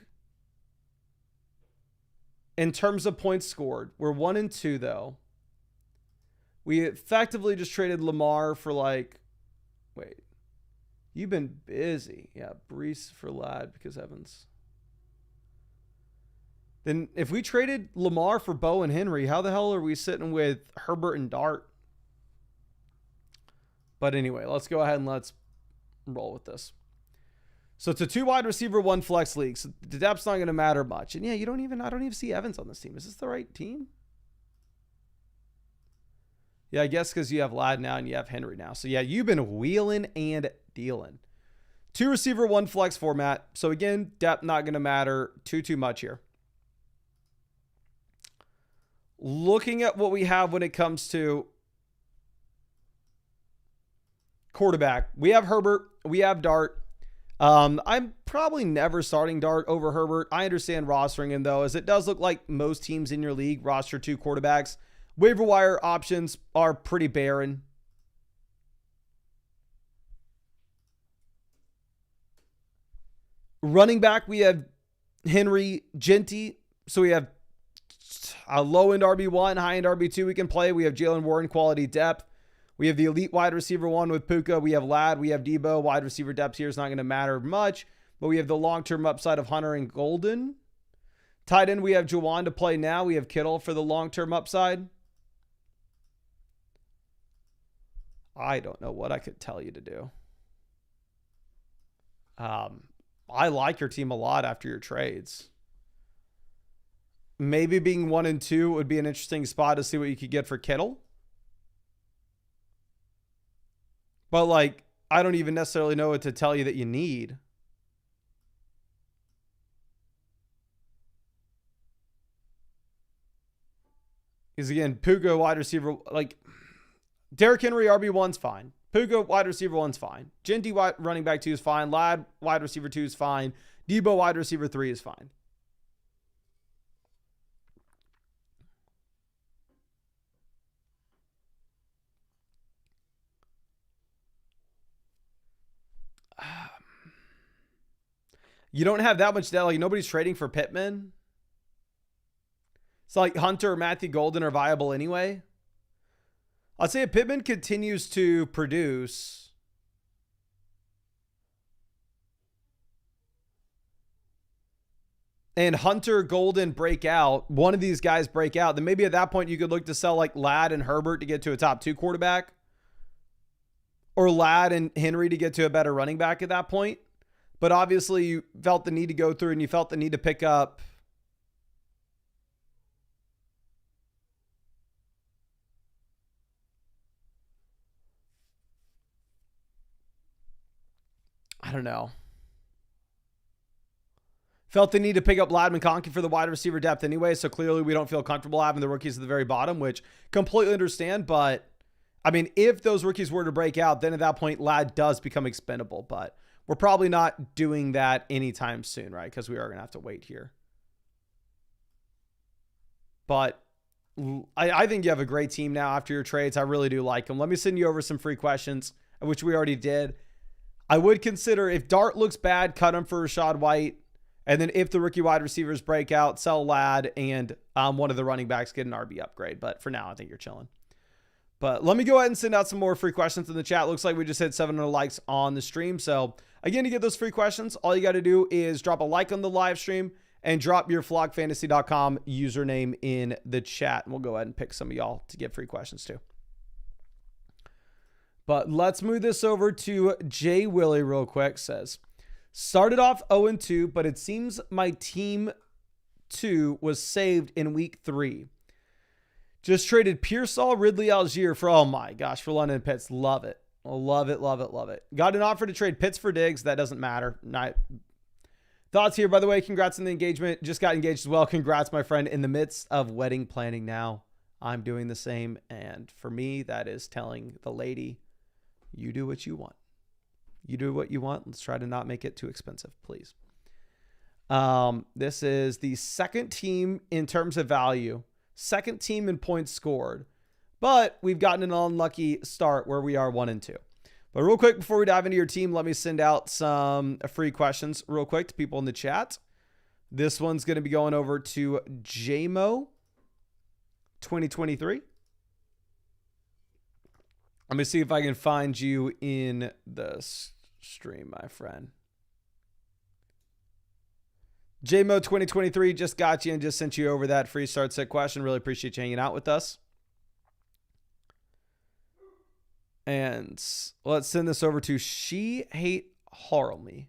in terms of points scored. We're 1 and 2 though. We effectively just traded Lamar for wait, you've been busy. Yeah, Brees for Ladd because Evans. Then if we traded Lamar for Bo and Henry, how the hell are we sitting with Herbert and Dart? But anyway, let's go ahead and let's roll with this. So it's a 2 wide receiver, 1 flex league. So the depth's not going to matter much. And yeah, I don't even see Evans on this team. Is this the right team? Yeah, I guess because you have Ladd now and you have Henry now. So yeah, you've been wheeling and dealing. 2 receiver, 1 flex format. So again, depth not going to matter too much here. Looking at what we have when it comes to quarterback, we have Herbert, we have Dart. I'm probably never starting Dart over Herbert. I understand rostering him though, as it does look like most teams in your league roster 2 quarterbacks. Waiver wire options are pretty barren. Running back, we have Henry, Jeanty. So we have a low-end RB1, high-end RB2 we can play. We have Jalen Warren, quality depth. We have the elite wide receiver 1 with Puka. We have Ladd. We have Debo. Wide receiver depth here is not going to matter much. But we have the long-term upside of Hunter and Golden. Tight end, we have Juwan to play now. We have Kittle for the long-term upside. I don't know what I could tell you to do. I like your team a lot after your trades. Maybe being 1 and 2 would be an interesting spot to see what you could get for Kittle. But like, I don't even necessarily know what to tell you that you need. Because again, Puka wide receiver, like Derrick Henry RB1's fine. Puka wide receiver 1's fine. Jeanty running back 2 is fine. Ladd wide receiver 2 is fine. Debo wide receiver 3 is fine. You don't have that much depth. Like nobody's trading for Pittman. It's like Hunter or Matthew Golden are viable anyway. I'd say if Pittman continues to produce, and Hunter, Golden break out, one of these guys break out, then maybe at that point you could look to sell like Ladd and Herbert to get to a top 2 quarterback, or Ladd and Henry to get to a better running back at that point. But obviously you felt the need to go through and you felt the need to pick up I don't know. Felt the need to pick up Ladd McConkey for the wide receiver depth anyway, so clearly we don't feel comfortable having the rookies at the very bottom, which completely understand. But, I mean, if those rookies were to break out, then at that point, Ladd does become expendable. But we're probably not doing that anytime soon, right? Because we are going to have to wait here. But I think you have a great team now after your trades. I really do like them. Let me send you over some free questions, which we already did. I would consider, if Dart looks bad, cut him for Rashad White. And then if the rookie wide receivers break out, sell Ladd and one of the running backs get an RB upgrade. But for now, I think you're chilling. But let me go ahead and send out some more free questions in the chat. Looks like we just hit 700 likes on the stream. So again, to get those free questions, all you got to do is drop a like on the live stream and drop your flockfantasy.com username in the chat. And we'll go ahead and pick some of y'all to get free questions too. But let's move this over to Jay Willie real quick. Says, started off 0-2, but it seems my team 2 was saved in week 3. Just traded Pearsall, Ridley, Algier for, oh my gosh, for London Pitts. Love it. Love it, love it, love it. Got an offer to trade Pitts for Diggs. That doesn't matter. Thoughts here, by the way. Congrats on the engagement. Just got engaged as well. Congrats, my friend. In the midst of wedding planning now. I'm doing the same. And for me, that is telling the lady, you do what you want. You do what you want. Let's try to not make it too expensive, please. This is the second team in terms of value. Second team in points scored. But we've gotten an unlucky start where we are 1-2. But real quick, before we dive into your team, let me send out some free questions real quick to people in the chat. This one's going to be going over to JMO 2023. Let me see if I can find you in the stream, my friend. JMO 2023 just got you and just sent you over that free start set question. Really appreciate you hanging out with us. And let's send this over to She Hate Harlem.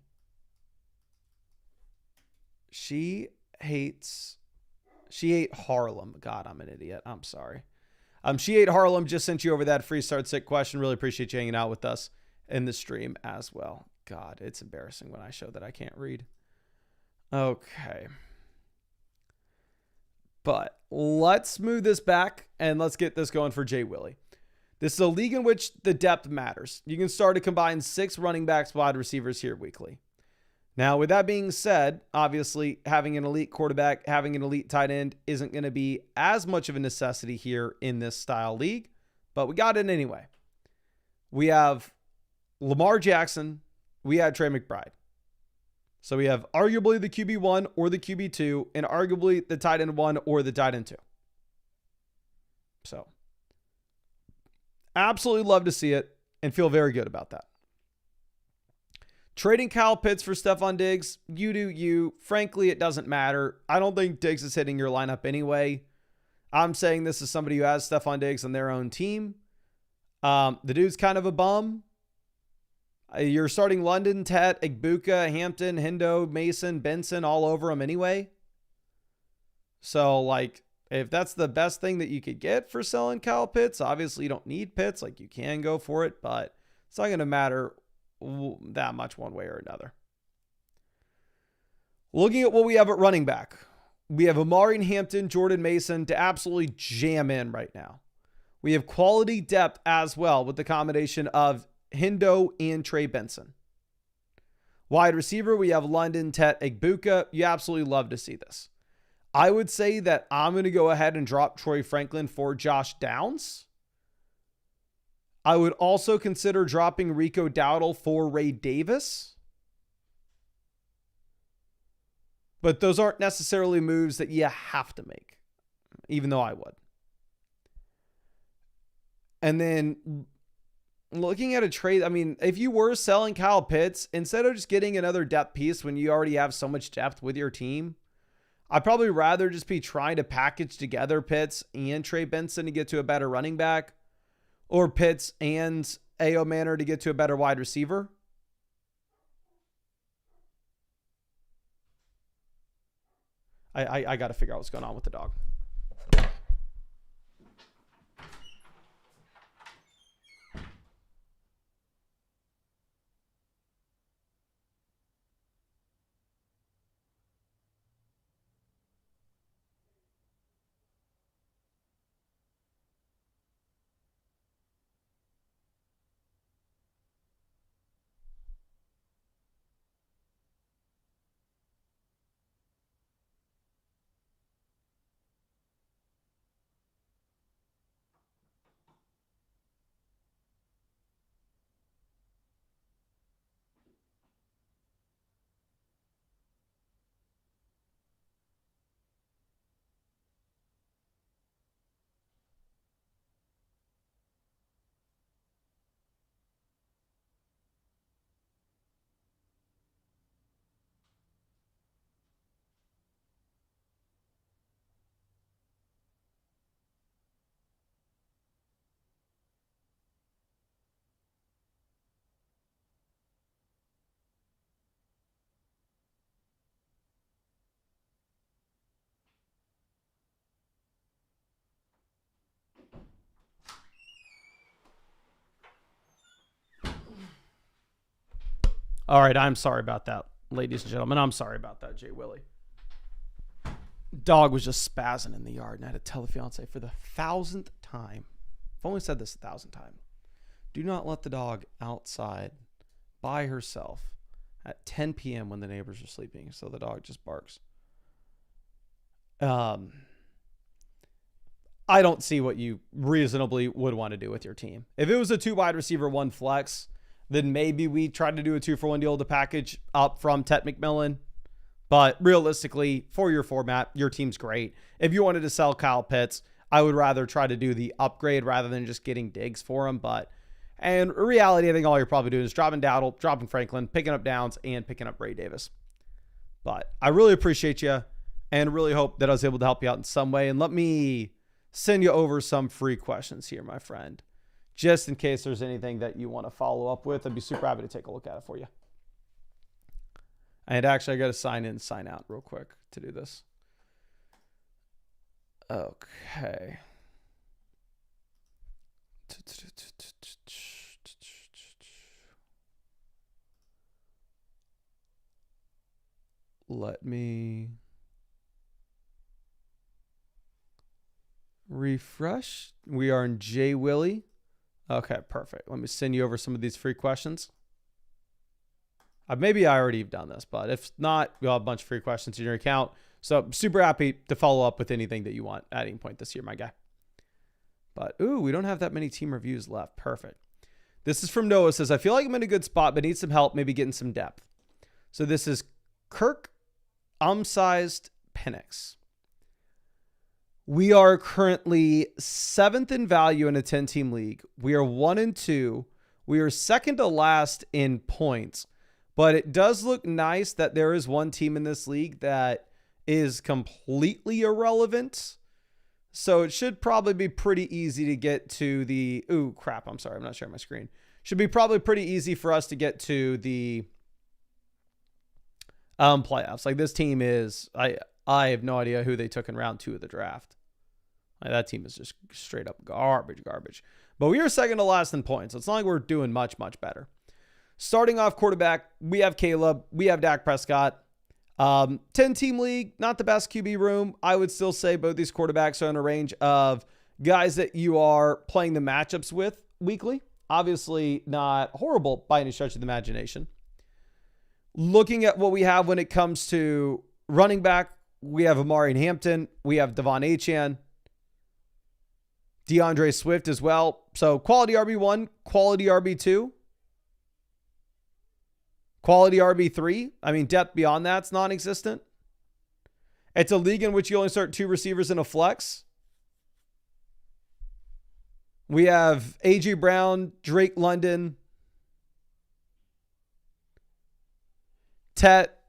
She Hate Harlem. God, I'm an idiot. I'm sorry. She Hate Harlem just sent you over that free start sit question. Really appreciate you hanging out with us in the stream as well. God, it's embarrassing when I show that I can't read. Okay. But let's move this back and let's get this going for Jay Willie. This is a league in which the depth matters. You can start to combine 6 running backs, wide receivers here weekly. Now, with that being said, obviously having an elite quarterback, having an elite tight end isn't going to be as much of a necessity here in this style league, but we got it anyway. We have Lamar Jackson. We had Trey McBride. So we have arguably the QB1 or the QB2 and arguably the tight end 1 or the tight end 2. So absolutely love to see it and feel very good about that. Trading Kyle Pitts for Stephon Diggs, you do you. Frankly, it doesn't matter. I don't think Diggs is hitting your lineup anyway. I'm saying this is somebody who has Stephon Diggs on their own team. The dude's kind of a bum. You're starting London, Tet, Igbuka, Hampton, Hendo, Mason, Benson all over him anyway. So, like, if that's the best thing that you could get for selling Kyle Pitts, obviously you don't need Pitts. Like, you can go for it, but it's not going to matter that much one way or another. Looking at what we have at running back, we have Amari and Hampton, Jordan Mason to absolutely jam in right now. We have quality depth as well with the combination of Hendo and Trey Benson. Wide receiver, we have London, Tet, Igbuka. You absolutely love to see this. I would say that I'm going to go ahead and drop Troy Franklin for Josh Downs. I would also consider dropping Rico Dowdle for Ray Davis. But those aren't necessarily moves that you have to make, even though I would. And then looking at a trade, I mean, if you were selling Kyle Pitts, instead of just getting another depth piece when you already have so much depth with your team, I'd probably rather just be trying to package together Pitts and Trey Benson to get to a better running back, or Pitts and A.O. Manor to get to a better wide receiver. I got to figure out what's going on with the dog. All right, I'm sorry about that, ladies and gentlemen. I'm sorry about that, Jay Willie. Dog was just spazzing in the yard, and I had to tell the fiance for the 1,000th time. I've only said this 1,000 times. Do not let the dog outside by herself at 10 p.m. when the neighbors are sleeping, so the dog just barks. I don't see what you reasonably would want to do with your team. If it was a 2 wide receiver, 1 flex, then maybe we try to do a 2-for-1 deal to package up from Tet McMillan. But realistically, for your format, your team's great. If you wanted to sell Kyle Pitts, I would rather try to do the upgrade rather than just getting Diggs for him. And in reality, I think all you're probably doing is dropping Dowdle, dropping Franklin, picking up Downs, and picking up Ray Davis. But I really appreciate you and really hope that I was able to help you out in some way. And let me send you over some free questions here, my friend, just in case there's anything that you want to follow up with. I'd be super happy to take a look at it for you. And actually, I got to sign in and sign out real quick to do this. Okay. Let me refresh. We are in J. Willie. Okay, perfect. Let me send you over some of these free questions. Maybe I already have done this, but if not, you'll have a bunch of free questions in your account. So super happy to follow up with anything that you want at any point this year, my guy. But, ooh, we don't have that many team reviews left. Perfect. This is from Noah. Says, I feel like I'm in a good spot, but need some help, maybe getting some depth. So this is Kirk Sized Penix. We are currently 7th in value in a 10-team league. We are 1-2. We are second to last in points. But it does look nice that there is one team in this league that is completely irrelevant. So it should probably be pretty easy to get to the... Ooh, crap. I'm sorry. I'm not sharing my screen. Should be probably pretty easy for us to get to the playoffs. Like, this team is... I have no idea who they took in round 2 of the draft. Like, that team is just straight up garbage. But we are second to last in points. So it's not like we're doing much better. Starting off quarterback, we have Caleb. We have Dak Prescott. 10-team league, not the best QB room. I would still say both these quarterbacks are in a range of guys that you are playing the matchups with weekly. Obviously not horrible by any stretch of the imagination. Looking at what we have when it comes to running back, we have Amari Hampton. We have Devon Achane. DeAndre Swift as well. So quality RB1, quality RB2. Quality RB3. I mean, depth beyond that's non-existent. It's a league in which you only start 2 receivers in a flex. We have A.J. Brown, Drake London, Tet.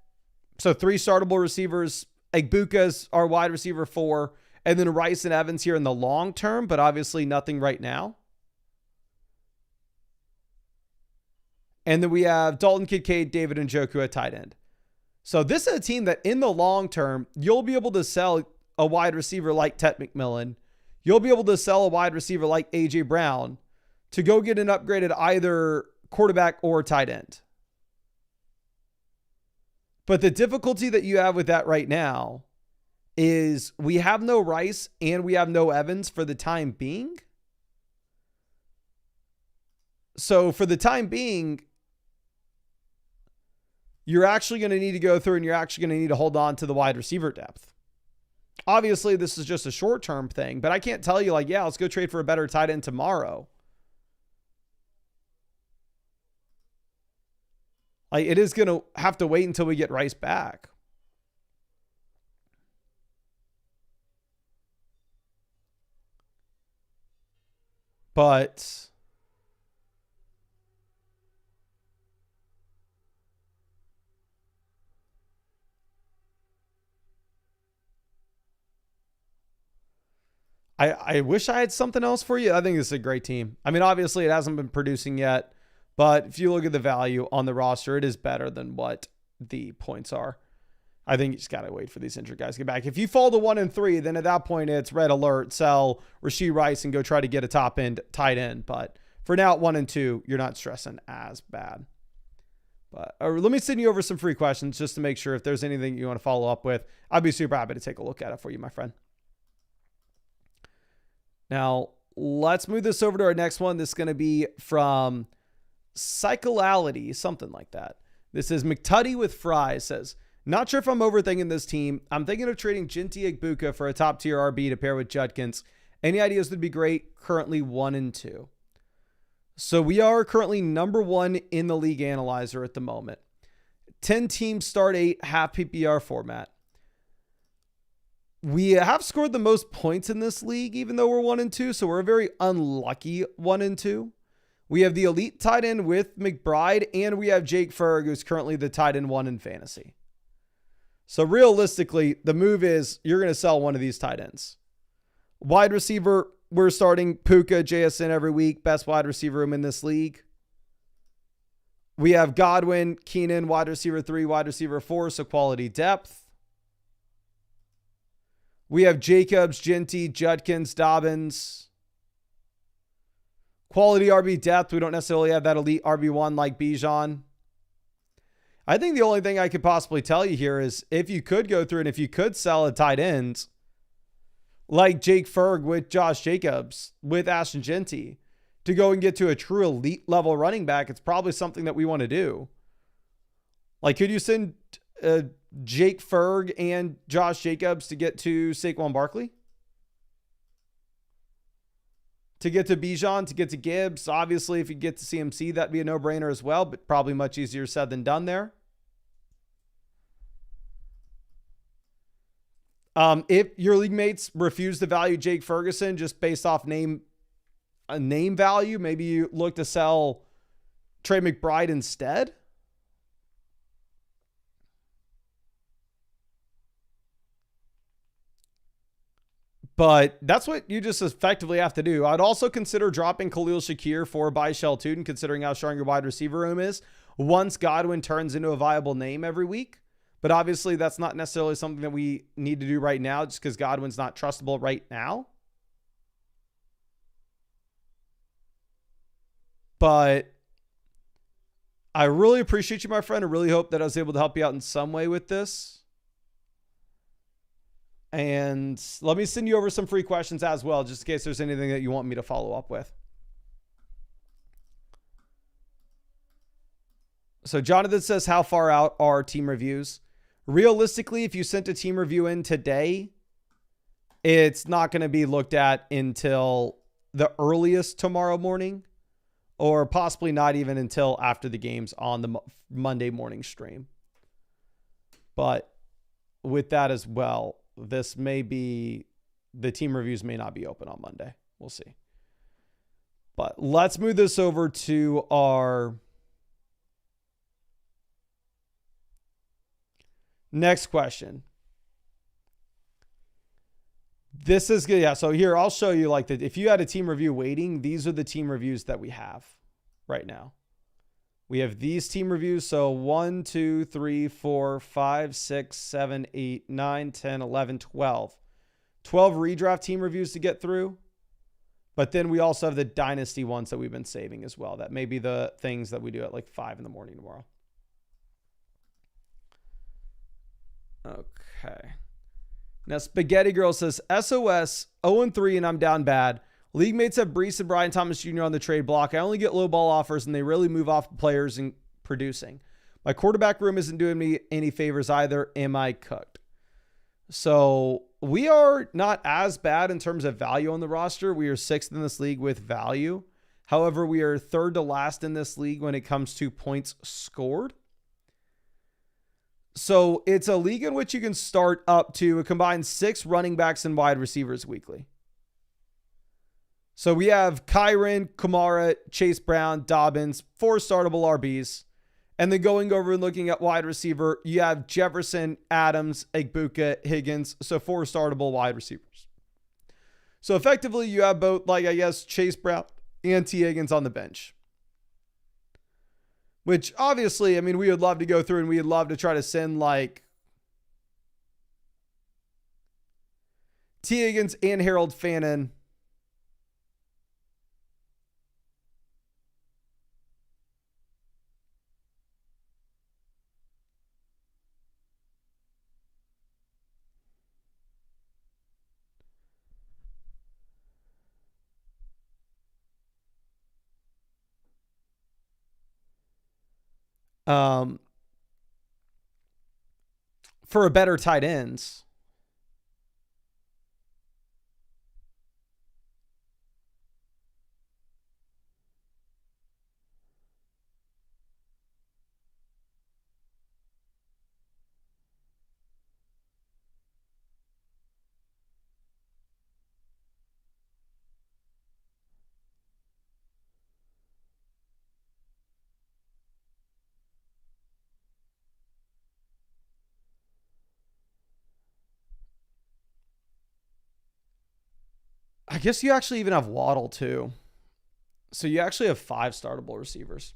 So 3 startable receivers. Egbuka's our wide receiver 4. And then Rice and Evans here in the long term, but obviously nothing right now. And then we have Dalton Kincaid, David Njoku at tight end. So this is a team that in the long term, you'll be able to sell a wide receiver like Tet McMillan. You'll be able to sell a wide receiver like A.J. Brown to go get an upgraded either quarterback or tight end. But the difficulty that you have with that right now is we have no Rice and we have no Evans for the time being. So for the time being, you're actually going to need to go through and you're actually going to need to hold on to the wide receiver depth. Obviously, this is just a short-term thing, but I can't tell you like, yeah, let's go trade for a better tight end tomorrow. Like, it is going to have to wait until we get Rice back. But I wish I had something else for you. I think this is a great team. I mean, obviously it hasn't been producing yet, but if you look at the value on the roster, it is better than what the points are. I think you just got to wait for these injured guys to get back. If you fall to 1-3, then at that point it's red alert, sell Rashee Rice and go try to get a top end tight end. But for now at 1-2, you're not stressing as bad. But let me send you over some free questions just to make sure if there's anything you want to follow up with. I'd be super happy to take a look at it for you, my friend. Now, let's move this over to our next one. This is going to be from Psycholality, something like that. This is McTuddy with Fries. Says, not sure if I'm overthinking this team. I'm thinking of trading Jeanty Egbuka for a top tier RB to pair with Judkins. Any ideas would be great. Currently 1-2. So we are currently number 1 in the league analyzer at the moment. 10 teams start 8, half PPR format. We have scored the most points in this league, even though we're 1-2. So we're a very unlucky 1-2. We have the elite tight end with McBride, and we have Jake Ferg, who's currently the tight end 1 in fantasy. So realistically, the move is you're going to sell one of these tight ends. Wide receiver, we're starting Puka, JSN every week. Best wide receiver room in this league. We have Godwin, Keenan, wide receiver 3, wide receiver 4, so quality depth. We have Jacobs, Jeanty, Judkins, Dobbins. Quality RB depth. We don't necessarily have that elite RB1 like Bijan. I think the only thing I could possibly tell you here is if you could go through and if you could sell a tight ends like Jake Ferg with Josh Jacobs, with Ashton Jeanty, to go and get to a true elite level running back, it's probably something that we want to do. Like, could you send Jake Ferg and Josh Jacobs to get to Saquon Barkley? To get to Bijan, to get to Gibbs? Obviously, if you get to CMC, that'd be a no-brainer as well, but probably much easier said than done there. If your league mates refuse to value Jake Ferguson just based off name value, maybe you look to sell Trey McBride instead. But that's what you just effectively have to do. I'd also consider dropping Khalil Shakir for Byshell Tootin, considering how strong your wide receiver room is, once Godwin turns into a viable name every week. But obviously, that's not necessarily something that we need to do right now just because Godwin's not trustable right now. But I really appreciate you, my friend. I really hope that I was able to help you out in some way with this. And let me send you over some free questions as well, just in case there's anything that you want me to follow up with. So Jonathan says, how far out are team reviews? Realistically, if you sent a team review in today, it's not going to be looked at until the earliest tomorrow morning, or possibly not even until after the games on the Monday morning stream. But with that as well, the team reviews may not be open on Monday. We'll see. But let's move this over to our next question. This is good. Yeah. So here, I'll show you if you had a team review waiting, these are the team reviews that we have right now. We have these team reviews. So 1, 2, 3, 4, 5, 6, 7, 8, 9, 10, 11, 12. 12 redraft team reviews to get through. But then we also have the dynasty ones that we've been saving as well. That may be the things that we do at 5 in the morning tomorrow. Okay. Now, Spaghetti Girl says, SOS, 0-3, and I'm down bad. League mates have Brees and Brian Thomas Jr. on the trade block. I only get low ball offers, and they really move off players and producing. My quarterback room isn't doing me any favors either. Am I cooked? So we are not as bad in terms of value on the roster. We are 6th in this league with value. However, we are 3rd to last in this league when it comes to points scored. So it's a league in which you can start up to a combined 6 running backs and wide receivers weekly. So we have Kyron, Kamara, Chase Brown, Dobbins, 4 startable RBs. And then going over and looking at wide receiver, you have Jefferson, Adams, Egbuka, Higgins. So 4 startable wide receivers. So effectively you have both, Chase Brown and T. Higgins on the bench. Which obviously, we would love to go through and we would love to try to send T. Higgins and Harold Fannin. For a better tight ends. I guess you actually even have Waddle too. So you actually have 5 startable receivers.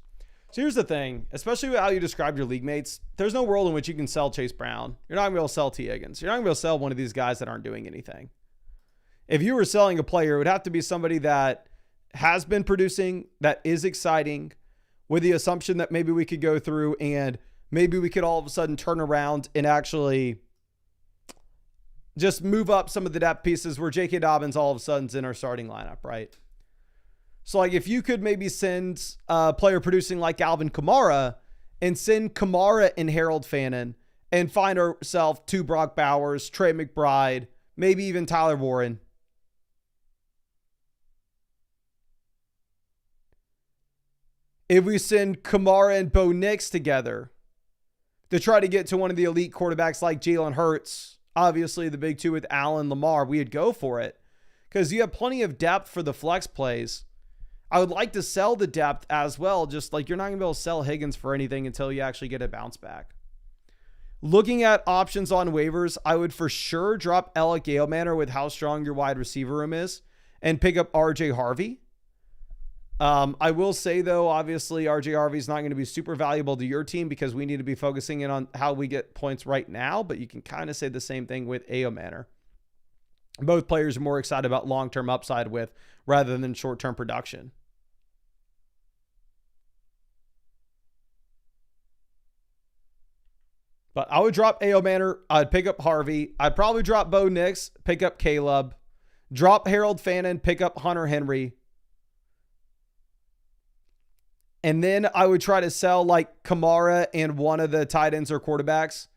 So here's the thing, especially with how you described your league mates, there's no world in which you can sell Chase Brown. You're not going to be able to sell T. Higgins. You're not going to be able to sell one of these guys that aren't doing anything. If you were selling a player, it would have to be somebody that has been producing, that is exciting, with the assumption that maybe we could go through and maybe we could all of a sudden turn around and actually just move up some of the depth pieces where J.K. Dobbins all of a sudden's in our starting lineup, right? So like if you could maybe send a player producing like Alvin Kamara and send Kamara and Harold Fannin and find ourselves 2 Brock Bowers, Trey McBride, maybe even Tyler Warren. If we send Kamara and Bo Nix together to try to get to one of the elite quarterbacks like Jalen Hurts, obviously the big 2 with Allen, Lamar, we'd go for it because you have plenty of depth for the flex plays. I would like to sell the depth as well. Just like you're not going to be able to sell Higgins for anything until you actually get a bounce back. Looking at options on waivers, I would for sure drop Alec Galemanor with how strong your wide receiver room is and pick up RJ Harvey. I will say, though, obviously, RJ Harvey is not going to be super valuable to your team because we need to be focusing in on how we get points right now. But you can kind of say the same thing with A.O. Manor. Both players are more excited about long-term upside with rather than short-term production. But I would drop A.O. Manor. I'd pick up Harvey. I'd probably drop Bo Nix, pick up Caleb. Drop Harold Fannin, pick up Hunter Henry. And then I would try to sell like Kamara and one of the tight ends or quarterbacks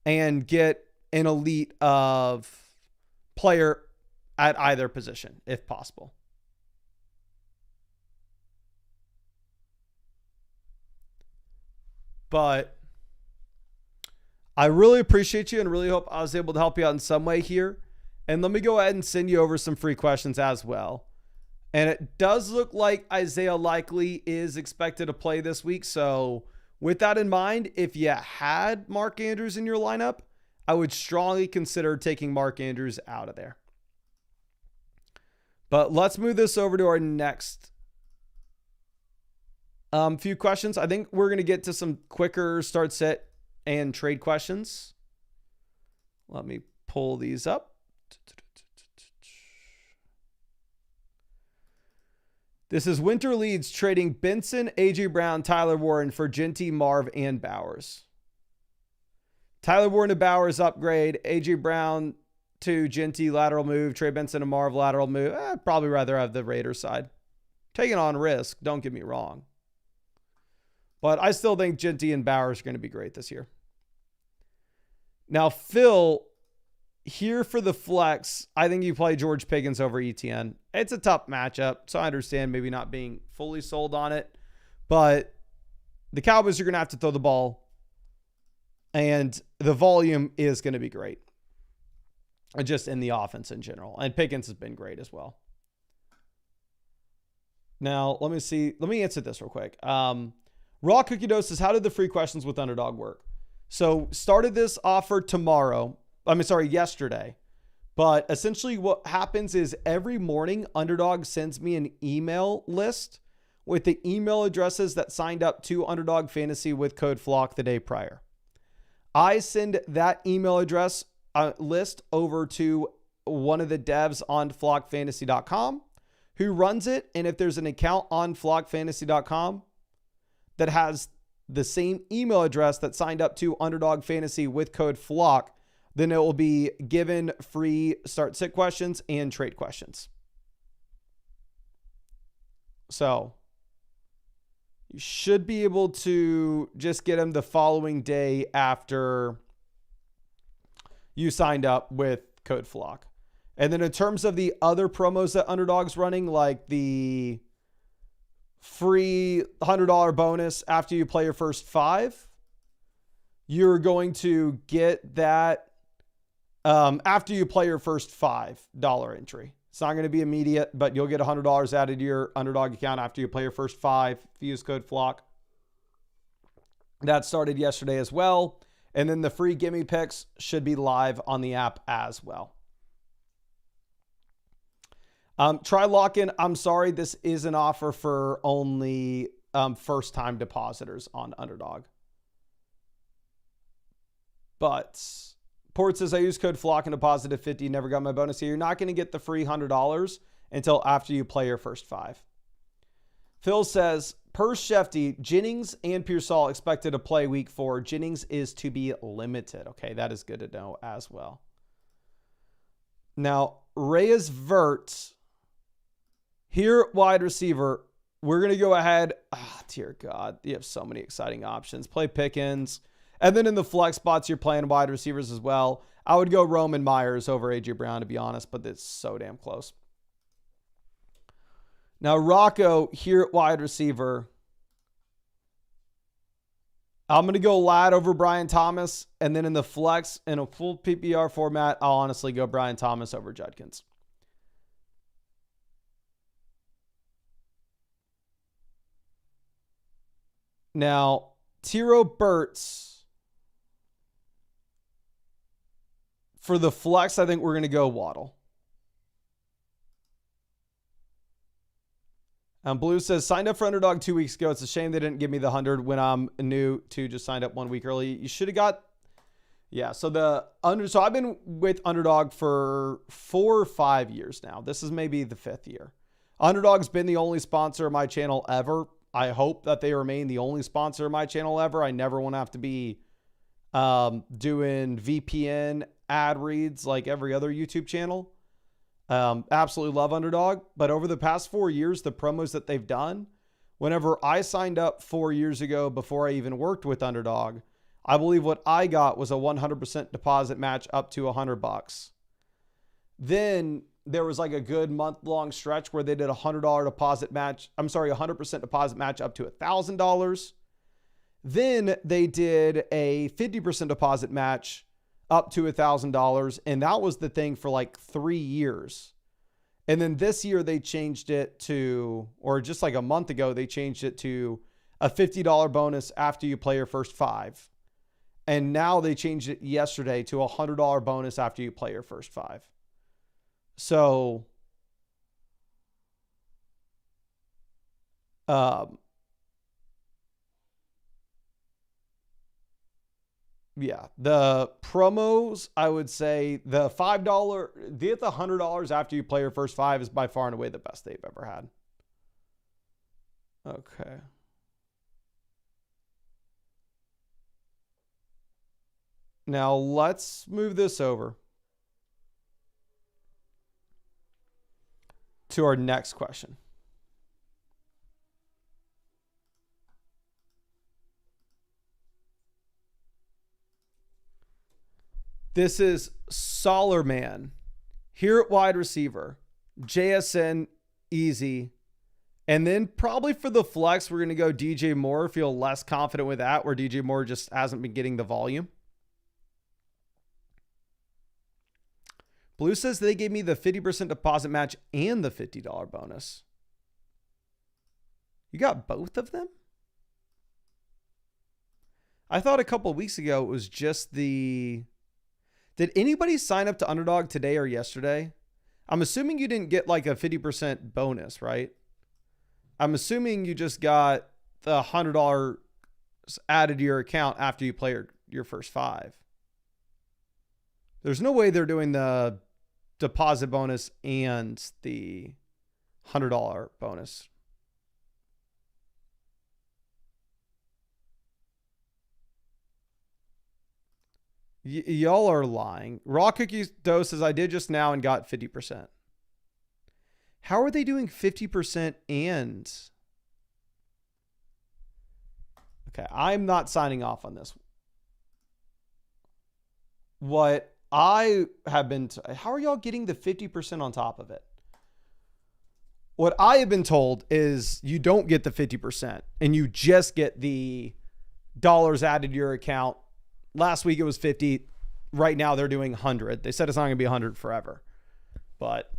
and get an elite of player at either position if possible. But I really appreciate you and really hope I was able to help you out in some way here. And let me go ahead and send you over some free questions as well. And it does look like Isaiah Likely is expected to play this week. So with that in mind, if you had Mark Andrews in your lineup, I would strongly consider taking Mark Andrews out of there. But let's move this over to our next few questions. I think we're going to get to some quicker start, sit, and trade questions. Let me pull these up. This is Winter Leads trading Benson, A.J. Brown, Tyler Warren for Jeanty, Marv, and Bowers. Tyler Warren to Bowers upgrade. A.J. Brown to Jeanty lateral move. Trey Benson to Marv lateral move. I'd probably rather have the Raiders side. Taking on risk, don't get me wrong. But I still think Jeanty and Bowers are going to be great this year. Now, Phil, here for the flex, I think you play George Pickens over ETN. It's a tough matchup, so I understand maybe not being fully sold on it. But the Cowboys are going to have to throw the ball, and the volume is going to be great. Just in the offense in general. And Pickens has been great as well. Now, let me see. Let me answer this real quick. Raw Cookie Dough says, how did the free questions with Underdog work? So started this offer yesterday. But essentially what happens is every morning Underdog sends me an email list with the email addresses that signed up to Underdog Fantasy with code FLOCK the day prior. I send that email address list over to one of the devs on flockfantasy.com who runs it. And if there's an account on flockfantasy.com that has the same email address that signed up to Underdog Fantasy with code FLOCK, then it will be given free start sit questions and trade questions. So you should be able to just get them the following day after you signed up with code FLOCK. And then in terms of the other promos that Underdog's running, like the free $100 bonus after you play your first 5, you're going to get that after you play your first $5 entry. It's not going to be immediate, but you'll get $100 added to your Underdog account after you play your first 5 if you use code FLOCK. That started yesterday as well. And then the free gimme picks should be live on the app as well. Try lock-in. I'm sorry, this is an offer for only first-time depositors on Underdog. But Port says, I use code FLOCK and deposited 50, never got my bonus here. You're not going to get the free $100 until after you play your first 5. Phil says, per Shefty, Jennings and Pearsall expected to play week 4. Jennings is to be limited. Okay, that is good to know as well. Now, Reyes Vert, here at wide receiver, we're going to go ahead. Ah, dear God, you have so many exciting options. Play Pickens. And then in the flex spots, you're playing wide receivers as well. I would go Roman Myers over A.J. Brown, to be honest, but it's so damn close. Now, Rocco here at wide receiver. I'm going to go Ladd over Brian Thomas. And then in the flex, in a full PPR format, I'll honestly go Brian Thomas over Judkins. Now, Tiro Burts. For the flex, I think we're going to go Waddle. Blue says, signed up for Underdog 2 weeks ago. It's a shame they didn't give me the 100 when I'm new to just signed up 1 week early. You should have got, yeah. So I've been with Underdog for 4 or 5 years now. This is maybe the 5th year. Underdog's been the only sponsor of my channel ever. I hope that they remain the only sponsor of my channel ever. I never want to have to be doing VPN ad reads like every other YouTube channel. Absolutely love Underdog, but over the past 4 years, the promos that they've done, whenever I signed up 4 years ago before I even worked with Underdog, I believe what I got was a 100% deposit match up to $100. Then there was like a good month-long stretch where they did a $100 deposit match. I'm sorry, 100% deposit match up to $1,000. Then they did a 50% deposit match up to $1,000. And that was the thing for like 3 years. And then this year they changed it to, or just like a month ago, they changed it to a $50 bonus after you play your first 5. And now they changed it yesterday to a $100 bonus after you play your first 5. So, yeah, the promos, I would say the $5, get the $100 after you play your first 5 is by far and away the best they've ever had. Okay. Now let's move this over to our next question. This is Solarman here at wide receiver, JSN easy. And then probably for the flex, we're going to go DJ Moore. Feel less confident with that, where DJ Moore just hasn't been getting the volume. Blue says they gave me the 50% deposit match and the $50 bonus. You got both of them? I thought a couple of weeks ago it was just the... Did anybody sign up to Underdog today or yesterday? I'm assuming you didn't get like a 50% bonus, right? I'm assuming you just got the $100 added to your account after you play your first 5. There's no way they're doing the deposit bonus and the $100 bonus. Y'all are lying. Raw Cookie Dough says, I did just now and got 50%. How are they doing 50% and... Okay, I'm not signing off on this. What I have been... How are y'all getting the 50% on top of it? What I have been told is you don't get the 50% and you just get the dollars added to your account. Last week it was 50. Right now they're doing 100. They said it's not going to be 100 forever. But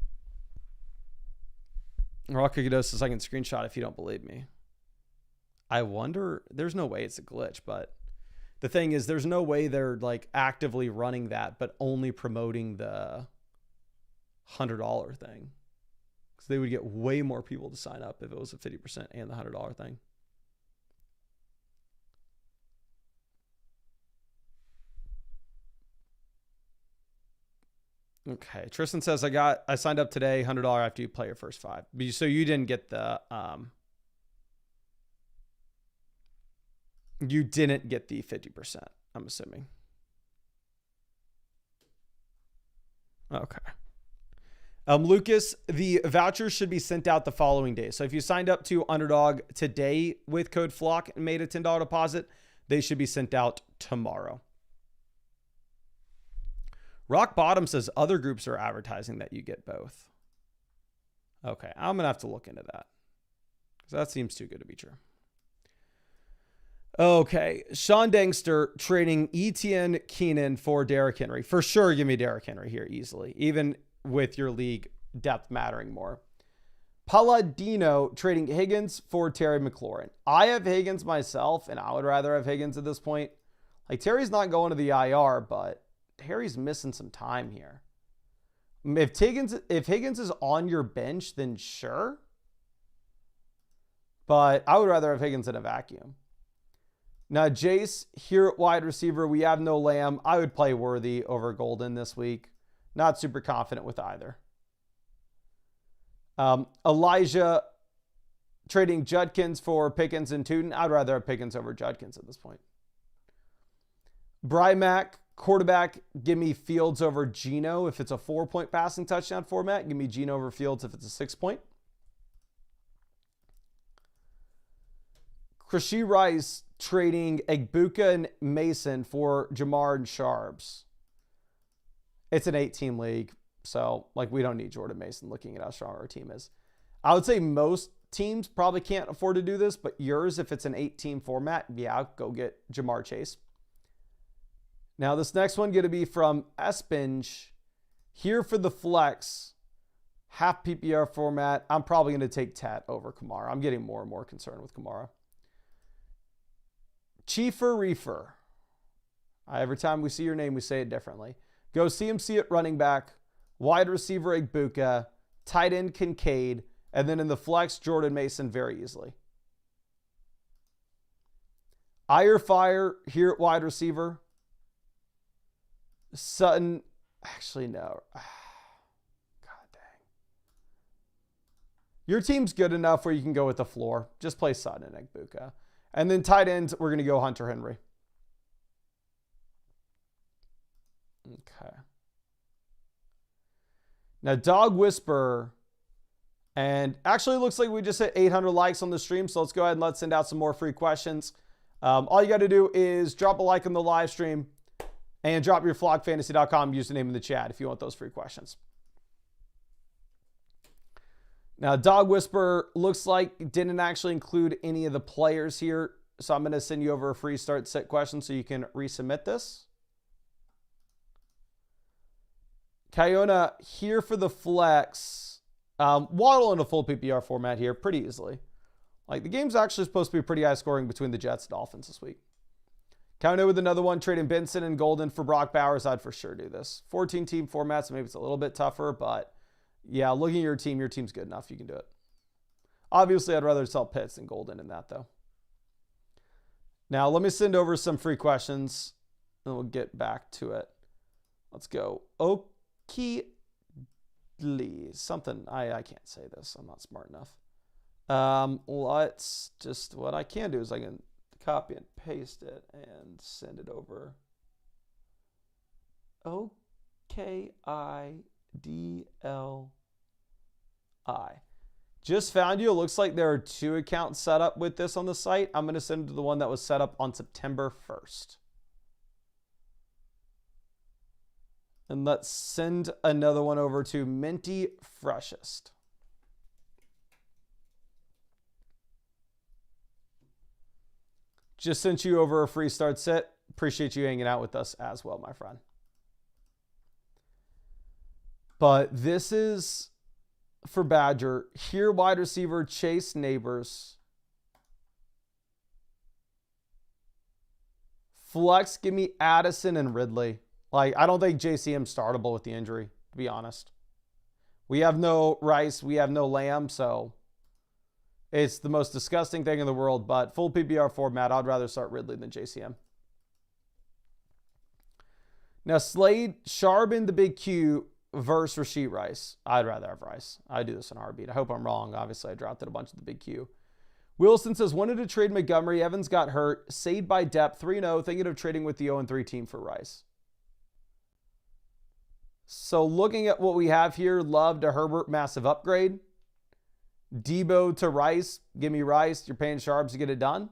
Rock Cookie says I can screenshot if you don't believe me. I wonder, there's no way it's a glitch, but the thing is there's no way they're like actively running that, but only promoting the $100 thing. Because they would get way more people to sign up if it was a 50% and the $100 thing. Okay. Tristan says, I signed up today, $100 after you play your first 5. So you didn't get the You didn't get the 50%, I'm assuming. Okay. Lucas, the vouchers should be sent out the following day. So if you signed up to Underdog today with code FLOCK and made a $10 deposit, they should be sent out tomorrow. Rock Bottom says other groups are advertising that you get both. Okay, I'm going to have to look into that because that seems too good to be true. Okay, Sean Dangster trading Etienne Keenan for Derrick Henry. For sure, give me Derrick Henry here easily, even with your league depth mattering more. Palladino trading Higgins for Terry McLaurin. I have Higgins myself, and I would rather have Higgins at this point. Like, Terry's not going to the IR, but Terry's missing some time here. If Higgins is on your bench, then sure. But I would rather have Higgins in a vacuum. Now, Jace, here at wide receiver, we have no Lamb. I would play Worthy over Golden this week. Not super confident with either. Elijah trading Judkins for Pickens and Tootin. I'd rather have Pickens over Judkins at this point. Brymac, quarterback, give me Fields over Geno if it's a 4-point passing touchdown format. Give me Geno over Fields if it's a 6-point. Krashee Rice trading Egbuka and Mason for Jamar and Sharps. It's an 8-team league, so like we don't need Jordan Mason looking at how strong our team is. I would say most teams probably can't afford to do this, but yours, if it's an 8-team format, yeah, go get Jamar Chase. Now this next one going to be from Espinge. Here for the flex, half PPR format. I'm probably going to take Tat over Kamara. I'm getting more and more concerned with Kamara. Chiefer Reefer. Every time we see your name, we say it differently. Go CMC at running back, wide receiver Egbuka, tight end Kincaid, and then in the flex, Jordan Mason very easily. Ire Fire here at wide receiver. Sutton, actually no. God dang. Your team's good enough where you can go with the floor. Just play Sutton and Egbuka. And then tight ends, we're going to go Hunter Henry. Okay. Now, Dog Whisperer. And actually, it looks like we just hit 800 likes on the stream. So let's go ahead and let's send out some more free questions. All you got to do is drop a like on the live stream and drop your flockfantasy.com username in the chat if you want those free questions. Now, Dog Whisperer looks like didn't actually include any of the players here. So I'm going to send you over a free start set question so you can resubmit this. Kiona here for the flex. Waddle in a full PPR format here pretty easily. Like the game's actually supposed to be pretty high scoring between the Jets and Dolphins this week. Kiona with another one, trading Benson and Golden for Brock Bowers. I'd for sure do this. 14-team format, so maybe it's a little bit tougher, but yeah, looking at your team's good enough. You can do it. Obviously, I'd rather sell Pitts than Golden in that, though. Now, let me send over some free questions, and we'll get back to it. Let's go. Okie something. I can't say this. I'm not smart enough. Let's just, what I can do is I can copy and paste it and send it over. OKIDLI. Just found you. It looks like there are 2 accounts set up with this on the site. I'm going to send it to the one that was set up on September 1st. And let's send another one over to Minty Freshest. Just sent you over a free start set. Appreciate you hanging out with us as well, my friend. But this is for Badger. Here, wide receiver Chase Neighbors. Flex, give me Addison and Ridley. Like, I don't think JCM's startable with the injury, to be honest. We have no Rice. We have no Lamb, so it's the most disgusting thing in the world. But full PPR format, I'd rather start Ridley than JCM. Now, Slade, Charbon, the big Q versus Rashee Rice. I'd rather have Rice. I do this in a heartbeat. I hope I'm wrong. Obviously, I dropped it a bunch of the big Q. Wilson says, wanted to trade Montgomery. Evans got hurt. Saved by depth. 3-0. Thinking of trading with the 0-3 team for Rice. So looking at what we have here, Love to Herbert, massive upgrade. Debo to Rice. Give me Rice. You're paying Sharps to get it done.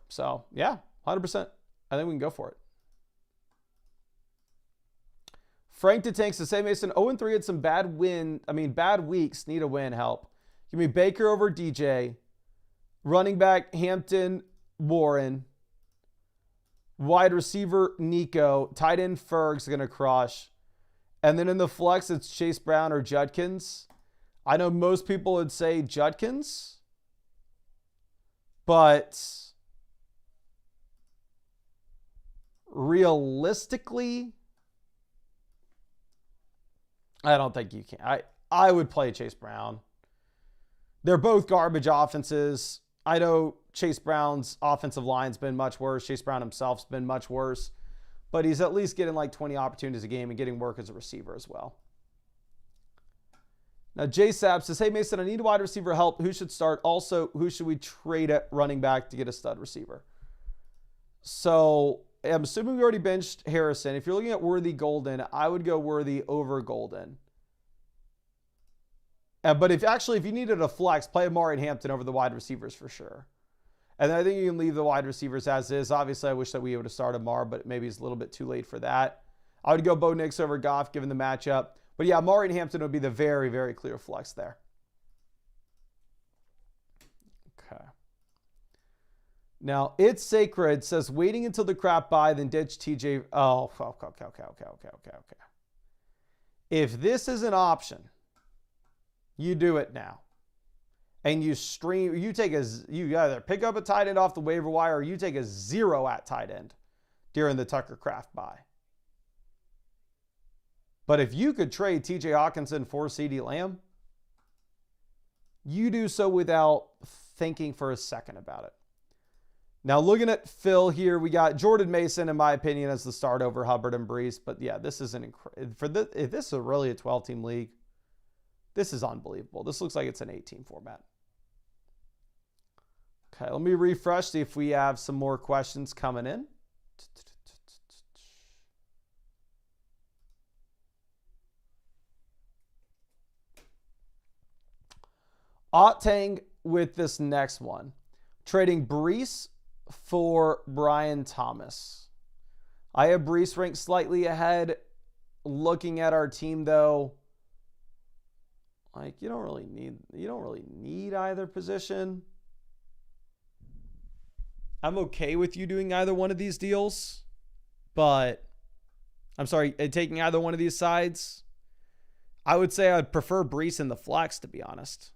So, yeah, 100%. I think we can go for it. Frank to Tanks to say, Mason, 0-3 had some bad weeks. Need a win. Help. Give me Baker over DJ. Running back, Hampton, Warren. Wide receiver, Nico. Tight end, Ferg's going to crush. And then in the flex, it's Chase Brown or Judkins. I know most people would say Judkins. But realistically, I don't think you can. I would play Chase Brown. They're both garbage offenses. I know Chase Brown's offensive line's been much worse. Chase Brown himself's been much worse. But he's at least getting like 20 opportunities a game and getting work as a receiver as well. Now, Jay Sapp says, hey, Mason, I need wide receiver help. Who should start? Also, who should we trade at running back to get a stud receiver? So, I'm assuming we already benched Harrison. If you're looking at Worthy Golden, I would go Worthy over Golden. But if you needed a flex, play Amari and Hampton over the wide receivers for sure. And then I think you can leave the wide receivers as is. Obviously, I wish that we would have started Amari, but maybe it's a little bit too late for that. I would go Bo Nix over Goff given the matchup. But yeah, Amari and Hampton would be the very, very clear flex there. Okay. Now, It's Sacred says, waiting until the crap buy, then ditch TJ. Oh, okay. If this is an option, you do it now. And you either pick up a tight end off the waiver wire or you take a 0 at tight end during the Tucker Craft buy. But if you could trade TJ Hawkinson for CeeDee Lamb, you do so without thinking for a second about it. Now, looking at Phil here, we got Jordan Mason, in my opinion, as the start over Hubbard and Brees. But yeah, this is if this is really a 12-team league, this is unbelievable. This looks like it's an 8-team format. Okay, let me refresh, see if we have some more questions coming in. Ottang with this next one. Trading Brees for Brian Thomas. I have Brees ranked slightly ahead. Looking at our team, though, like you don't really need either position. I'm okay with you doing either one of these deals, but taking either one of these sides. I would say I'd prefer Brees in the flex, to be honest.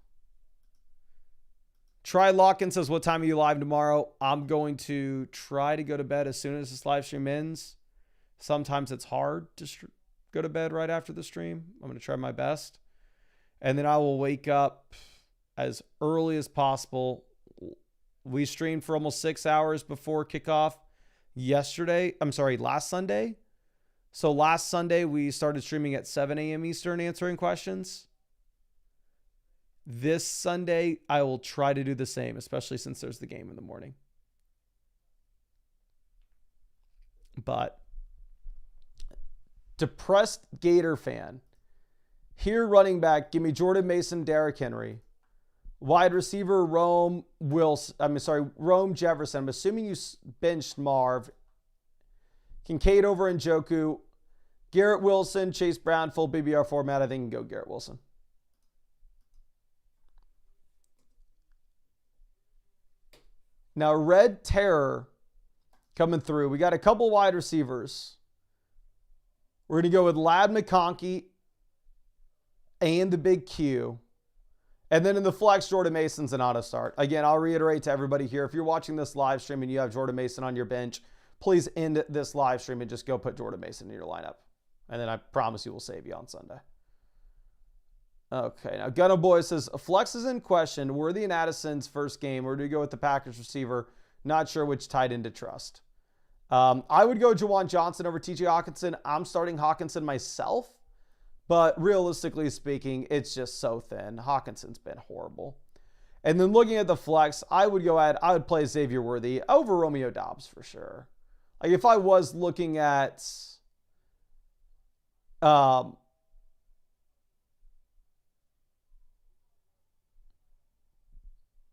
Try Locken says, what time are you live tomorrow? I'm going to try to go to bed as soon as this live stream ends. Sometimes it's hard to go to bed right after the stream. I'm going to try my best. And then I will wake up as early as possible. We streamed for almost 6 hours before kickoff last Sunday. So last Sunday, we started streaming at 7 a.m. Eastern answering questions. This Sunday, I will try to do the same, especially since there's the game in the morning. But depressed Gator fan. Here, running back, give me Jordan Mason, Derrick Henry. Wide receiver, Rome Jefferson. I'm assuming you benched Marv. Kincaid over Njoku. Garrett Wilson, Chase Brown, full BBR format. I think you can go Garrett Wilson. Now, Red Terror coming through. We got a couple wide receivers. We're going to go with Lad McConkey and the big Q. And then in the flex, Jordan Mason's an auto start. Again, I'll reiterate to everybody here, if you're watching this live stream and you have Jordan Mason on your bench, please end this live stream and just go put Jordan Mason in your lineup. And then I promise you we'll save you on Sunday. Okay, now Gunna Boy says, flex is in question. Worthy and Addison's first game, or do you go with the Packers receiver? Not sure which tight end to trust. I would go Juwan Johnson over TJ Hawkinson. I'm starting Hawkinson myself, but realistically speaking, it's just so thin. Hawkinson's been horrible. And then looking at the flex, I would play Xavier Worthy over Romeo Doubs for sure. Like if I was looking at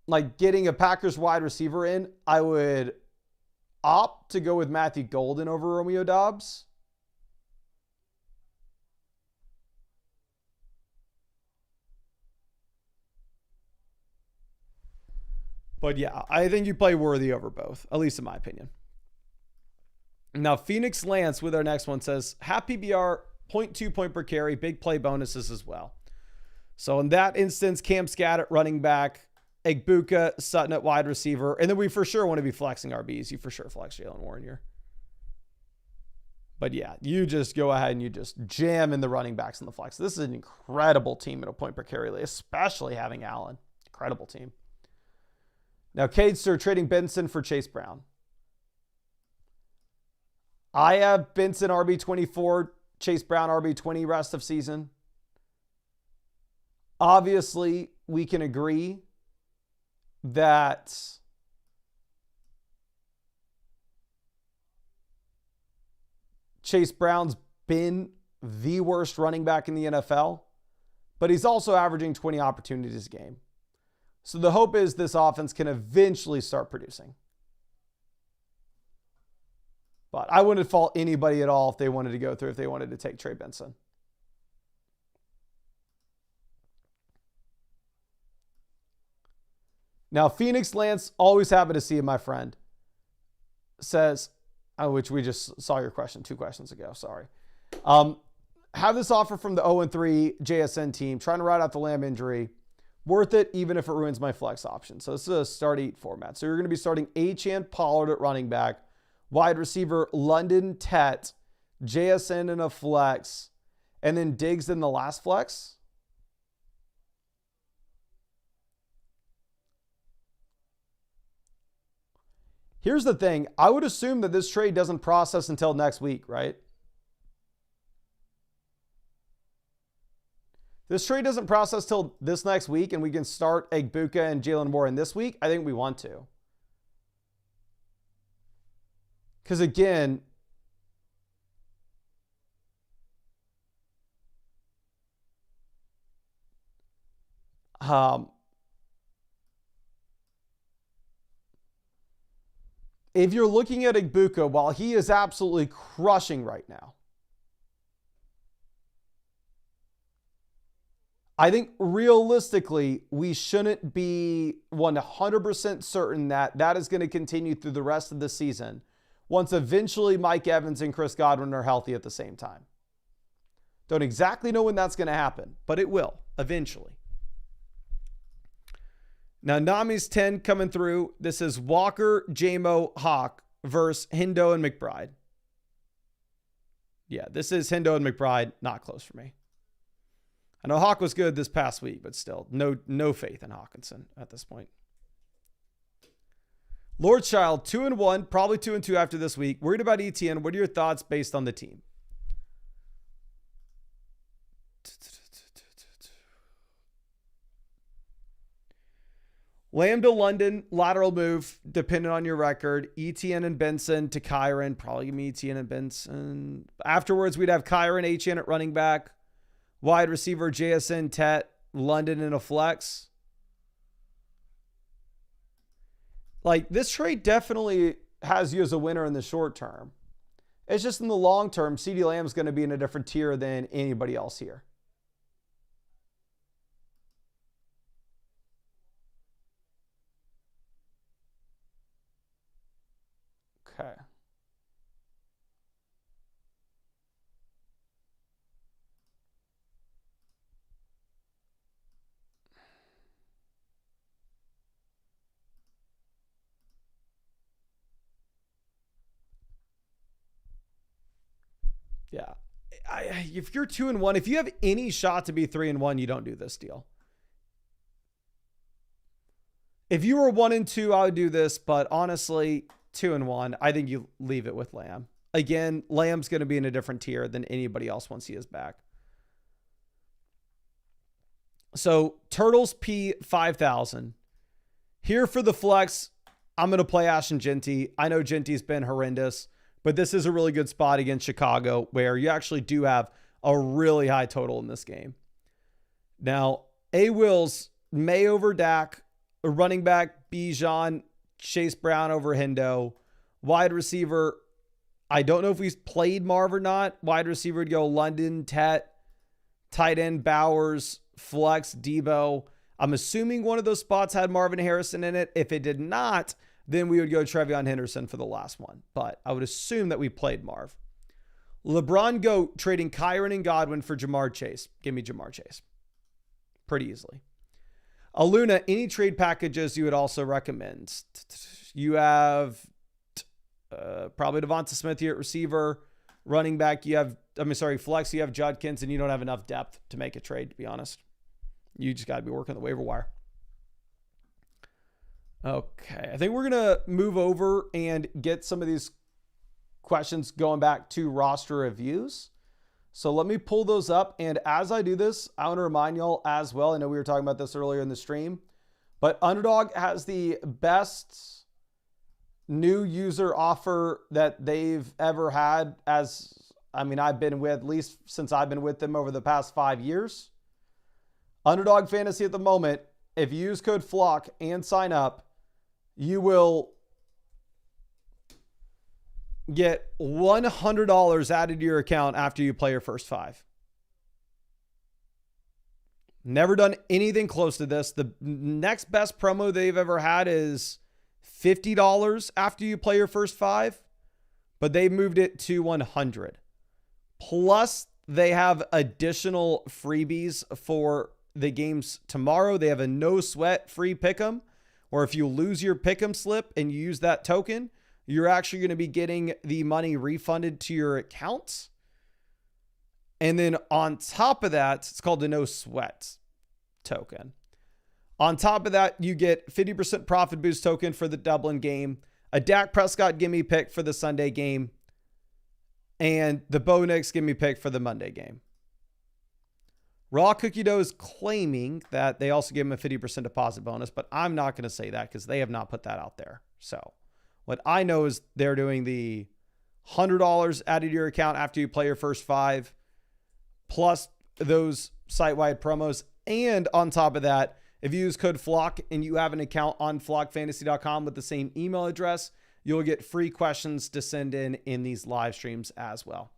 like getting a Packers wide receiver in, I would opt to go with Matthew Golden over Romeo Doubs. But yeah, I think you play Worthy over both, at least in my opinion. Now, Phoenix Lance with our next one says, half PBR, 0.2 point per carry, big play bonuses as well. So in that instance, Cam Scott at running back, Egbuka, Sutton at wide receiver, and then we for sure want to be flexing RBs. You for sure flex Jalen Warren here. But yeah, you just go ahead and you just jam in the running backs in the flex. This is an incredible team at a point per carry, especially having Allen. Incredible team. Now, Cadester trading Benson for Chase Brown. I have Benson RB24, Chase Brown RB20 rest of season. Obviously, we can agree that Chase Brown's been the worst running back in the NFL, but he's also averaging 20 opportunities a game. So the hope is this offense can eventually start producing. But I wouldn't fault anybody at all if they wanted to take Trey Benson. Now, Phoenix Lance, always happy to see you, my friend, says, which we just saw your question 2 questions ago. Sorry. Have this offer from the 0-3 JSN team, trying to ride out the Lamb injury. Worth it, even if it ruins my flex option. So this is a start-eat format. So you're going to be starting Achane Pollard at running back, wide receiver London Tet, JSN in a flex, and then Diggs in the last flex. Here's the thing. I would assume that this trade doesn't process until next week, right? This trade doesn't process till this next week, and we can start Egbuka and Jalen Warren this week. I think we want to. Because again, if you're looking at Egbuka, while he is absolutely crushing right now, I think realistically, we shouldn't be 100% certain that that is going to continue through the rest of the season once eventually Mike Evans and Chris Godwin are healthy at the same time. Don't exactly know when that's going to happen, but it will eventually. Now, Nami's 10 coming through. This is Walker, Jamo, Hawk versus Hendo and McBride. Yeah, this is Hendo and McBride. Not close for me. I know Hawk was good this past week, but still, no faith in Hawkinson at this point. Lord Child, 2-1, probably 2-2 after this week. Worried about ETN. What are your thoughts based on the team? Lamb to London, lateral move, depending on your record. ETN and Benson to Kyron. Probably give me ETN and Benson. Afterwards, we'd have Kyron, HN at running back. Wide receiver, JSN, Tet, London in a flex. Like, this trade definitely has you as a winner in the short term. It's just in the long term, CeeDee Lamb's going to be in a different tier than anybody else here. Okay. Yeah. If you're 2-1, if you have any shot to be 3-1, you don't do this deal. If you were 1-2, I would do this, but honestly, 2-1, I think you leave it with Lamb. Again, Lamb's going to be in a different tier than anybody else once he is back. So, Turtles P 5000 Here for the flex, I'm going to play Ashton Jeanty. I know Jeanty's been horrendous, but this is a really good spot against Chicago where you actually do have a really high total in this game. Now, A. Wills, May over Dak, a running back, Bijan, Chase Brown over Hendo, wide receiver. I don't know if he's played Marv or not. Wide receiver would go London, Tet, tight end, Bowers, flex, Debo. I'm assuming one of those spots had Marvin Harrison in it. If it did not, then we would go Trevion Henderson for the last one. But I would assume that we played Marv. LeBron Goat trading Kyron and Godwin for Jamar Chase. Give me Jamar Chase. Pretty easily. Aluna, any trade packages you would also recommend? You have probably Devonta Smith here at receiver. Running back, flex, you have Judkins, and you don't have enough depth to make a trade, to be honest. You just got to be working the waiver wire. Okay, I think we're going to move over and get some of these questions going back to roster reviews. So let me pull those up. And as I do this, I want to remind y'all as well. I know we were talking about this earlier in the stream, but Underdog has the best new user offer that they've ever had. I've been with, at least since I've been with them over the past 5 years. Underdog Fantasy at the moment, if you use code FLOCK and sign up, you will get $100 added to your account after you play your first 5. Never done anything close to this. The next best promo they've ever had is $50 after you play your first 5, but they moved it to $100. Plus, they have additional freebies for the games tomorrow. They have a no sweat free pick'em, or if you lose your pick'em slip and you use that token, you're actually going to be getting the money refunded to your account. And then on top of that, it's called the no sweat token. On top of that, you get 50% profit boost token for the Dublin game, a Dak Prescott gimme pick for the Sunday game, and the Bo Nix gimme pick for the Monday game. Raw Cookie Dough is claiming that they also give him a 50% deposit bonus, but I'm not going to say that because they have not put that out there. So what I know is they're doing the $100 added to your account after you play your first 5, plus those site-wide promos. And on top of that, if you use code FLOCK and you have an account on flockfantasy.com with the same email address, you'll get free questions to send in these live streams as well.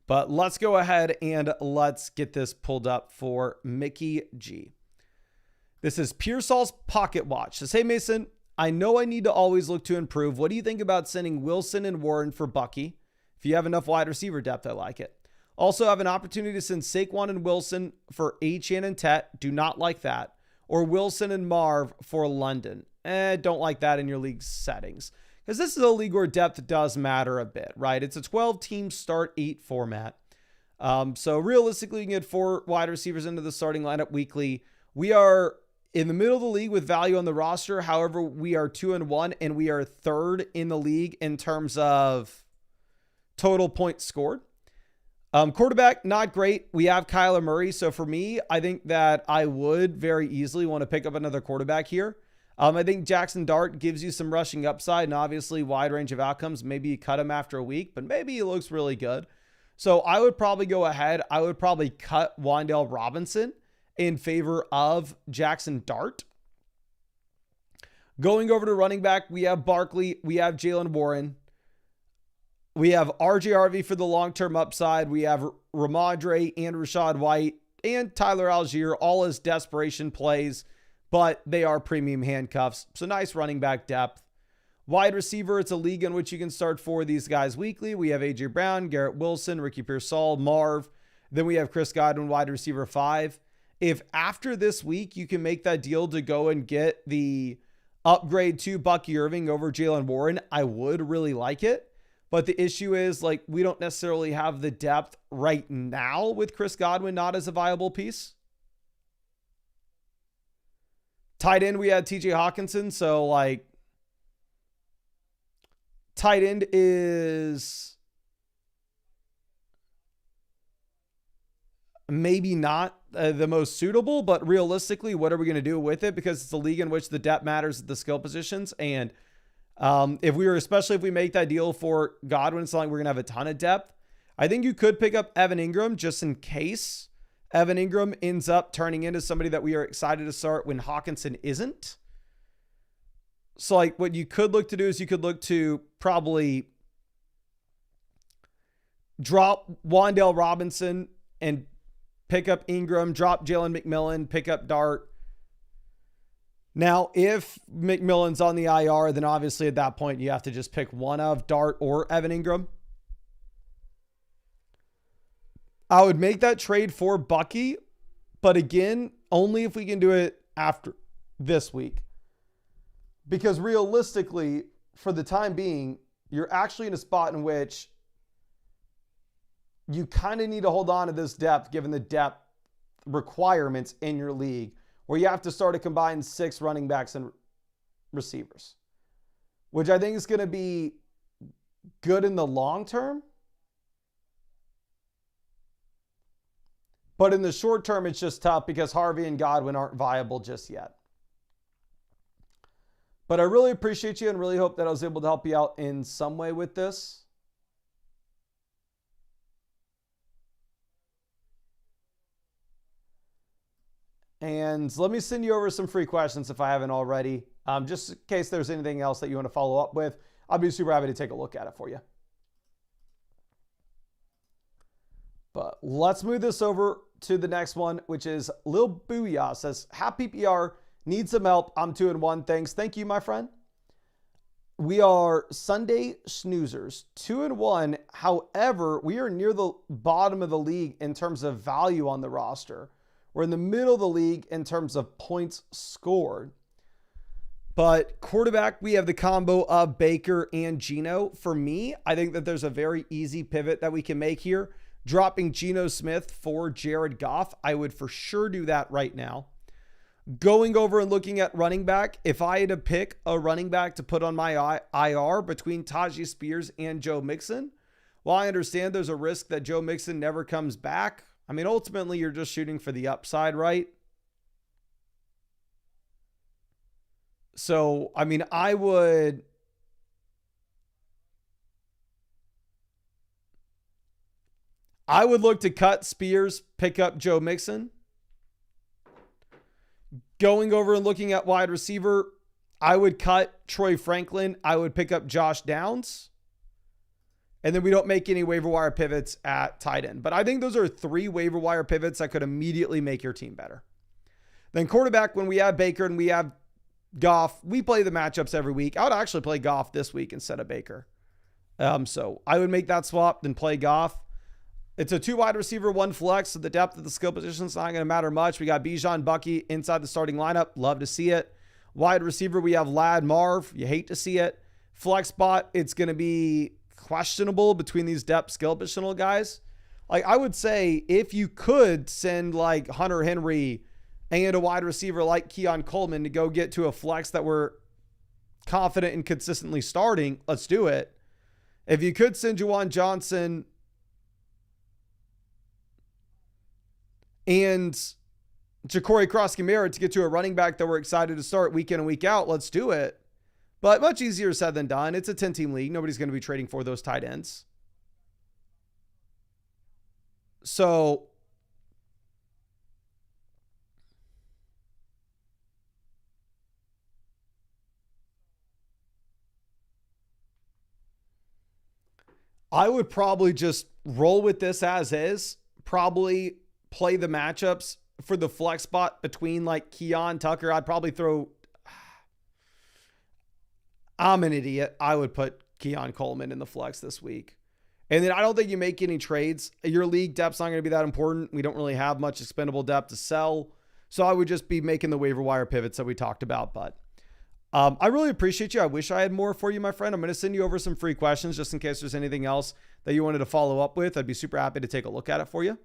But let's go ahead and let's get this pulled up for Mickey G. This is Pearsall's Pocket Watch. Says, hey, Mason, I know I need to always look to improve. What do you think about sending Wilson and Warren for Bucky? If you have enough wide receiver depth, I like it. Also have an opportunity to send Saquon and Wilson for Achane and Tet. Do not like that. Or Wilson and Marv for London. Don't like that in your league settings. Because this is a league where depth does matter a bit, right? It's a 12-team start 8 format. So realistically, you can get 4 wide receivers into the starting lineup weekly. We are in the middle of the league with value on the roster. However, we are 2-1, and we are 3rd in the league in terms of total points scored. Quarterback, not great. We have Kyler Murray. So for me, I think that I would very easily want to pick up another quarterback here. I think Jackson Dart gives you some rushing upside and obviously wide range of outcomes. Maybe you cut him after a week, but maybe he looks really good. So I would probably go ahead. I would probably cut Wan'Dale Robinson in favor of Jackson Dart. Going over to running back, we have Barkley. We have Jalen Warren. We have RJRV for the long-term upside. We have Ramondre and Rashad White and Tyler Algier, all as desperation plays, but they are premium handcuffs. So nice running back depth. Wide receiver, it's a league in which you can start 4 of these guys weekly. We have A.J. Brown, Garrett Wilson, Ricky Pearsall, Marv. Then we have Chris Godwin, wide receiver 5. If after this week you can make that deal to go and get the upgrade to Bucky Irving over Jalen Warren, I would really like it. But the issue is, like, we don't necessarily have the depth right now with Chris Godwin not as a viable piece. Tight end, we had TJ Hawkinson. So, like, tight end is maybe not the most suitable, but realistically, what are we going to do with it? Because it's a league in which the depth matters at the skill positions. And especially if we make that deal for Godwin, it's not like we're going to have a ton of depth. I think you could pick up Evan Ingram just in case Evan Ingram ends up turning into somebody that we are excited to start when Hawkinson isn't. So like what you could look to do is you could look to probably drop Wan'Dale Robinson and pick up Ingram, drop Jalen McMillan, pick up Dart. Now, if McMillan's on the IR, then obviously at that point you have to just pick one of Dart or Evan Ingram. I would make that trade for Bucky, but again, only if we can do it after this week. Because realistically, for the time being, you're actually in a spot in which you kind of need to hold on to this depth given the depth requirements in your league, where you have to start a combined 6 running backs and receivers, which I think is going to be good in the long term. But in the short term, it's just tough because Harvey and Godwin aren't viable just yet. But I really appreciate you and really hope that I was able to help you out in some way with this. And let me send you over some free questions if I haven't already, just in case there's anything else that you want to follow up with. I'll be super happy to take a look at it for you. But let's move this over to the next one, which is Lil Booyah says, Happy PR, need some help. I'm 2-1. Thanks. Thank you, my friend. We are Sunday snoozers, 2-1. However, we are near the bottom of the league in terms of value on the roster. We're in the middle of the league in terms of points scored. But quarterback, we have the combo of Baker and Geno. For me, I think that there's a very easy pivot that we can make here. Dropping Geno Smith for Jared Goff. I would for sure do that right now. Going over and looking at running back, if I had to pick a running back to put on my IR between Tajee Spears and Joe Mixon, while I understand there's a risk that Joe Mixon never comes back, I mean, ultimately, you're just shooting for the upside, right? So, I mean, I would look to cut Spears, pick up Joe Mixon. Going over and looking at wide receiver, I would cut Troy Franklin. I would pick up Josh Downs. And then we don't make any waiver wire pivots at tight end. But I think those are 3 waiver wire pivots that could immediately make your team better. Then quarterback, when we have Baker and we have Goff, we play the matchups every week. I would actually play Goff this week instead of Baker. So I would make that swap, then play Goff. It's a 2 wide receiver, 1 flex. So the depth of the skill position is not going to matter much. We got Bijan, Bucky inside the starting lineup. Love to see it. Wide receiver, we have Lad, Marv. You hate to see it. Flex spot, it's going to be questionable between these depth skill positional guys. Like I would say if you could send like Hunter Henry and a wide receiver like Keon Coleman to go get to a flex that we're confident in consistently starting, let's do it. If you could send Juwan Johnson and Ja'Cory Cross-Camara to get to a running back that we're excited to start week in and week out, let's do it. But much easier said than done. It's a 10-team league. Nobody's going to be trading for those tight ends. So I would probably just roll with this as is. Probably play the matchups for the flex spot between like Keon, Tucker. I'd probably throw... I'm an idiot. I would put Keon Coleman in the flex this week. And then I don't think you make any trades. Your league depth's not going to be that important. We don't really have much expendable depth to sell. So I would just be making the waiver wire pivots that we talked about. But I really appreciate you. I wish I had more for you, my friend. I'm going to send you over some free questions just in case there's anything else that you wanted to follow up with. I'd be super happy to take a look at it for you.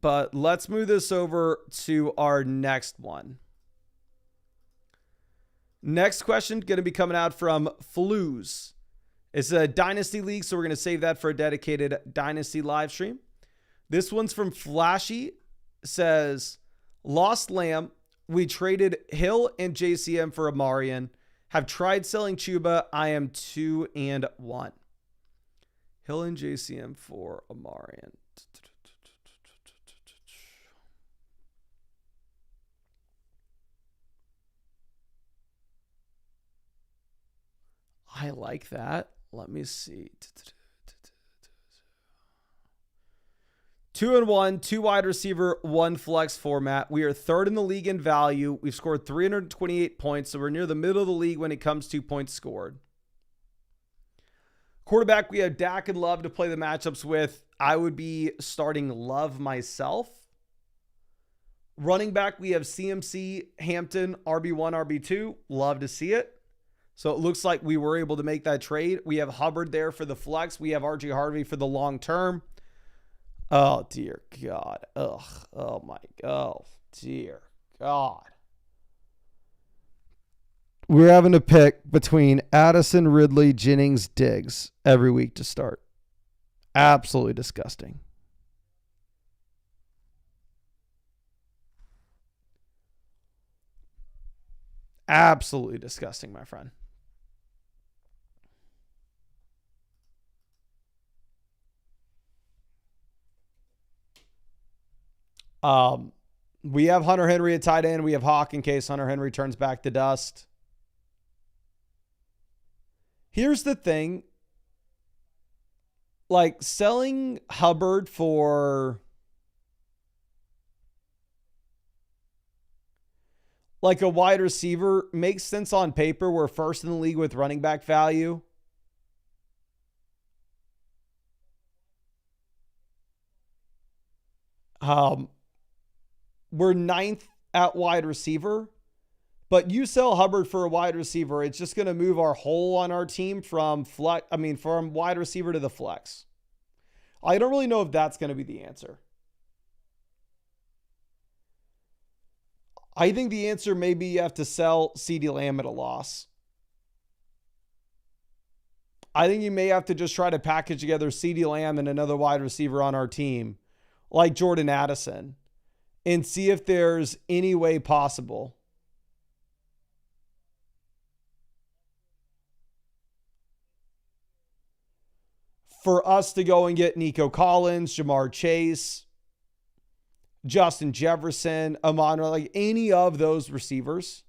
But let's move this over to our next one. Next question going to be coming out from Flues. It's a Dynasty League, so we're going to save that for a dedicated Dynasty live stream. This one's from Flashy. Says, Lost Lamb. We traded Hill and JCM for Amarian. Have tried selling Chuba. I am 2-1. Hill and JCM for Amarian. I like that. Let me see. 2-1, 2 wide receiver, 1 flex format. We are third in the league in value. We've scored 328 points, so we're near the middle of the league when it comes to points scored. Quarterback, we have Dak and Love to play the matchups with. I would be starting Love myself. Running back, we have CMC, Hampton, RB1, RB2. Love to see it. So it looks like we were able to make that trade. We have Hubbard there for the flex. We have RJ Harvey for the long term. Oh, dear God. Ugh. Oh, my God. Oh, dear God. We're having to pick between Addison, Ridley, Jennings, Diggs every week to start. Absolutely disgusting. Absolutely disgusting, my friend. We have Hunter Henry at tight end. We have Hawk in case Hunter Henry turns back to dust. Here's the thing. Like, selling Hubbard for like a wide receiver makes sense on paper. We're first in the league with running back value. We're 9th at wide receiver, but you sell Hubbard for a wide receiver, it's just going to move our hole on our team from from wide receiver to the flex. I don't really know if that's going to be the answer. I think the answer may be you have to sell CeeDee Lamb at a loss. I think you may have to just try to package together CeeDee Lamb and another wide receiver on our team, like Jordan Addison, and see if there's any way possible for us to go and get Nico Collins, Jamar Chase, Justin Jefferson, Amon, like any of those receivers.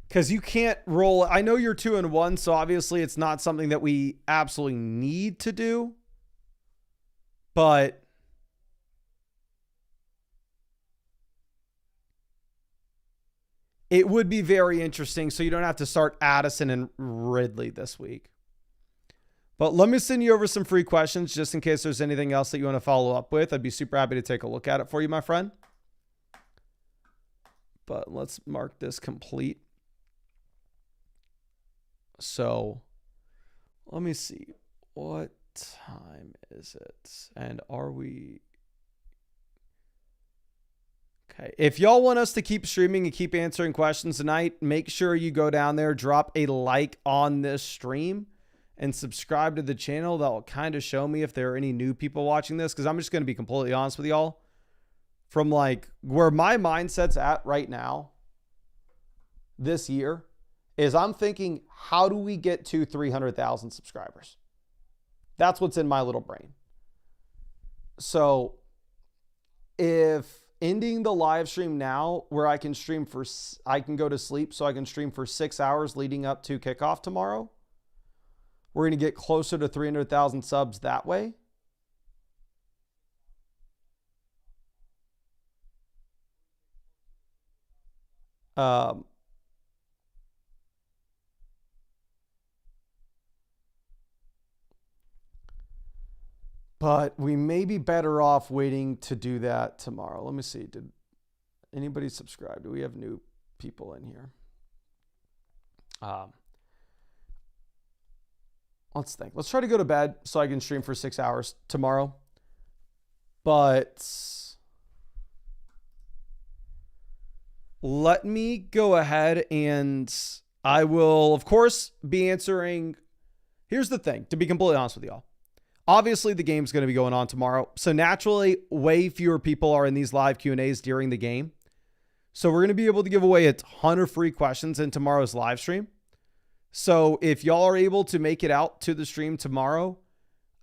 Because you can't roll. I know you're 2-1, so obviously it's not something that we absolutely need to do. But it would be very interesting, so you don't have to start Addison and Ridley this week. But let me send you over some free questions just in case there's anything else that you want to follow up with. I'd be super happy to take a look at it for you, my friend. But let's mark this complete. So let me see. What time is it? And are we... Okay. If y'all want us to keep streaming and keep answering questions tonight, make sure you go down there, drop a like on this stream, and subscribe to the channel. That will kind of show me if there are any new people watching this, because I'm just going to be completely honest with y'all. From like where my mindset's at right now this year is I'm thinking, how do we get to 300,000 subscribers? That's what's in my little brain. So if ending the live stream now where I can go to sleep so I can stream for 6 hours leading up to kickoff tomorrow, we're going to get closer to 300,000 subs that way. But we may be better off waiting to do that tomorrow. Let me see. Did anybody subscribe? Do we have new people in here? let's think. Let's try to go to bed so I can stream for 6 hours tomorrow. But let me go ahead and I will, of course, be answering. Here's the thing, to be completely honest with y'all. Obviously, the game's going to be going on tomorrow. So naturally, way fewer people are in these live Q&As during the game. So we're going to be able to give away a ton of free questions in tomorrow's live stream. So if y'all are able to make it out to the stream tomorrow,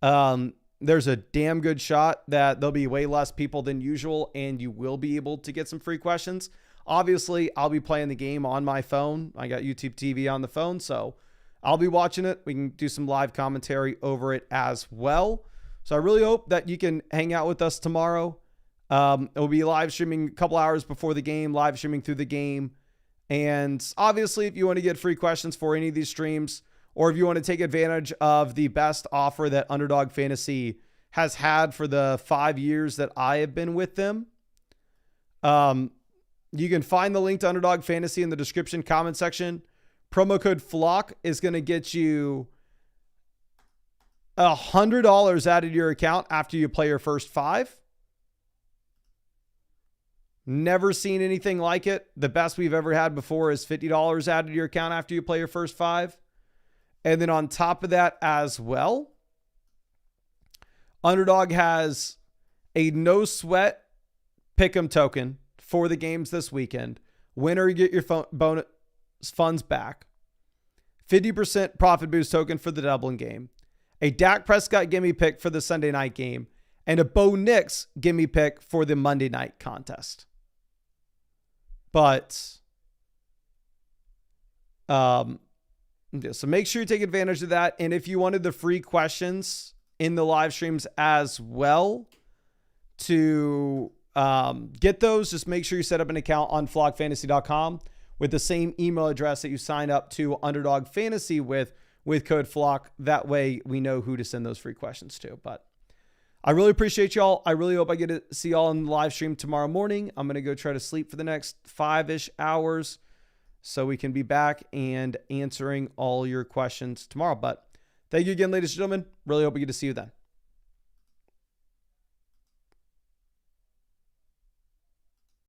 there's a damn good shot that there'll be way less people than usual and you will be able to get some free questions. Obviously, I'll be playing the game on my phone. I got YouTube TV on the phone, so I'll be watching it. We can do some live commentary over it as well. So I really hope that you can hang out with us tomorrow. It'll be live streaming a couple hours before the game, live streaming through the game. And obviously, if you want to get free questions for any of these streams, or if you want to take advantage of the best offer that Underdog Fantasy has had for the 5 years that I have been with them, you can find the link to Underdog Fantasy in the description comment section. Promo code FLOCK is going to get you $100 added to your account after you play your first 5. Never seen anything like it. The best we've ever had before is $50 added to your account after you play your first 5. And then on top of that as well, Underdog has a no sweat pick'em token for the games this weekend. Winner, you get your bonus funds back. 50% profit boost token for the Dublin game. A Dak Prescott gimme pick for the Sunday night game. And a Bo Nix gimme pick for the Monday night contest. But, so make sure you take advantage of that. And if you wanted the free questions in the live streams as well, to get those, just make sure you set up an account on flockfantasy.com with the same email address that you signed up to Underdog Fantasy with code FLOCK. That way we know who to send those free questions to. But I really appreciate y'all. I really hope I get to see y'all in the live stream tomorrow morning. I'm going to go try to sleep for the next 5-ish hours so we can be back and answering all your questions tomorrow. But thank you again, ladies and gentlemen. Really hope we get to see you then.